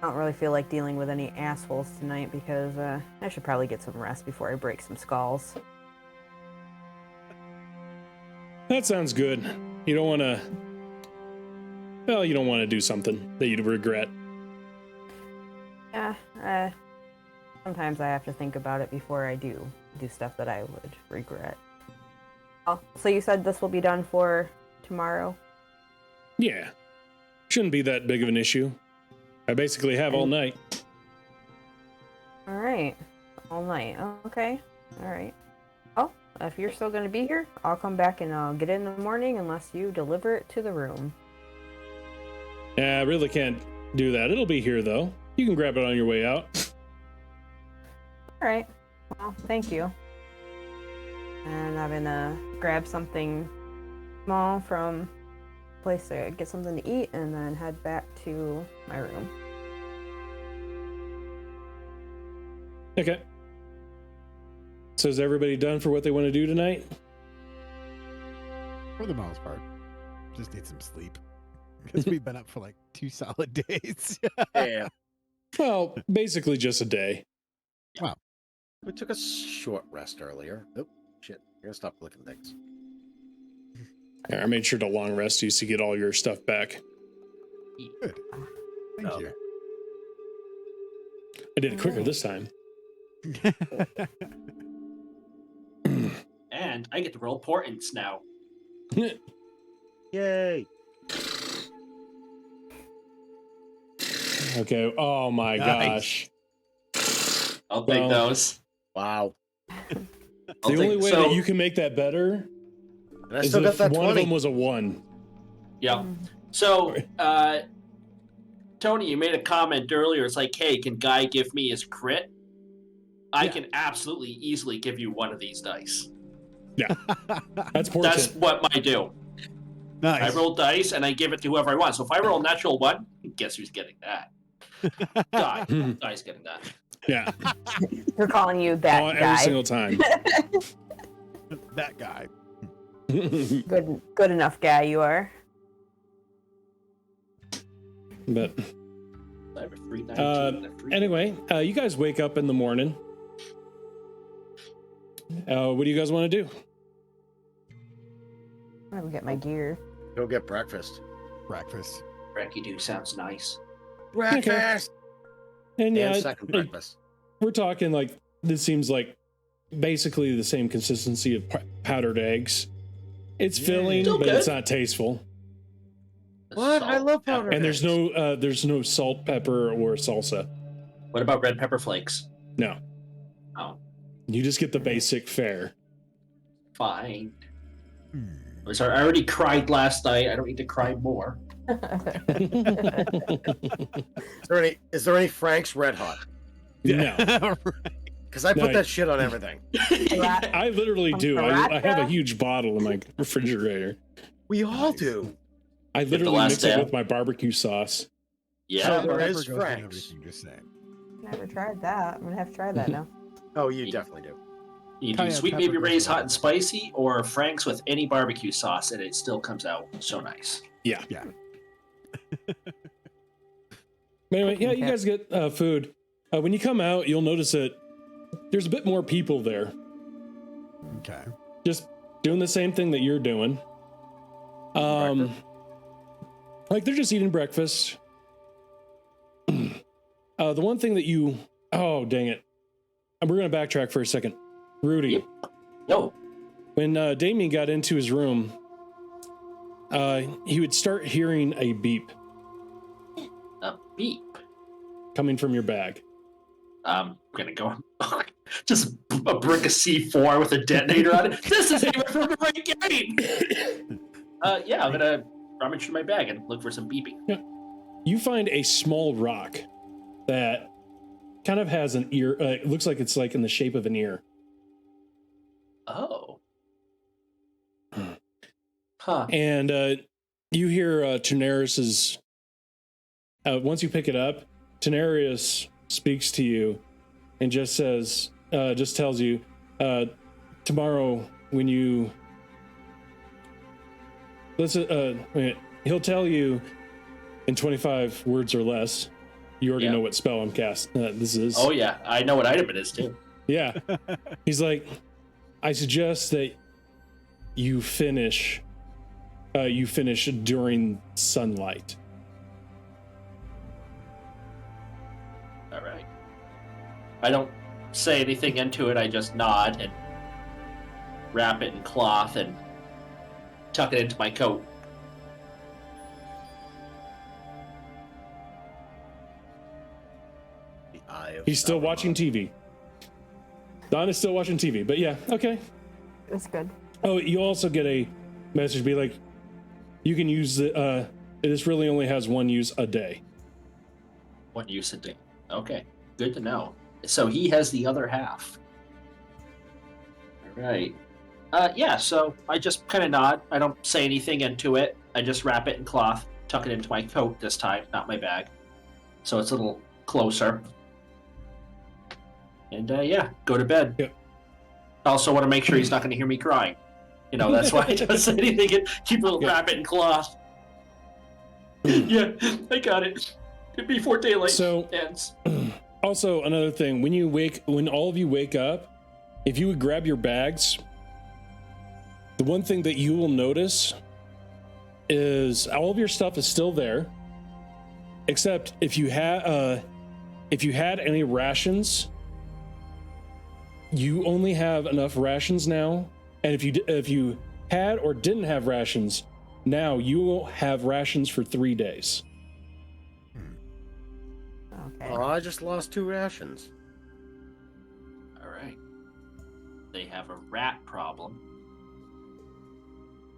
I don't really feel like dealing with any assholes tonight because I should probably get some rest before I break some skulls. That sounds good. You don't want to... Well, you don't want to do something that you'd regret. Yeah, sometimes I have to think about it before I do stuff that I would regret. Oh, so you said this will be done for tomorrow? Yeah. Shouldn't be that big of an issue. I basically have all night. All right. All night. Okay. All right. Oh, if you're still going to be here, I'll come back and I'll get it in the morning unless you deliver it to the room. Yeah, I really can't do that. It'll be here, though. You can grab it on your way out. All right. Well, thank you. And I'm going to grab something small from a place to get something to eat and then head back to my room. Okay. So is everybody done for what they want to do tonight? For the most part. Just need some sleep. Because we've been up for like 2 solid days. Yeah. Well, basically just a day. Wow. We took a short rest earlier. Oh, shit. I gotta stop clicking things. I made sure to long rest you so you get all your stuff back. Good. Thank you. I did it quicker this time. And I get to roll portents now. Yay. Okay. Oh my Nice. gosh. I'll take Well, those. Wow. I'll The only way that you can make that better And I is still got if that one of 20. them was a 1. Yeah. So, Tony, you made a comment earlier. It's like, hey, can Guy give me his crit? I can absolutely easily give you one of these dice. Yeah. That's portent. That's what I do. Nice. I roll dice and I give it to whoever I want. So if I roll a natural 1, guess who's getting that? Guy. Guy's getting that. Yeah. They're calling you that Every guy. single time. That guy. Good enough guy you are. But I have a 319 and a 3. anyway, you guys wake up in the morning. What do you guys want to do? I'm gonna get my gear. Go get breakfast. Breakfast. Frankie Doo sounds nice. Breakfast! And yeah, And second breakfast. we're talking like this seems like basically the same consistency of powdered eggs. It's filling, Still but good. it's not tasteful. What? I love pepper. powdered And there's no salt, pepper, or salsa. What about red pepper flakes? No, Oh, you just get the basic fare. fine. Hmm. I already cried last night. I don't need to cry more. Is there any Frank's Red Hot? No, Because I put No. that shit on everything. I literally do. I have a Sriracha? huge bottle in my refrigerator. We all Nice. do. I the literally last mix it step. with my barbecue sauce. Yeah. So there Pepper is goes with Frank's. everything, just saying. Never tried that. I'm gonna have to try that now. Oh, you definitely do. You do Cayenne sweet pepper baby goes Ray's with hot and everything. spicy, or Frank's with any barbecue sauce, and it still comes out so nice. Yeah. Yeah. But anyway, yeah, Cooking you tip. guys get food. When you come out, you'll notice that there's a bit more people there, Okay. just doing the same thing that you're doing. Like they're just eating breakfast. The one thing that oh dang it, we're gonna backtrack for a second. Rudy, Yep. No. when Damien got into his room, he would start hearing a beep A beep. coming from your bag. I'm gonna go. Just a brick of C4 with a detonator on it. This isn't even from the right game. Yeah, I'm gonna rummage through my bag and look for some beeping. You find a small rock that kind of has an ear. It looks like it's like in the shape of an ear. Oh. Huh. And you hear Tenaris's. Once you pick it up, Tenaris speaks to you and just says, just tells you, tomorrow when you. He'll tell you in 25 words or less. You already Yeah. know what spell I'm cast. This is. Oh yeah, I know what item it is too. Yeah. He's like, I suggest that you finish during sunlight. All right. I don't say anything into it. I just nod and wrap it in cloth and tuck it into my coat. The eye of He's still Sauron. watching TV. Don is still watching TV, but yeah, okay. That's good. Oh, you also get a message be like, you can use this really only has one use a day. One use a day. Okay, good to know. So he has the other half. All right. Yeah, so I just kind of nod. I don't say anything into it. I just wrap it in cloth, tuck it into my coat this time, not my bag. So it's a little closer. And yeah, go to bed. Yep. I also want to make sure he's not going to hear me crying. You know, that's why I don't say anything and keep it wrap it in cloth. Yeah, I got it. Before daylight So- ends. Also, another thing, when all of you wake up, if you would grab your bags, the one thing that you will notice is all of your stuff is still there, except if you had any rations, you only have enough rations now, and if you had or didn't have rations, now you will have rations for 3 days. Okay. Oh, I just lost 2 rations. All right. They have a rat problem.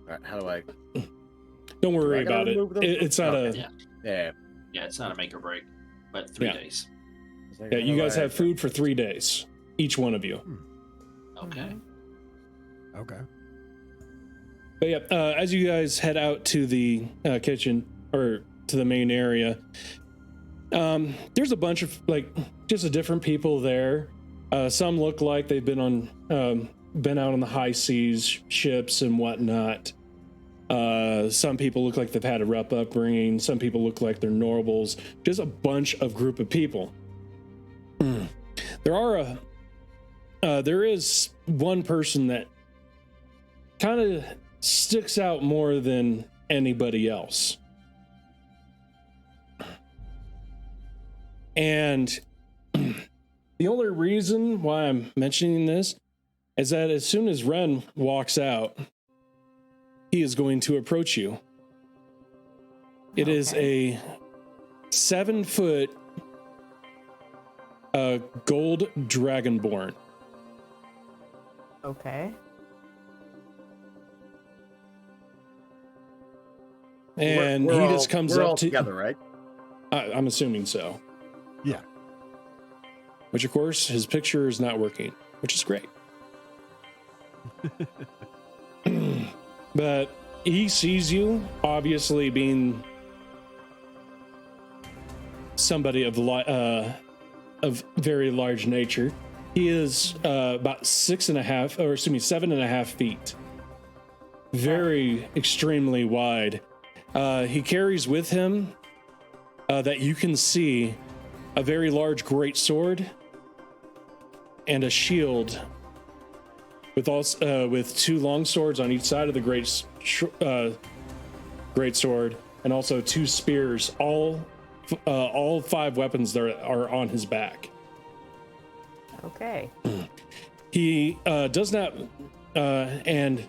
All right, how do I? Don't worry I gotta about it. remove them? It's not Okay. Yeah. Yeah. Yeah, it's not a make or break, but 3 Yeah. days. Yeah, you guys have food for 3 days, each one of you. Okay. Okay. But yeah, as you guys head out to the kitchen or to the main area, there's a bunch of just different people there. Some look like they've been out on the high seas, ships and whatnot. Some people look like they've had a rough upbringing. Some people look like they're nobles. Just a bunch of group of people. There is one person that kind of sticks out more than anybody else. And the only reason why I'm mentioning this is that as soon as Ren walks out, he is going to approach you. It is a 7-foot gold dragonborn. Okay. And We're he all- just comes we're up all to together, right? I'm assuming so. Yeah. Which, of course, his picture is not working, which is great. But he sees you, obviously being somebody of very large nature. He is about 7.5 feet. Very extremely wide. He carries with him that you can see a very large great sword and a shield with two long swords on each side of the great sword, and also two spears. All 5 weapons that are on his back. Okay. He does not, and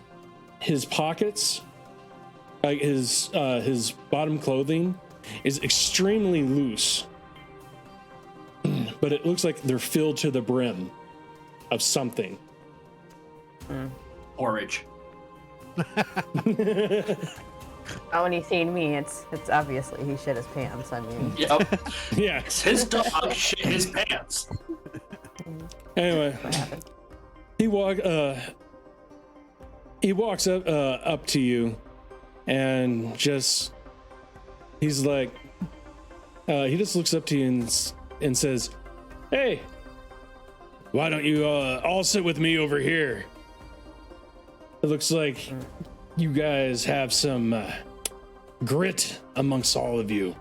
his pockets, like his bottom clothing, is extremely loose, but it looks like they're filled to the brim of something. Porridge. Oh, when he's seen me, it's obviously he shit his pants. I mean, Yep. Yeah. His dog shit his pants. Anyway, what happened? he walks up to you, and he's like, he just looks up to you and says, "Hey, why don't you all sit with me over here? It looks like you guys have some grit amongst all of you."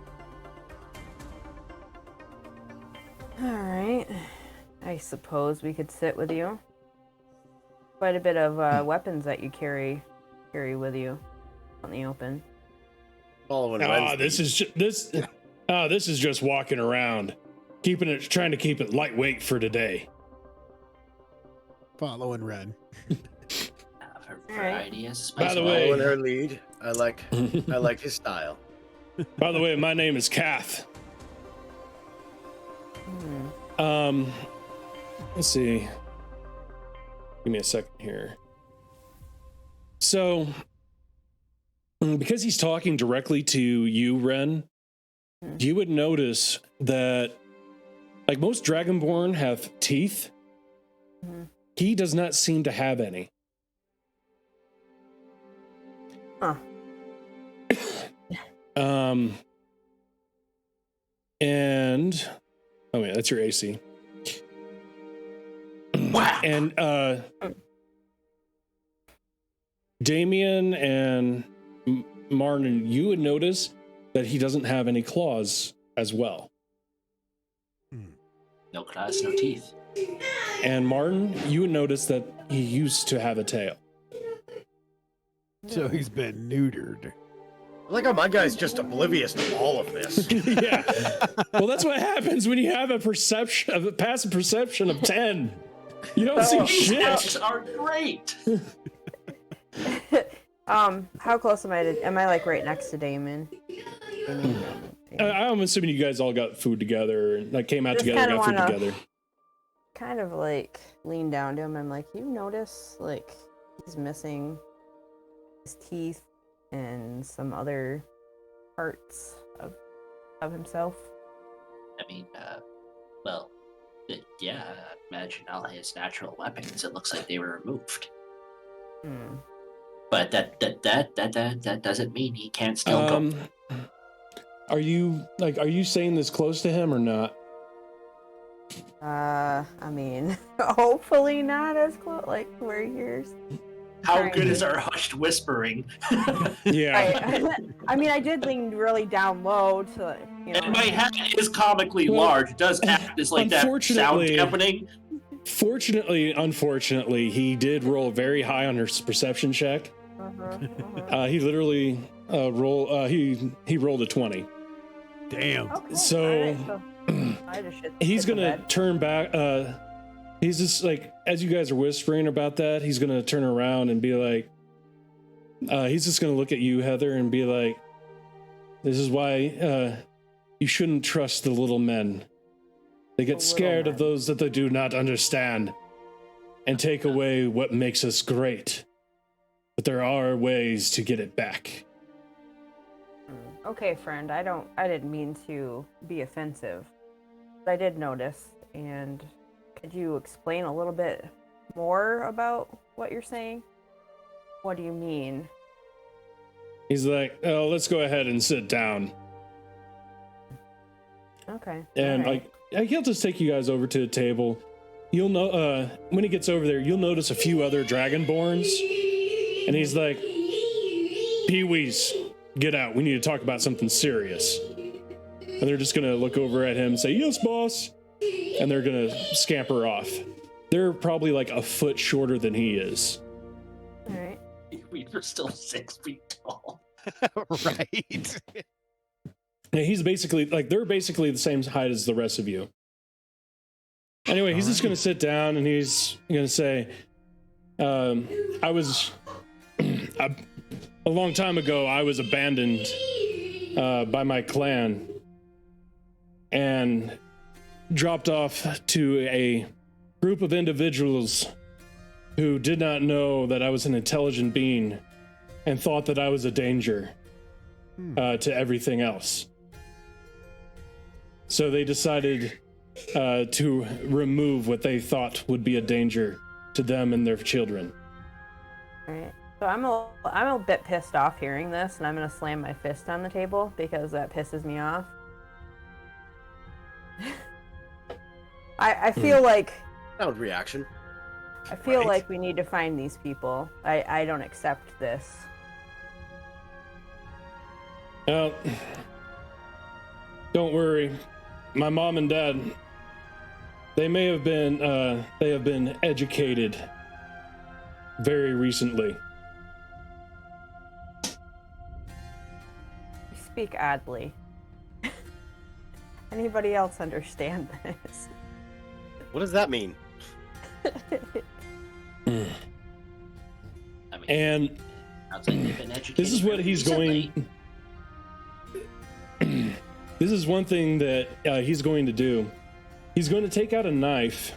All right. I suppose we could sit with you. Quite a bit of weapons that you carry with you on the open. Following This is just walking around, trying to keep it lightweight for today. Following Ren. For variety as a spice. By the way- Following her lead. I like his style. By the way, my name is Kath. Let's see. Give me a second here. So, because he's talking directly to you, Ren, you would notice that, like most Dragonborn have teeth, he does not seem to have any. Huh. And oh yeah, that's your AC. Wow. And Damien and Martin, you would notice that he doesn't have any claws as well. No claws, no teeth. And Martin, you would notice that he used to have a tail. So he's been neutered. I like how my guy's just oblivious to all of this. Yeah. Well, that's what happens when you have a passive perception of 10. You don't see These shit. hats are great. How close am I like right next to Damon? I'm assuming you guys all got food together and like came out Just together, kinda got food wanna- together. Kind of like lean down to him. I'm like, you notice like he's missing his teeth and some other parts of himself. I mean, yeah, imagine all his natural weapons. It looks like they were removed. But that doesn't mean he can't still go. Are you saying this close to him or not? I mean, hopefully not as close. Like we're yours. How good is our hushed whispering? Yeah. I mean, I did lean really down low to, you know. And my hat is comically large. It does act as like that sound Unfortunately- dampening. Unfortunately, he did roll very high on his perception check. He literally he rolled a 20. Damn. Okay, So- alright, so I just He's shit the gonna bed. turn back. He's just like, as you guys are whispering about that, he's gonna turn around and be like, he's just gonna look at you, Heather, and be like, "This is why you shouldn't trust the little men. They get The little scared of men. those that they do not understand, and take away what makes us great. But there are ways to get it back." Okay, friend. I didn't mean to be offensive, but I did notice. And could you explain a little bit more about what you're saying? What do you mean? He's like, "Oh, let's go ahead and sit down." Okay. And alright. like, he'll just take you guys over to a table. You'll know when he gets over there, you'll notice a few other Dragonborns, and he's like, "Pee-wees, get out. We need to talk about something serious." And they're just gonna look over at him and say, "Yes, boss," and they're gonna scamper off. They're probably like a foot shorter than he is. All right. We were still 6 feet tall. Right. And he's basically like, they're basically the same height as the rest of you. Anyway, he's just gonna sit down and he's gonna say, I was a long time ago, I was abandoned by my clan and dropped off to a group of individuals who did not know that I was an intelligent being and thought that I was a danger to everything else. So they decided to remove what they thought would be a danger to them and their children. All right. So I'm a bit pissed off hearing this, and I'm gonna slam my fist on the table because that pisses me off. I feel like Sound reaction. I feel Right. like we need to find these people. I don't accept this. Don't worry, my mom and dad, they have been educated very recently. You speak oddly. Anybody else understand this? What does that mean? I mean, And sounds like they've been educated this is what very he's recently. going. This is one thing that he's going to do. He's going to take out a knife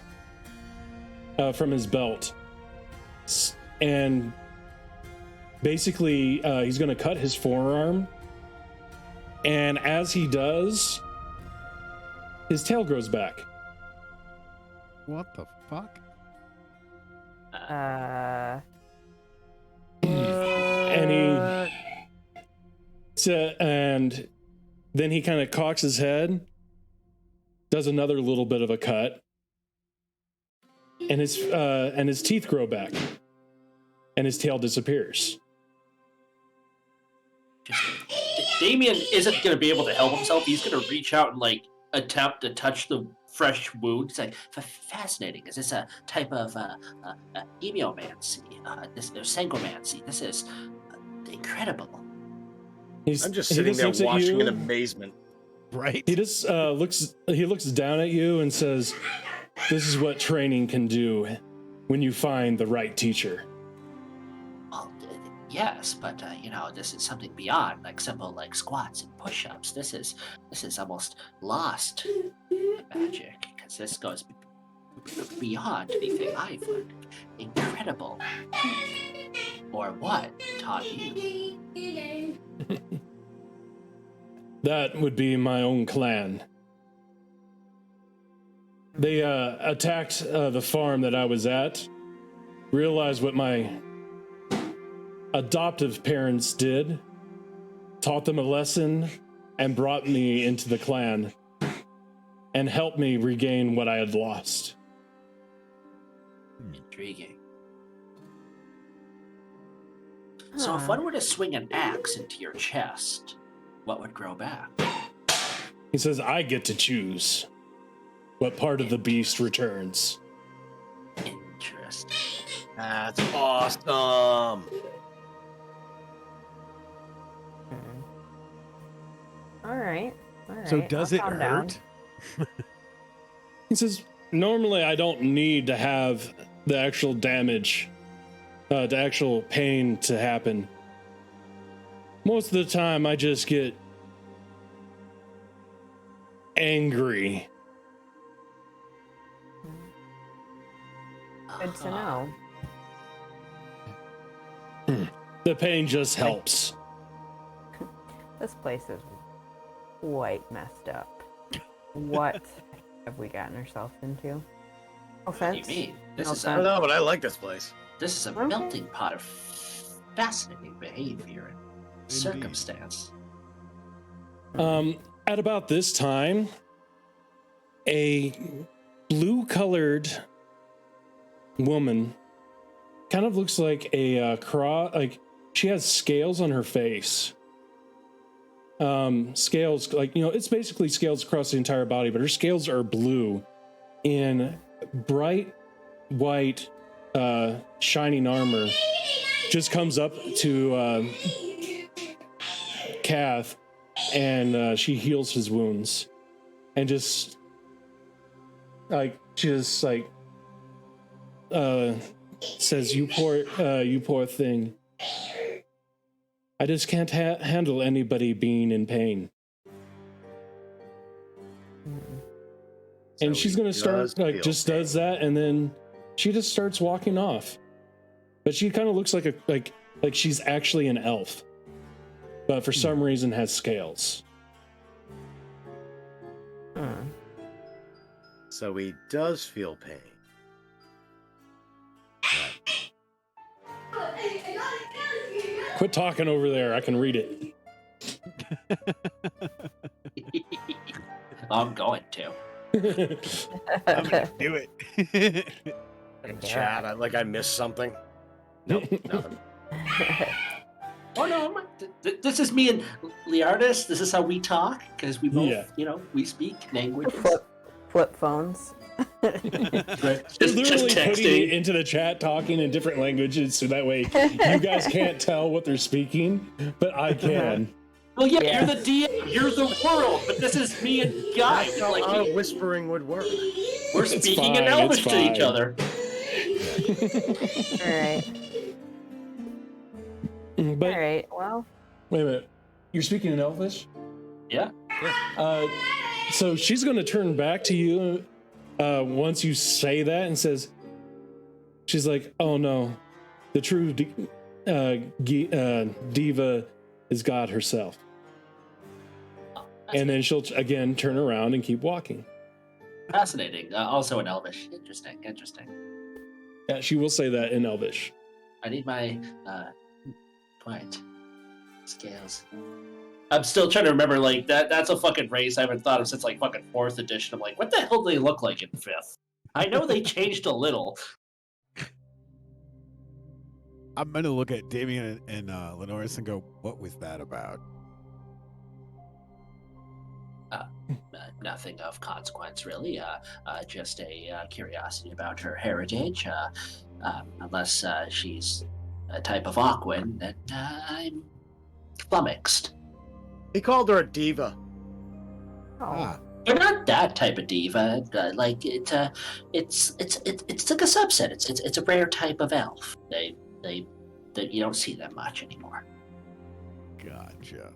from his belt, and basically he's going to cut his forearm. And as he does, his tail grows back. What the fuck? And and then he kind of cocks his head, does another little bit of a cut, and his teeth grow back, and his tail disappears. Damien isn't going to be able to help himself. He's going to reach out and like attempt to touch the fresh wound. It's like fascinating. Is this a type of hemomancy? This sangomancy. This is incredible. I'm just sitting there watching in amazement. Right. He just looks down at you and says, "This is what training can do when you find the right teacher." Well, yes, but this is something beyond like simple like squats and push-ups. This is almost lost magic because this goes beyond anything I've learned. Incredible. Or what taught you? That would be my own clan. They attacked the farm that I was at, realized what my adoptive parents did, taught them a lesson, and brought me into the clan, and helped me regain what I had lost. Intriguing. So if one were to swing an axe into your chest, what would grow back? He says, "I get to choose what part of the beast returns." Interesting. That's awesome. All right. So does I'll it calm down. hurt? He says, "Normally I don't need to have the actual damage, the actual pain to happen. Most of the time I just get angry." Good to know. The pain just helps. This place is quite messed up. What have we gotten ourselves into? No What do you offense. mean? This No is I don't a know, but I like this place. this is a Okay. melting pot of fascinating behavior. circumstance. At about this time, a blue-colored woman kind of looks like a like she has scales on her face. Scales, like, you know, it's basically scales across the entire body, but her scales are blue in bright white shining armor. Just comes up to Kath, and she heals his wounds, and just like says, you poor thing. I just can't handle anybody being in pain. And So she's he gonna start does like feel just pain. does that, and then she just starts walking off. But she kind of looks like like she's actually an elf, but for some reason has scales. So he does feel pain. Quit talking over there. I can read it. I'm going to. I'm gonna do it. Chat, I missed something. Nope, nothing. Oh no, this is me and Liardis. This is how we talk because we both, Yeah. you know, we speak languages. Flip phones. They're literally putting it into the chat, talking in different languages, so that way you guys can't tell what they're speaking, but I can. Well, yeah, Yeah. you're the DM, you're the world, but this is me and Guy. That's how Like, our whispering would work. we're It's speaking in fine, Elvish it's to each fine. other. All right. But All right. Well, wait a minute, you're speaking in Elvish? Yeah. So she's going to turn back to you once you say that and says, she's like, oh no, the true diva is God herself. And then she'll again turn around and keep walking. Fascinating. Also in Elvish. Interesting. Yeah, she will say that in Elvish. I need my quiet scales. I'm still trying to remember, like, that's a fucking race I haven't thought of since, like, fucking 4th edition. I'm like, what the hell do they look like in 5th? I know they changed a little. I'm gonna look at Damien and Lenoris and go, "What was that about?" Nothing of consequence, really. Just a curiosity about her heritage. Unless she's a type of Aquan, then I'm flummoxed. He called her a diva. Ah, They're not that type of diva. Like it's like a subset. It's a rare type of elf. They you don't see them much anymore. gotcha.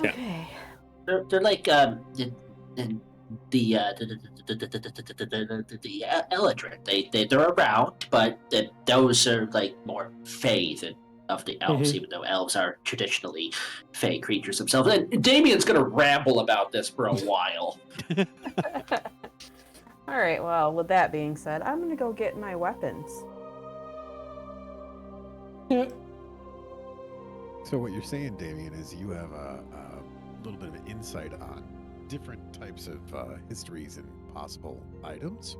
okay. They're like the Eldritch. They're around, but those are like more fey than of the elves, even though elves are traditionally fey creatures themselves. And Damien's gonna ramble about this for a while. All right. Well, with that being said, I'm gonna go get my weapons. Yeah. So what you're saying, Damien, is you have a little bit of an insight on different types of histories and possible items.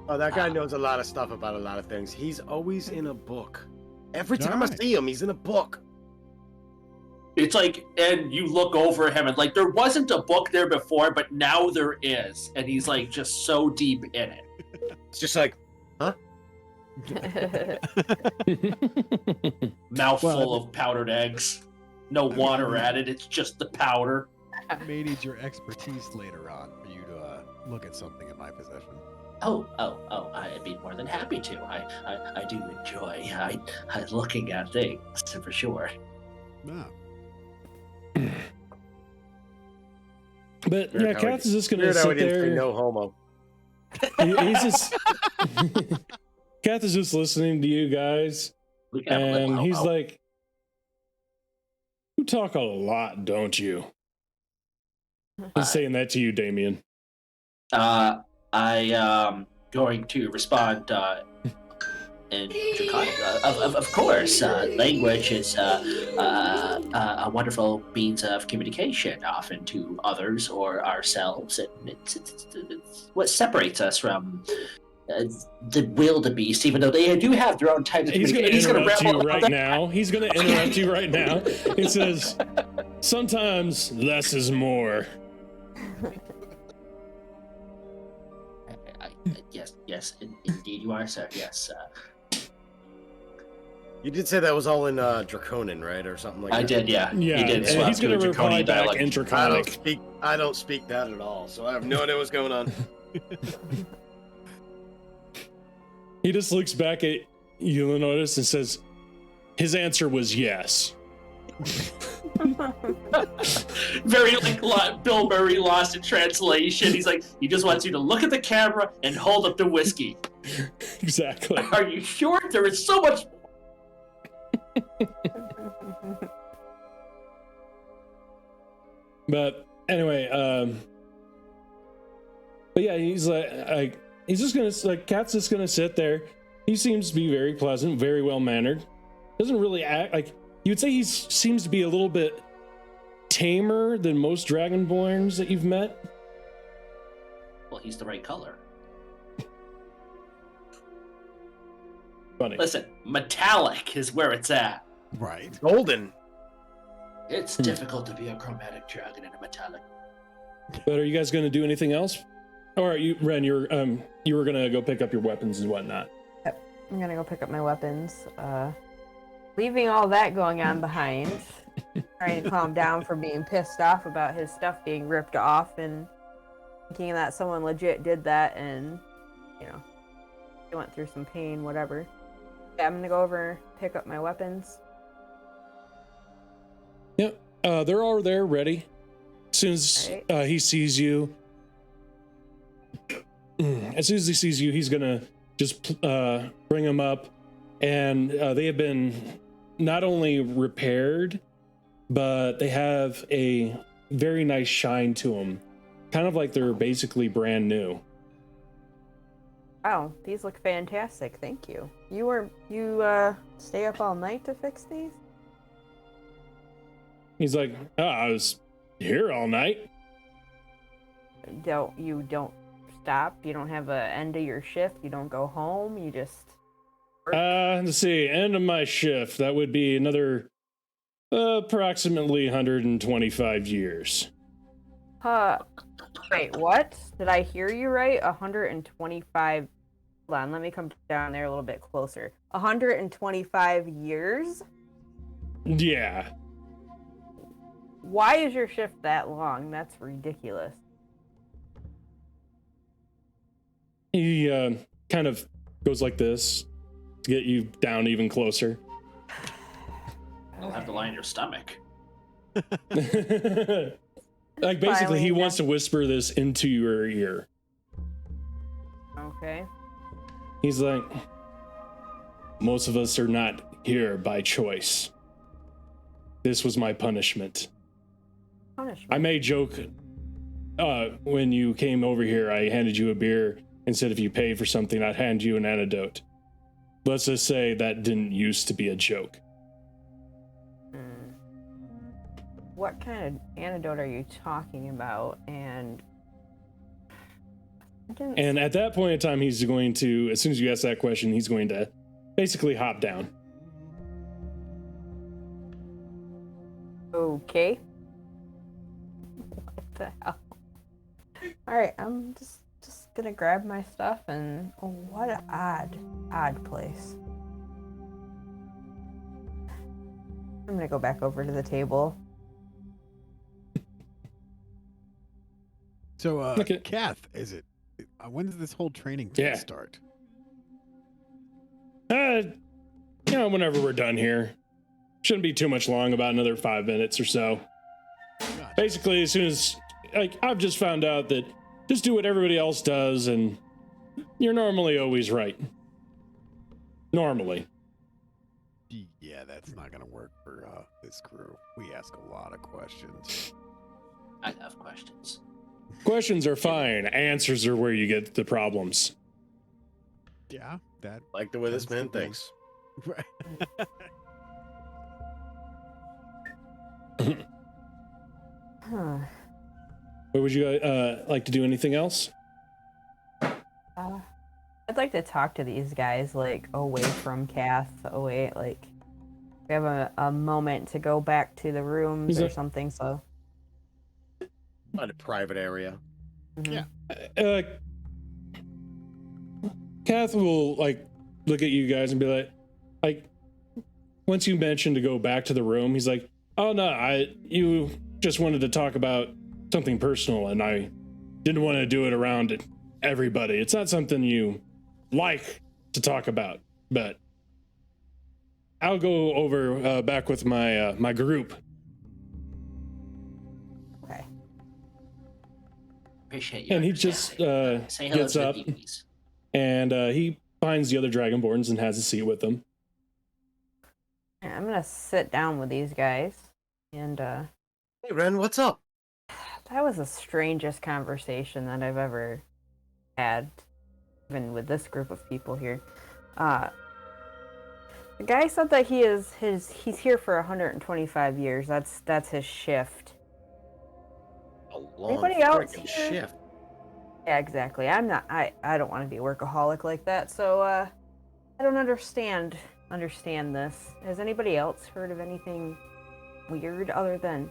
Oh, that guy knows a lot of stuff about a lot of things. He's always in a book. Every time I Nice. see him, he's in a book. It's like, and you look over him and like there wasn't a book there before, but now there is, and he's like just so deep in it. It's just like, Mouthful of powdered eggs, no water added. It's just the powder. I may need your expertise later on for you to look at something in my possession. Oh! I'd be more than happy to. I do enjoy looking at things for sure. Ah, But Weird yeah, how Kath is just going to weird how sit he didn't say there. no homo. He's just. Kath is just listening to you guys, We can have a little and he's homo. like, "You talk a lot, don't you?" He's saying that to you, Damien. I am going to respond. And Draconic, of course, language is a wonderful means of communication, often to others or ourselves, and it's what separates us from the wildebeest. Even though they do have their own types of He's going to communication. interrupt you right now. He's going to interrupt you right now. It says, sometimes less is more. Yes, indeed you are, sir. Yes. You did say that was all in Draconin, right, or something like that? I did, yeah. Yeah, He did and swap he's to a going to reply Draconian back dialect. in Draconic. I don't speak that at all, so I have no idea what's going on. He just looks back at you, Lenotis, and says, his answer was yes. Very like Bill Murray lost in translation. He's like, he just wants you to look at the camera and hold up the whiskey. Exactly. Are you sure? There is so much. But anyway, but yeah, he's like he's just gonna, like, Cat's just gonna sit there. He seems to be very pleasant, very well mannered. Doesn't really act like, you would say he seems to be a little bit tamer than most Dragonborns that you've met. Well, he's the right color. Funny. Listen, metallic is where it's at. Right. Golden. It's difficult to be a chromatic dragon in a metallic. But are you guys gonna do anything else? Or you, Ren, you were gonna go pick up your weapons and whatnot. Yep. I'm gonna go pick up my weapons. Leaving all that going on behind, trying to calm down from being pissed off about his stuff being ripped off and thinking that someone legit did that and, you know, they went through some pain, whatever. Yeah, I'm gonna go over, pick up my weapons. Yep, they're all there, ready. As soon as he sees you, he's gonna just bring them up, and they have been not only repaired, but they have a very nice shine to them, kind of like they're basically brand new. Wow, these look fantastic. Thank you. You stay up all night to fix these? He's like, I was here all night. You don't stop? You don't have an end of your shift? You don't go home? You just work? Let's see, end of my shift. That would be another approximately 125 years. Wait, what? Did I hear you right? 125. Hold on, let me come down there a little bit closer. 125 years? Yeah. Why is your shift that long? That's ridiculous. He kind of goes like this to get you down even closer. You'll have to lie in your stomach. Like, basically, he wants to whisper this into your ear. Okay. He's like, most of us are not here by choice. This was my punishment. I made joke when you came over here, I handed you a beer. Instead, if you paid for something, I'd hand you an antidote. Let's just say that didn't used to be a joke. What kind of antidote are you talking about? And at that point in time, he's going to, as soon as you ask that question, he's going to basically hop down. Okay. What the hell? Alright, I'm just gonna grab my stuff and what an odd place. I'm gonna go back over to the table. So, Okay. Kath, is it? When does this whole training start? Whenever we're done here. Shouldn't be too much long, about another 5 minutes or so. Gotcha. Basically, as soon as, I've just found out that just do what everybody else does, and you're normally always right. Normally. Yeah, that's not gonna work for this crew. We ask a lot of questions. I have questions. Questions are fine. Answers are where you get the problems. Yeah. that Like the way this tends man to build. thinks. Right. Huh. What would you like to do? Anything else? I'd like to talk to these guys, like, away from Kath, away, like, we have a moment to go back to the rooms or something, so. On a private area. Mhm. Yeah. Kath will like look at you guys and be like, once you mentioned to go back to the room, he's like, oh no, you just wanted to talk about something personal, and I didn't want to do it around everybody. It's not something you like to talk about, but I'll go over back with my my group. Okay. Appreciate you. And he just say hello gets to the up peepees. and he finds the other Dragonborns and has a seat with them. Yeah, I'm gonna sit down with these guys, and Hey, Ren, what's up? that was the strangest conversation that I've ever had, even with this group of people here. The guy said that he's here for 125 years. That's his shift. A long Anybody else freaking here? shift. Yeah, exactly. I don't want to be a workaholic like that, so I don't understand this. Has anybody else heard of anything weird other than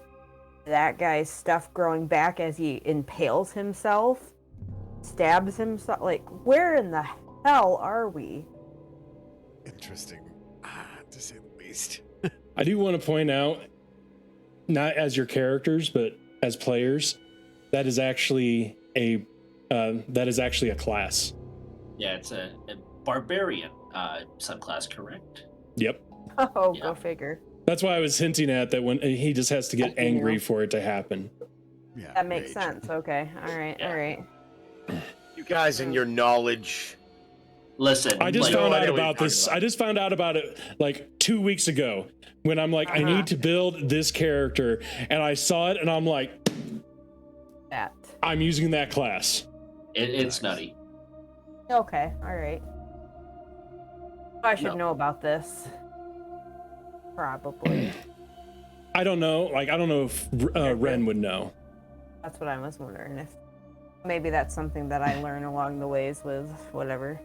that guy's stuff growing back as he impales himself, stabs himself? Like, where in the hell are we? Interesting, to say the least. I do want to point out, not as your characters, but as players, that is actually a class. Yeah, it's a barbarian subclass, correct? Yep. Oh, Yeah. go figure. That's why I was hinting at that when he just has to get angry for it to happen. Yeah, That makes rage. sense. Okay. All right. Yeah. All right. You guys and your knowledge. Listen, I just like, found no out idea what about you're this. talking about. I just found out about it like 2 weeks ago when I'm like, I need to build this character, and I saw it, and I'm like, That. I'm using that class. it's nutty. Okay. All right. I should No. know about this. Probably. I don't know. Like, I don't know if Ren would know. That's what I was wondering. If maybe that's something that I learn along the ways with whatever.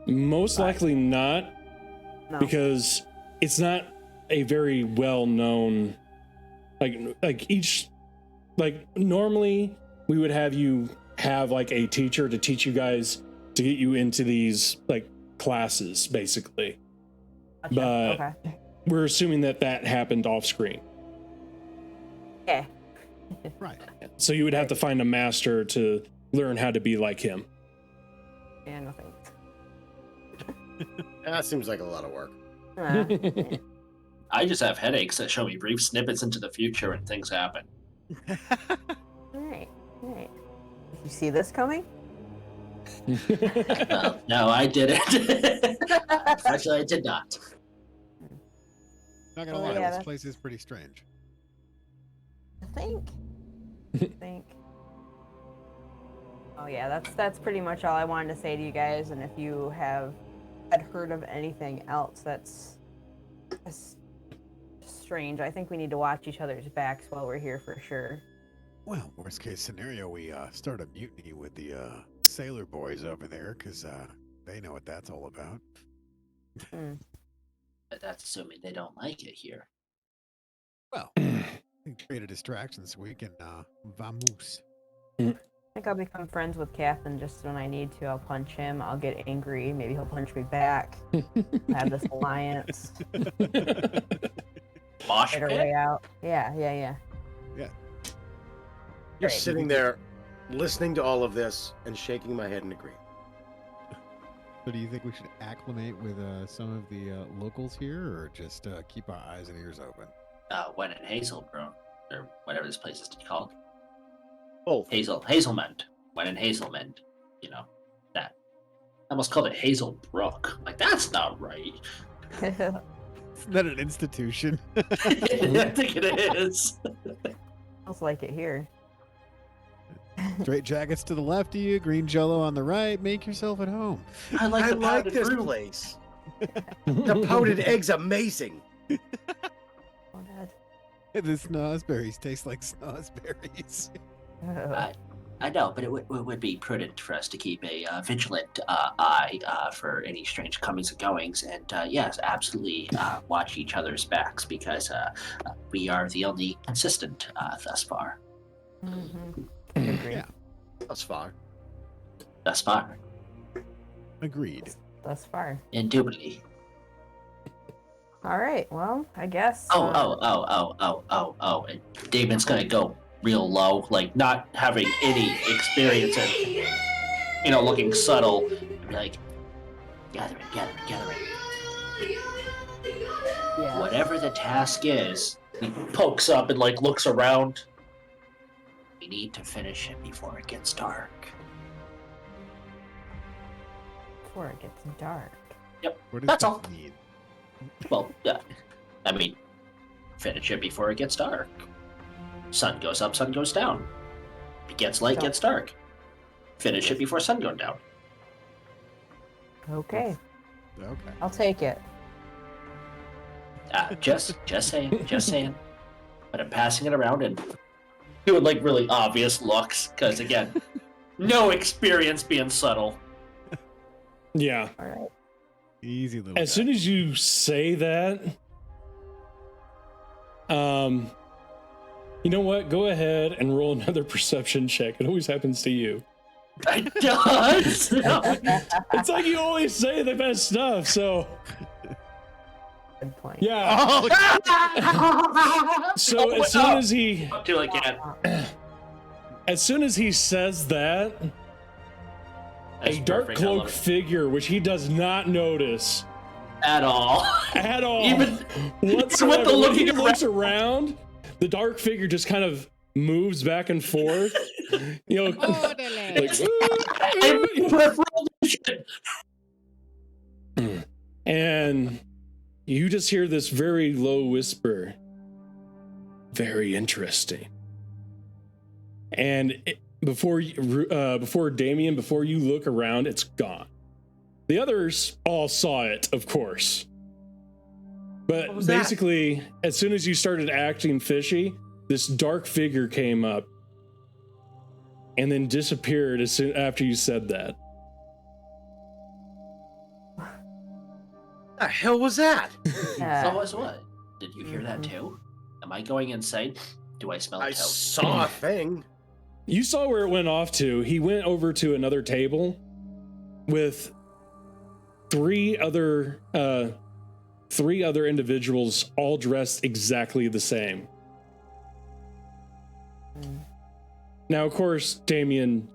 Most likely not, No. because it's not a very well known. Like normally we would have you have like a teacher to teach you guys to get you into these like classes, basically. Gotcha. But Okay. we're assuming that happened off screen. Okay. Right. So you would have to find a master to learn how to be like him. Yeah, no thanks. That seems like a lot of work. I just have headaches that show me brief snippets into the future and things happen. All right. All right. Did you see this coming? No, I didn't. Unfortunately, I did not. Not gonna Oh, lie, yeah, this that- place is pretty strange. I think. Oh yeah, that's pretty much all I wanted to say to you guys. And if you had heard of anything else that's strange, I think we need to watch each other's backs while we're here for sure. Well, worst case scenario, we start a mutiny with the sailor boys over there, because they know what that's all about. But that's assuming they don't like it here. Well, we can create a distraction so we can vamoose. I think I'll become friends with Kath, and just when I need to, I'll punch him. I'll get angry. Maybe he'll punch me back. Have this alliance. Mosh Get our pit? way out. Yeah. You're Great. sitting there listening to all of this and shaking my head in agreement. So do you think we should acclimate with some of the locals here, or just keep our eyes and ears open? When in Hazelbrook, or whatever this place is called. Both. Hazelmend. When in Hazelmend. You know, that. I almost called it Hazelbrook. Like, that's not right. Isn't that an institution? I think it is. Smells like it here. Straight jackets to the left of you, green jello on the right. Make yourself at home. I like I the like powdered this fruit. place. The powdered egg's amazing. Oh, God. The snozberries taste like snozberries. I know, but it would be prudent for us to keep a vigilant eye for any strange comings and goings, and yes, absolutely watch each other's backs because we are the only consistent thus far. Mm-hmm. Agreed. Yeah. Thus far. Thus far, Agreed. Thus far. indubitably. All right. Well, I guess. Oh! And Damon's gonna go real low, like not having any experience and looking subtle, like gathering. Yeah. Whatever the task is, he pokes up and like looks around. We need to finish it before it gets dark. Before it gets dark. What does That's that all. mean? Well, I mean, finish it before it gets dark. Sun goes up, sun goes down. It gets light, gets dark. Finish it before sun going down. Okay. Okay. I'll take it. Just saying. But I'm passing it around and doing like really obvious looks because again, no experience being subtle. Yeah. All right. Easy little. As soon as you say that, you know what? Go ahead and roll another perception check. It always happens to you. It does. It's like you always say the best stuff. So Good point. yeah. Oh, So as soon as he do it again. as soon as he says that, That's a dark perfect, I love cloak it. figure, which he does not notice At all. at all, Even whatsoever. with the When he looking looks around, the dark figure just kind of moves back and forth. You know, like, Peripheral vision. and you just hear this very low whisper. Very interesting. And before Damien, before you look around, it's gone. The others all saw it, of course. But was that? basically, as soon as you started acting fishy, this dark figure came up and then disappeared as soon after you said that. The hell was that? So was what? Did you hear that too? Am I going insane? Do I smell I toast? saw a thing. You saw where it went off to. He went over to another table with three other individuals, all dressed exactly the same. Now, of course, Damien,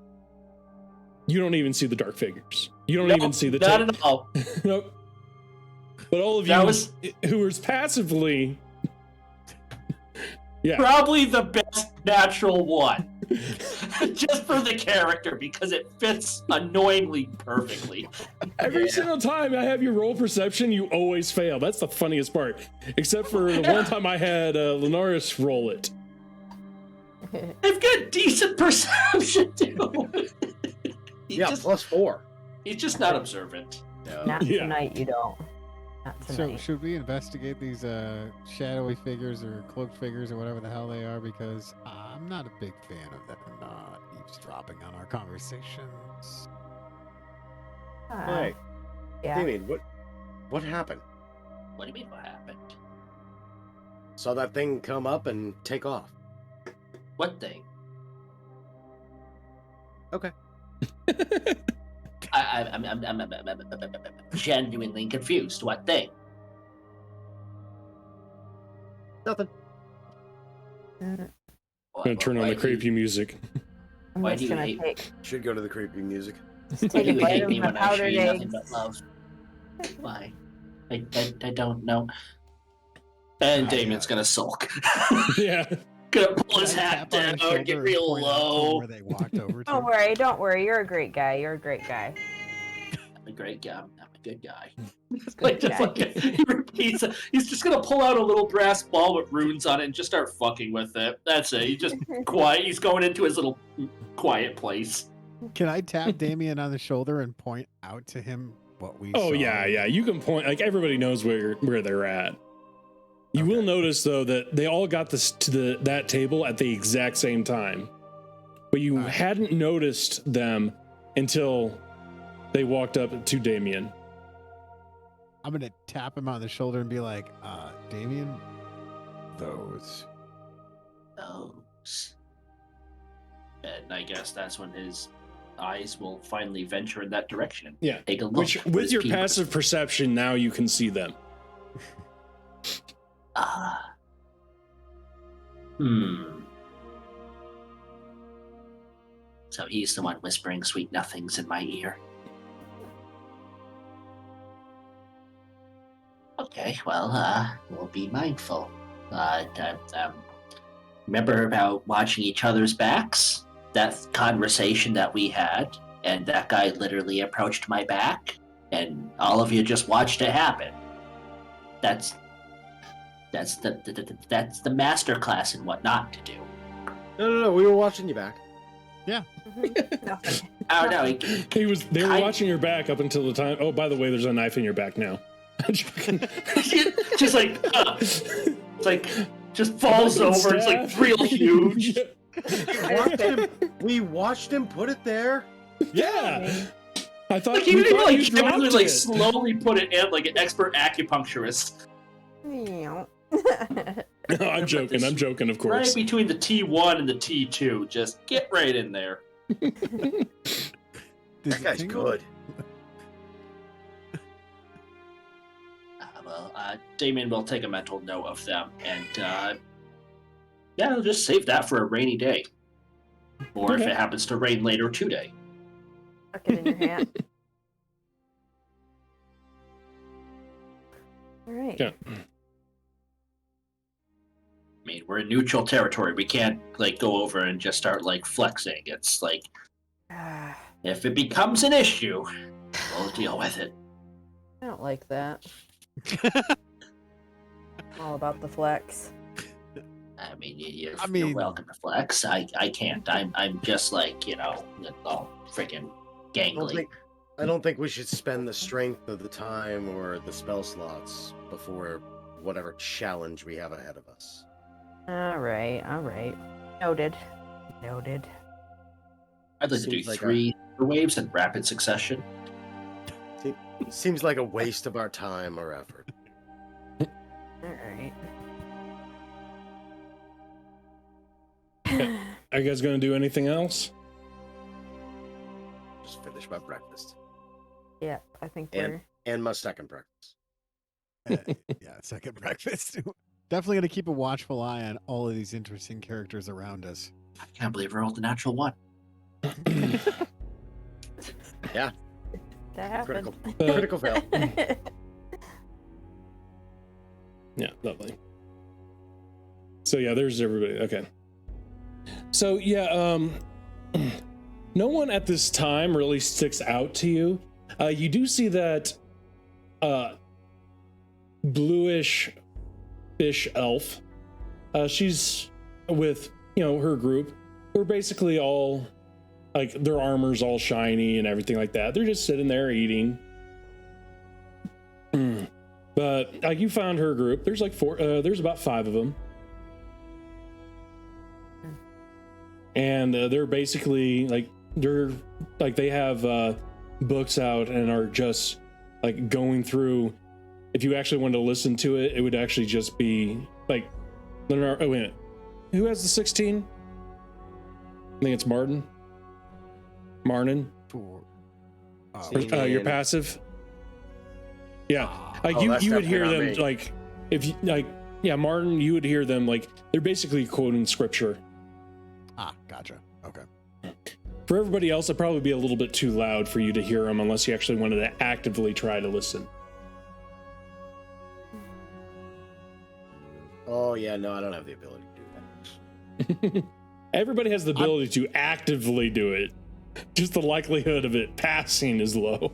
you don't even see the dark figures. You don't even see the not table. at all. Nope. But all of you That was who was passively, yeah. probably the best natural one. Just for the character, because it fits annoyingly perfectly. Every single time I have you roll perception, you always fail. That's the funniest part. Except for the one time I had Linaris roll it. I've got decent perception too. Yeah, +4. He's just not observant. Not Yeah. tonight, you don't. Not So tonight. should we investigate these shadowy figures or cloaked figures or whatever the hell they are? Because I'm not a big fan of them not eavesdropping on our conversations. Hey, Yeah. Damien, what happened? What do you mean what happened? Saw that thing come up and take off. What thing? Okay. I'm genuinely confused. What thing? Nothing. I'm gonna turn on the creepy music. I'm Why just do you gonna hate- take Should go to the creepy music. take a You bite hate of me my when I show powdered you nothing eggs. but love. Why? I don't know. And Damien's gonna sulk. Yeah. Gonna pull his I hat tap on his down, shoulder get and real point out to low. where they walked over to. Don't worry, don't worry. You're a great guy. You're a great guy. a great guy. I'm a good guy. He repeats it. He's just gonna pull out a little brass ball with runes on it and just start fucking with it. That's it. He's just quiet. He's going into his little quiet place. Can I tap Damien on the shoulder and point out to him what we Oh saw? yeah. You can point. Like everybody knows where they're at. You will notice though that they all got this to that table at the exact same time, but you hadn't noticed them until they walked up to Damien. I'm gonna tap him on the shoulder and be like, Damien, those. And I guess that's when his eyes will finally venture in that direction. Yeah. Take a look. Which, with your passive perception, now you can see them. So he's the one whispering sweet nothings in my ear. Okay, well, we'll be mindful. Remember about watching each other's backs? That conversation that we had, and that guy literally approached my back, and all of you just watched it happen. That's the master class in what not to do. No. We were watching you back. Yeah. Oh no, They were watching your back up until the time. Oh, by the way, there's a knife in your back now. just like it's like just falls over. It's like real huge. We watched him put it there. Yeah. I thought Like he didn't you like dropped casually like it. slowly put it in like an expert acupuncturist. No, I'm joking, of course. Right between the T1 and the T2. Just get right in there. That guy's good. Damien will take a mental note of them, and I'll just save that for a rainy day, or if it happens to rain later today. Tuck it in your hat. All right. Yeah. I mean, we're in neutral territory. We can't like go over and just start like flexing. It's like if it becomes an issue, we'll deal with it. I don't like that. All about the flex. I mean, you're welcome to flex. I can't. I'm just like all freaking gangly. I don't think we should spend the strength of the time or the spell slots before whatever challenge we have ahead of us. All right. Noted. I'd like to do Seems like 3 waves in rapid succession. Seems like a waste of our time or effort. All right. Are you guys going to do anything else? Just finish my breakfast. Yeah, I think And my second breakfast. Yeah, second breakfast. Definitely going to keep a watchful eye on all of these interesting characters around us. I can't believe we rolled the natural 1. Yeah. that happened. Critical fail. Yeah, lovely. So yeah, there's everybody. Okay. So yeah, no one at this time really sticks out to you. You do see that bluish fish elf. She's with her group. They're basically all like their armor's all shiny and everything like that. They're just sitting there eating. But like you found her group. There's like 4. There's about 5 of them. And they're basically they have books out and are just like going through. If you actually wanted to listen to it, it would actually just be like, oh wait a minute, who has the 16? I think it's Martin. Your passive. Yeah, like you would hear them like if you like Martin, you would hear them like they're basically quoting scripture. Gotcha. Okay. For everybody else, it'd probably be a little bit too loud for you to hear them unless you actually wanted to actively try to listen. Oh yeah, no, I don't have the ability to do that. Everybody has the ability to actively do it. Just the likelihood of it passing is low.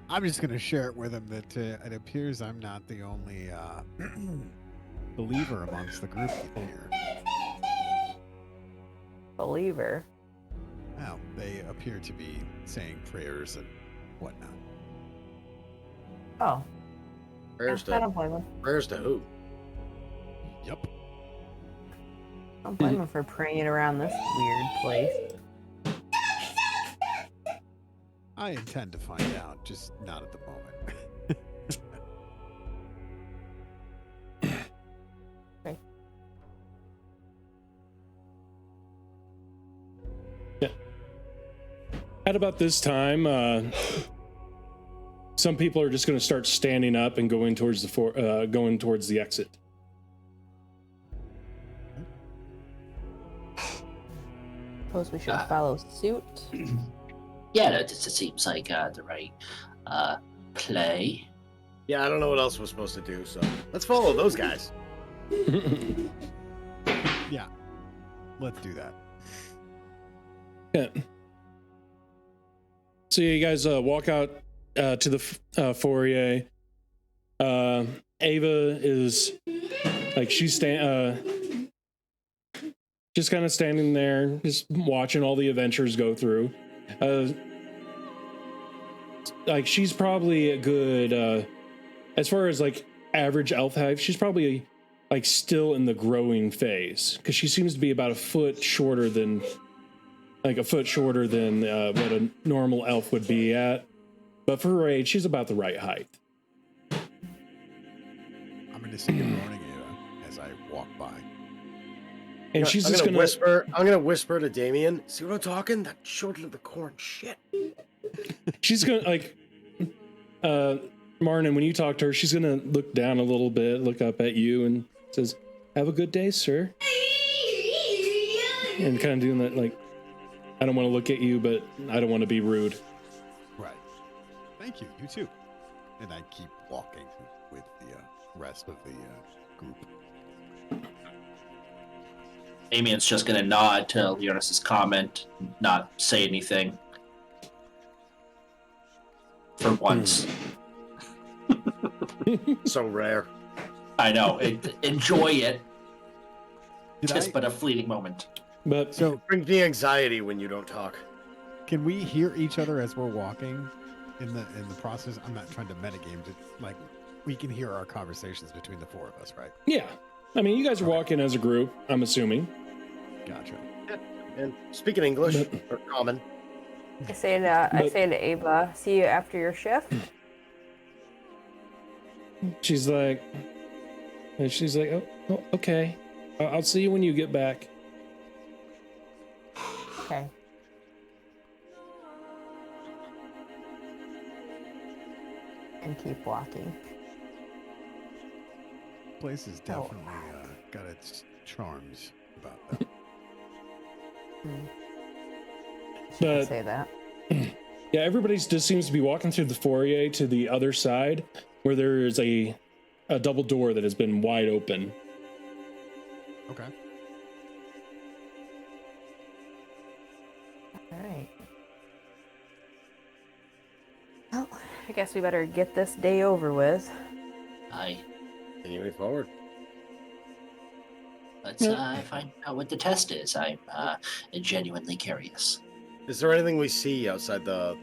I'm just going to share it with him that it appears I'm not the only believer amongst the group here. Believer. Well, they appear to be saying prayers and whatnot. Oh, Prayers I to don't blame him. prayers to who? Yep. I don't blame him for praying around this weird place. I intend to find out, just not at the moment. Okay. Yeah. At about this time, some people are just going to start standing up and going towards the exit. Suppose we should follow suit. Yeah, it seems like the right play. Yeah, I don't know what else we're supposed to do, so let's follow those guys. Yeah. Let's do that. Yeah. So you guys walk out to the foyer. Ava is like she's just kind of standing there, just watching all the adventures go through. Like she's probably a good, as far as like average elf height, she's probably like still in the growing phase because she seems to be about a foot shorter than what a normal elf would be at. But for her age, she's about the right height. I'm going to say good morning, Ava, as I walk by. And she's I'm just gonna gonna whisper. I'm gonna whisper to Damien. See what I'm talking? That short of the corn shit. She's gonna like, Marnin, when you talk to her, she's gonna look down a little bit, look up at you, and says, "Have a good day, sir." And kind of doing that, like, I don't want to look at you, but I don't want to be rude. Right. Thank you. You too. And I keep walking with the rest of the group. Damien's just gonna nod to Leonas's comment, not say anything. For once. So rare. I know. Enjoy it. Did Just I- but a fleeting moment. But So, Brings me anxiety when you don't talk. can we hear each other as we're walking in the process? I'm not trying to metagame. Like, we can hear our conversations between the four of us, right? yeah, I mean, you guys are walking as a group, I'm assuming. Gotcha. And speaking English or common. I say to Ava, see you after your shift. She's like, oh okay. I'll see you when you get back. Okay. And keep walking. Place is definitely got its charms about that. But Say that. yeah, everybody just seems to be walking through the foyer to the other side, where there is a double door that has been wide open. Okay. All right. Well, I guess we better get this day over with. Aye. Continuing forward. Let's find out what the test is. I'm genuinely curious. Is there anything we see outside the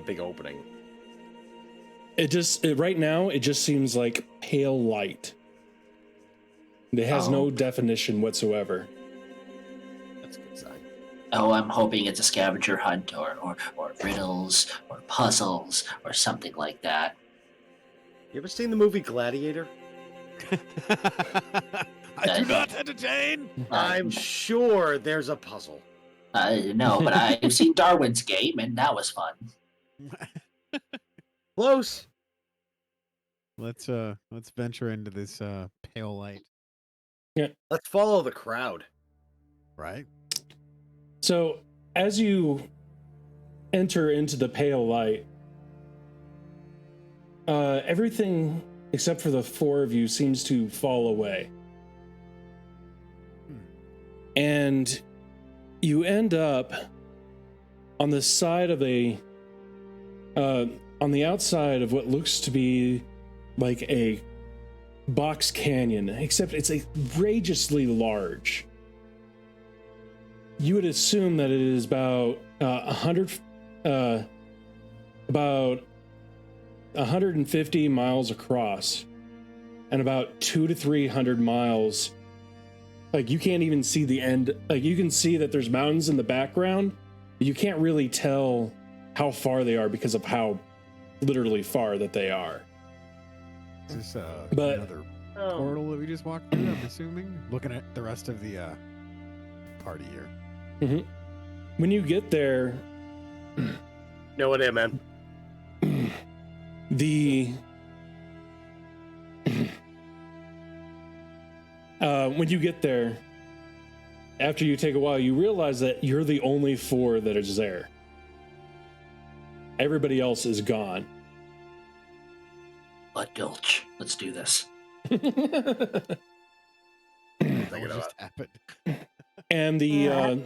big opening? Right now, it just seems like pale light. It has no definition whatsoever. That's a good sign. Oh, I'm hoping it's a scavenger hunt or riddles or puzzles or something like that. You ever seen the movie Gladiator? I do not entertain. I'm sure there's a puzzle. No, but I've seen Darwin's Game, and that was fun. Close. Let's venture into this pale light. Let's follow the crowd. Right? So, as you enter into the pale light, everything except for the four of you seems to fall away. And you end up on the side of on the outside of what looks to be like a box canyon, except it's outrageously large. You would assume that it is about 150 miles across and about 200 to 300 miles. Like, you can't even see the end. Like, you can see that there's mountains in the background, but you can't really tell how far they are because of how literally far that they are. Is this But- another portal that we just walked through, I'm assuming? Looking at the rest of the party here. When you get there, Know what, man? When you get there, after you take a while, you realize that you're the only four that is there. Everybody else is gone. Blood Gulch. Let's do this. What just happened? And the Yeah.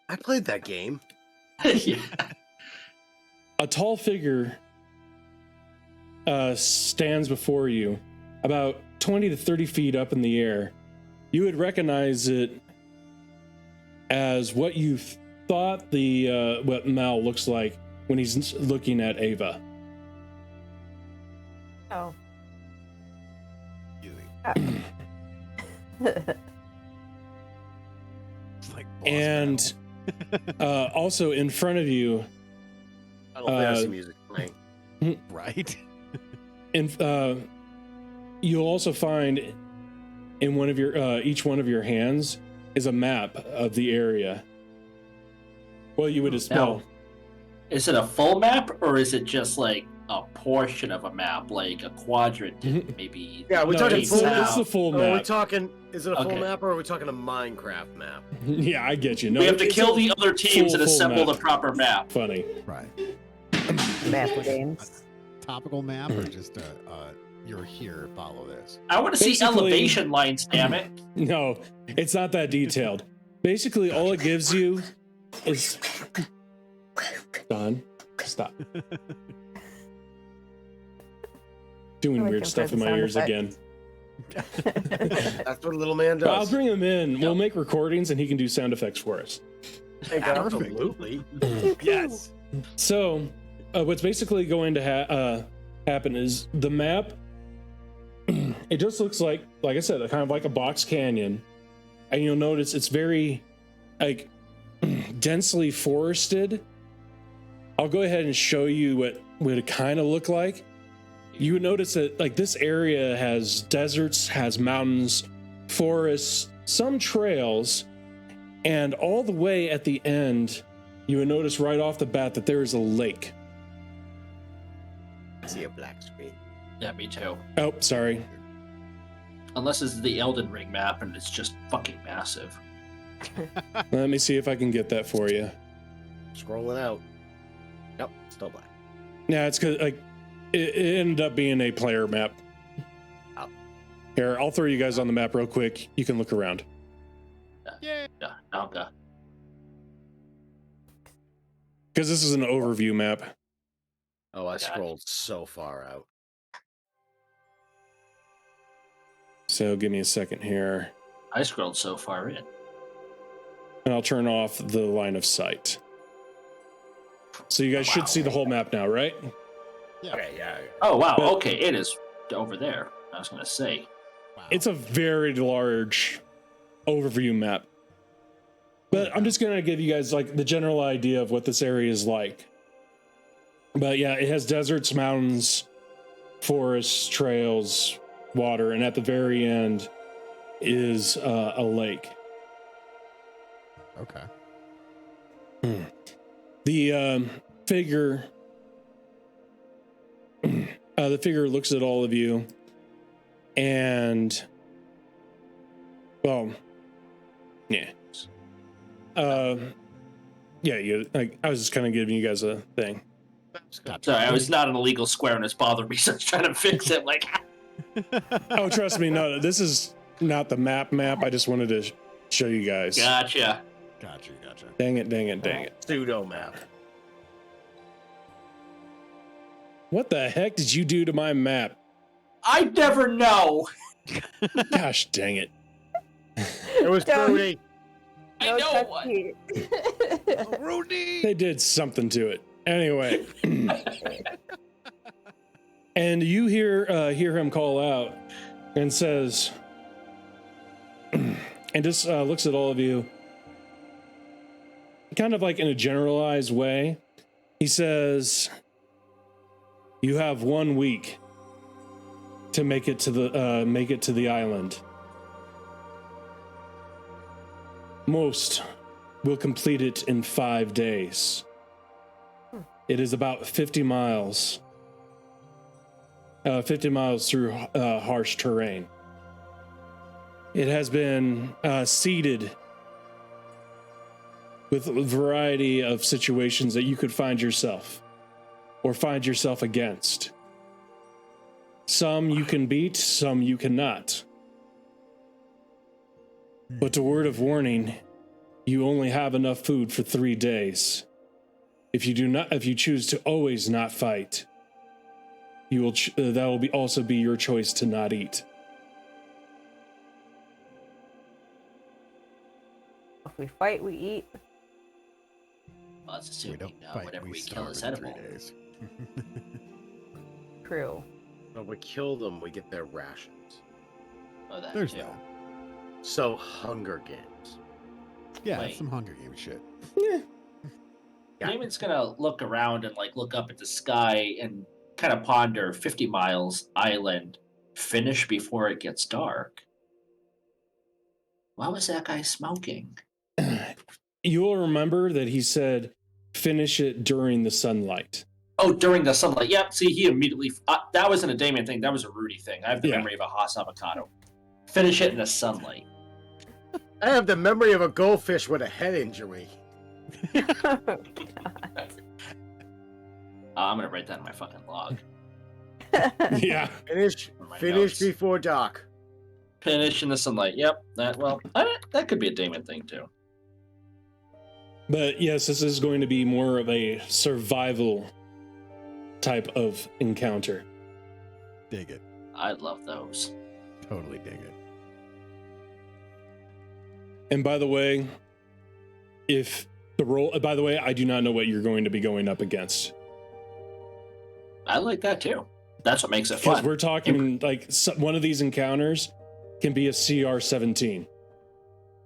I played that game. Yeah. a tall figure stands before you, about 20 to 30 feet up in the air. You would recognize it as what you thought the what Mal looks like when he's looking at Ava. Oh. It's like boss And also in front of you, Final Fantasy music playing. battle, right? and you'll also find in one of your each one of your hands is a map of the area. Well, you would Now, spell. is it a full map or is it just like a portion of a map, like a quadrant? Maybe. Yeah, we're No, talking it's, full. it's the full Are we map. talking? Is it a full Okay. map or are we talking a Minecraft map? Yeah, I get you. No, We have to it's kill a the other teams and full assemble map. the proper map. Funny. Right. Map games. Topical map or just you're here, follow this. I want to see Basically- elevation lines, damn it. No, it's not that detailed. Basically, all it gives you is. Don, stop. Doing We weird can stuff play in the my sound ears again. effects. That's what a little man does. I'll bring him in. We'll make recordings and he can do sound effects for us. Absolutely. Yes. So, what's basically going to happen is the map. It just looks like I said, kind of like a box canyon, and you'll notice it's very, like, densely forested. I'll go ahead and show you what it kind of look like. You would notice that, like, this area has deserts, has mountains, forests, some trails, and all the way at the end, you would notice right off the bat that there is a lake. I see a black screen. Yeah, me too. Oh, sorry. Unless it's the Elden Ring map and it's just fucking massive. Let me see if I can get that for you. Scrolling out. Nope, still black. Yeah, it's because like it ended up being a player map. Oh. Here, I'll throw you guys on the map real quick. You can look around. Yeah. Yeah, okay. Because this is an overview map. Oh, I Got it. scrolled so far out. So give me a second here. I scrolled so far in. And I'll turn off the line of sight. So you guys should see the whole map now, right? Okay, yeah. Oh, wow. But- Okay, it is over there. I was going to say. Wow. It's a very large overview map. But I'm just going to give you guys like the general idea of what this area is like. But yeah, it has deserts, mountains, forests, trails, water, and at the very end is a lake. Okay. The figure looks at all of you and well, yeah. Yeah, you like I was just kind of giving you guys a thing. Gotcha. Sorry, I was not an illegal square and it's bothered me, so I was trying to fix it. Like, Oh, trust me, no, this is not the map. I just wanted to show you guys. gotcha. Gotcha. Dang it. Pseudo map. What the heck did you do to my map? I never know. Gosh dang it. It was Don't- Brody. I No know touch what. me. Oh, Rudy! They did something to it. Anyway. And you hear him call out and says, and just looks at all of you, kind of like in a generalized way. He says, "You have 1 week to make it to the island. Most will complete it in 5 days. It is about 50 miles." 50 miles through harsh terrain. It has been seeded with a variety of situations that you could find yourself or find yourself against. Some you can beat, some you cannot. But a word of warning, you only have enough food for 3 days. If you choose to always not fight, you will that will also be your choice to not eat. If we fight, we eat. Well, that's We assuming don't fight, whatever we starve kill is in 3 edible. days. True. When we kill them, we get their rations. Oh, that There's too. that. So, Hunger Games. Yeah, Wait. that's some Hunger Games shit. Yeah. Damon's gonna look around and like look up at the sky and kind of ponder 50 miles island, finish before it gets dark. Why was that guy smoking? You will remember that he said, "Finish it during the sunlight." Oh, during the sunlight. Yep. See, he immediately. That wasn't a Damon thing. That was a Rudy thing. I have the Yeah. memory of a Haas avocado. Finish it in the sunlight. I have the memory of a goldfish with a head injury. I'm gonna write that in my fucking log. Yeah. Finish Or my finish notes. before dark. Finish in the sunlight. Yep. That could be a Damon thing too. But yes, this is going to be more of a survival type of encounter. Dig it. I love those. Totally dig it. And by the way, I do not know what you're going to be going up against. I like that too. That's what makes it Because fun. we're talking like one of these encounters can be a CR-17.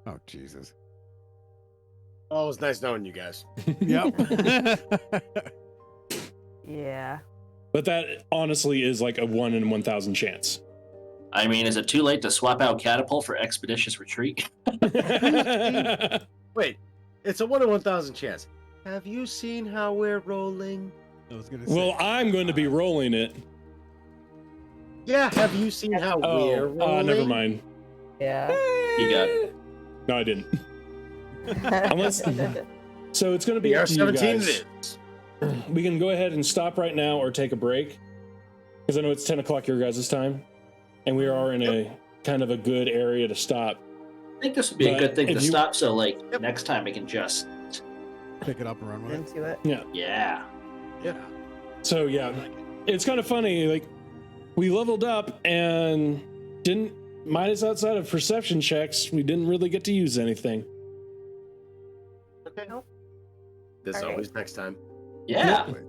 Oh, Jesus. Oh, it was nice knowing you guys. Yep. Yeah. But that honestly is like a 1 in 1,000 chance. I mean, is it too late to swap out Catapult for Expeditious Retreat? Wait, it's a 1 in 1,000 chance. Have you seen how we're rolling? I was gonna say. Well, I'm going to be rolling it. Yeah, have you seen how we're rolling? Never mind. Yeah. You got it. No, I didn't. Unless, so it's going to be up to you BR-17 guys. it is. We can go ahead and stop right now or take a break, because I know it's 10 o'clock your guys' time, and we are in a kind of a good area to stop. I think this would be a But good thing to if you- stop. So, like, Yep. next time we can just, Pick it up and run with it. Into it. yeah. Yeah. So yeah, it's kind of funny. Like we leveled up and didn't minus outside of perception checks. We didn't really get to use anything. Okay. Nope. There's All right. always next time. Yeah. Exactly.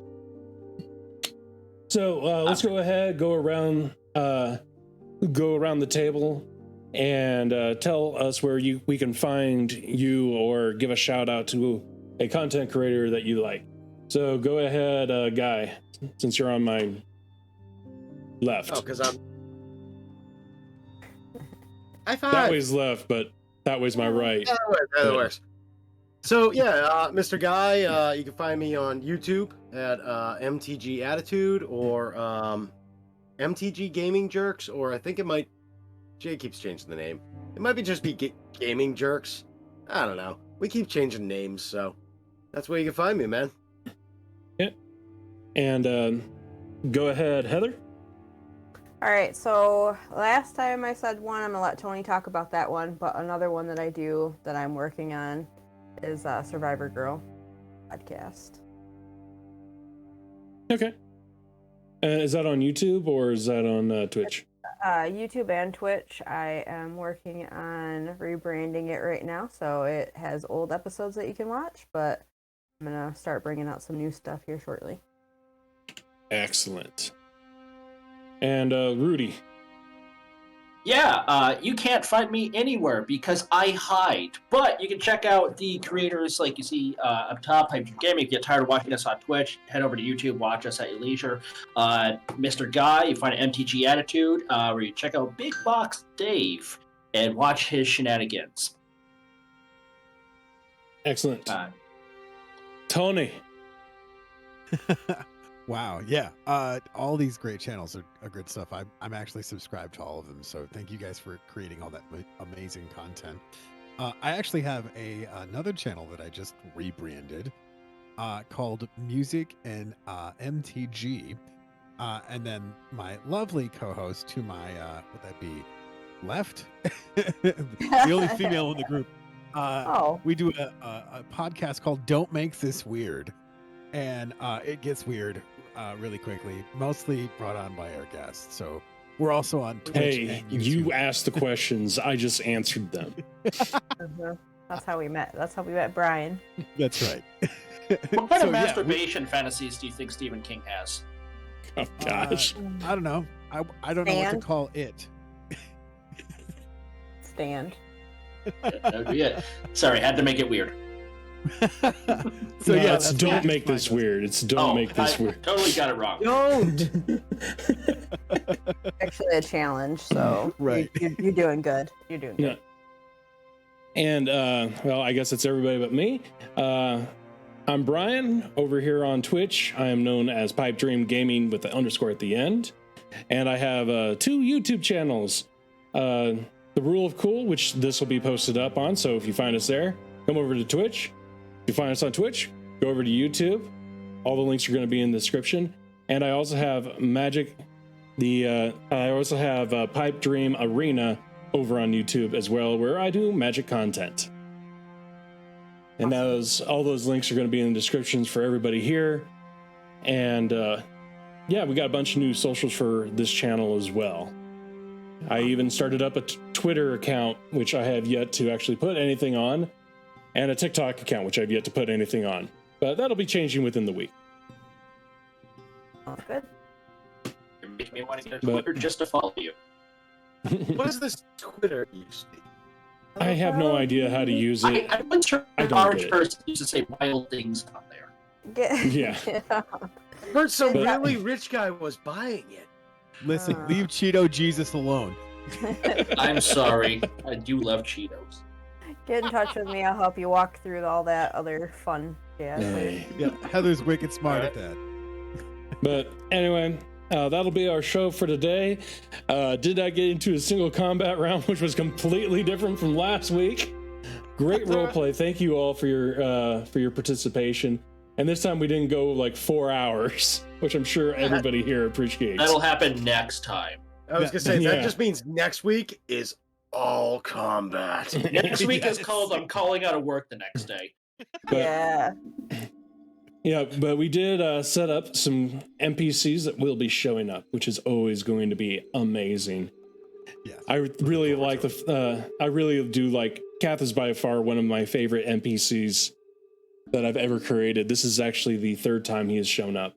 So let's go ahead, go around the table, and tell us where we can find you, or give a shout out to a content creator that you like. So go ahead, Guy, since you're on my left. Oh, because I'm. High five. That way's left, but that way's my right. That works. So yeah, Mr. Guy, you can find me on YouTube at MTG Attitude or MTG Gaming Jerks, or I think it might. Jay keeps changing the name. It might be just be Gaming Jerks. I don't know. We keep changing names, so that's where you can find me, man. And go ahead, Heather. All right, so last time I said one, I'm gonna let Tony talk about that one, but another one that I do that I'm working on is Survivor Girl podcast. Okay. Is that on YouTube or is that on Twitch? YouTube and Twitch. I am working on rebranding it right now, so it has old episodes that you can watch, but I'm gonna start bringing out some new stuff here shortly. Excellent. And Rudy. Yeah, you can't find me anywhere because I hide. But you can check out the creators, like you see up top, Pipe Dream Gaming. If you get tired of watching us on Twitch, head over to YouTube, watch us at your leisure. Mr. Guy, you find MTG Attitude, where you check out Big Box Dave and watch his shenanigans. Excellent. Tony. Wow, yeah. All these great channels are good stuff. I'm actually subscribed to all of them, so thank you guys for creating all that amazing content. I actually have another channel that I just rebranded called Music and MTG. And then my lovely co-host to my, would that be left? The only female in the group. We do a podcast called Don't Make This Weird. And it gets weird really quickly, mostly brought on by our guests. So we're also on Twitch. Hey, you asked the questions. I just answered them. That's how we met. That's how we met Brian. That's right. What kind of masturbation fantasies do you think Stephen King has? Oh, gosh. I don't know. I don't know what to call it. Stand. That would be it. Sorry, had to make it weird. So yeah, it's don't make this weird. It's don't make this weird. Totally got it wrong. Don't. Actually, a challenge. So right, you're doing good. You're doing good. Yeah. And well, I guess it's everybody but me. I'm Brian over here on Twitch. I am known as Pipe Dream Gaming with the underscore at the end, and I have 2 YouTube channels. The Rule of Cool, which this will be posted up on. So if you find us there, come over to Twitch. If you find us on Twitch, go over to YouTube. All the links are going to be in the description. And I also have Pipe Dream Arena over on YouTube as well, where I do magic content. And all those links are going to be in the descriptions for everybody here. And yeah, we got a bunch of new socials for this channel as well. I even started up a Twitter account, which I have yet to actually put anything on, and a TikTok account, which I've yet to put anything on. But that'll be changing within the week. Oh, good. You're making me want to get a Twitter just to follow you. What is this Twitter use? I have no idea how to use it. I once heard an orange person used to say wild things on there. Yeah. I heard some really rich guy was buying it. Listen, leave Cheeto Jesus alone. I'm sorry. I do love Cheetos. Get in touch with me. I'll help you walk through all that other fun. Yeah. Yeah, Heather's wicked smart at that. But anyway, that'll be our show for today. Did not get into a single combat round, which was completely different from last week. Great roleplay. Thank you all for your participation. And this time we didn't go like 4 hours, which I'm sure everybody here appreciates. That'll happen next time. I was gonna say that just means next week is all combat. Next week is called I'm calling out of work the next day. But, yeah, but we did set up some NPCs that will be showing up, which is always going to be amazing. Yeah, I really like I really do like Kath is by far one of my favorite NPCs that I've ever created. This is actually the 3rd time he has shown up.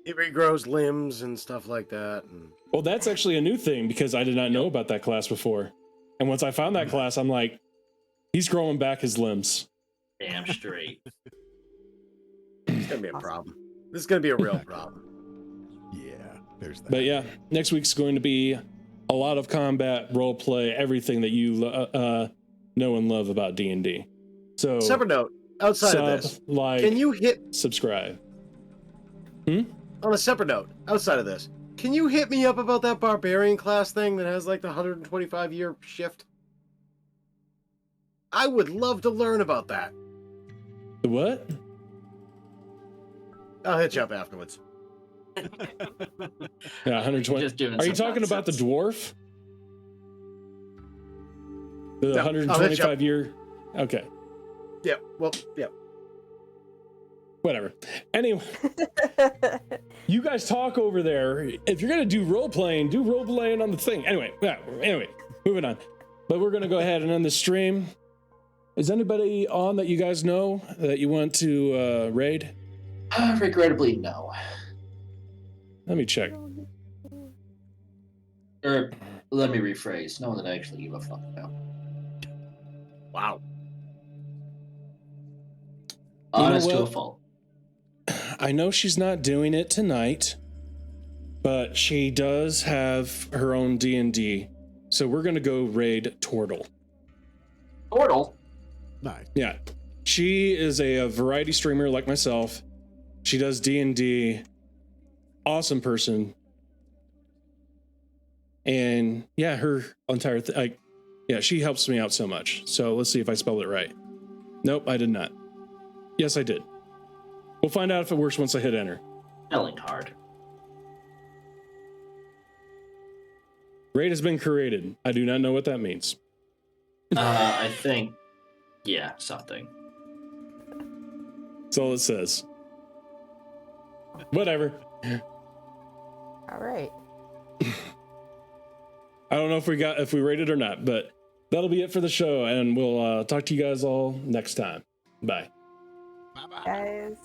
It regrows limbs and stuff like that. And... Well, that's actually a new thing because I did not know about that class before. And once I found that class, I'm like, he's growing back his limbs. Damn straight. It's gonna be a problem. This is gonna be a real problem. Yeah, there's that. But yeah, next week's going to be a lot of combat, role play, everything that you know and love about D&D. So, separate note, outside of this, can you subscribe? On a separate note, outside of this, can you hit me up about that barbarian class thing that has like the 125-year shift? I would love to learn about that. The what? I'll hit you up afterwards. Yeah, 120. Are you talking about the dwarf? The 125 year. Okay. Yeah. Well, yeah. Whatever. Anyway, you guys talk over there. If you're gonna do role playing on the thing. Anyway, moving on. But we're gonna go ahead and end the stream. Is anybody on that you guys know that you want to raid? Regrettably, no. Let me check. Or let me rephrase. No one that I actually give a fuck about. Wow. Honest to a what? fault. I know she's not doing it tonight, but she does have her own D&D. So we're gonna go raid Tortle. Portal. Nice. Yeah, she is a variety streamer like myself. She does D&D. Awesome person. And yeah, her entire she helps me out so much. So let's see if I spelled it right. Nope, I did not. Yes, I did. We'll find out if it works once I hit enter. Spelling hard. Raid has been created. I do not know what that means. I think, yeah, something. That's all it says. Whatever. All right. I don't know if we rated or not, but that'll be it for the show, and we'll talk to you guys all next time. Bye. Bye-bye. Guys.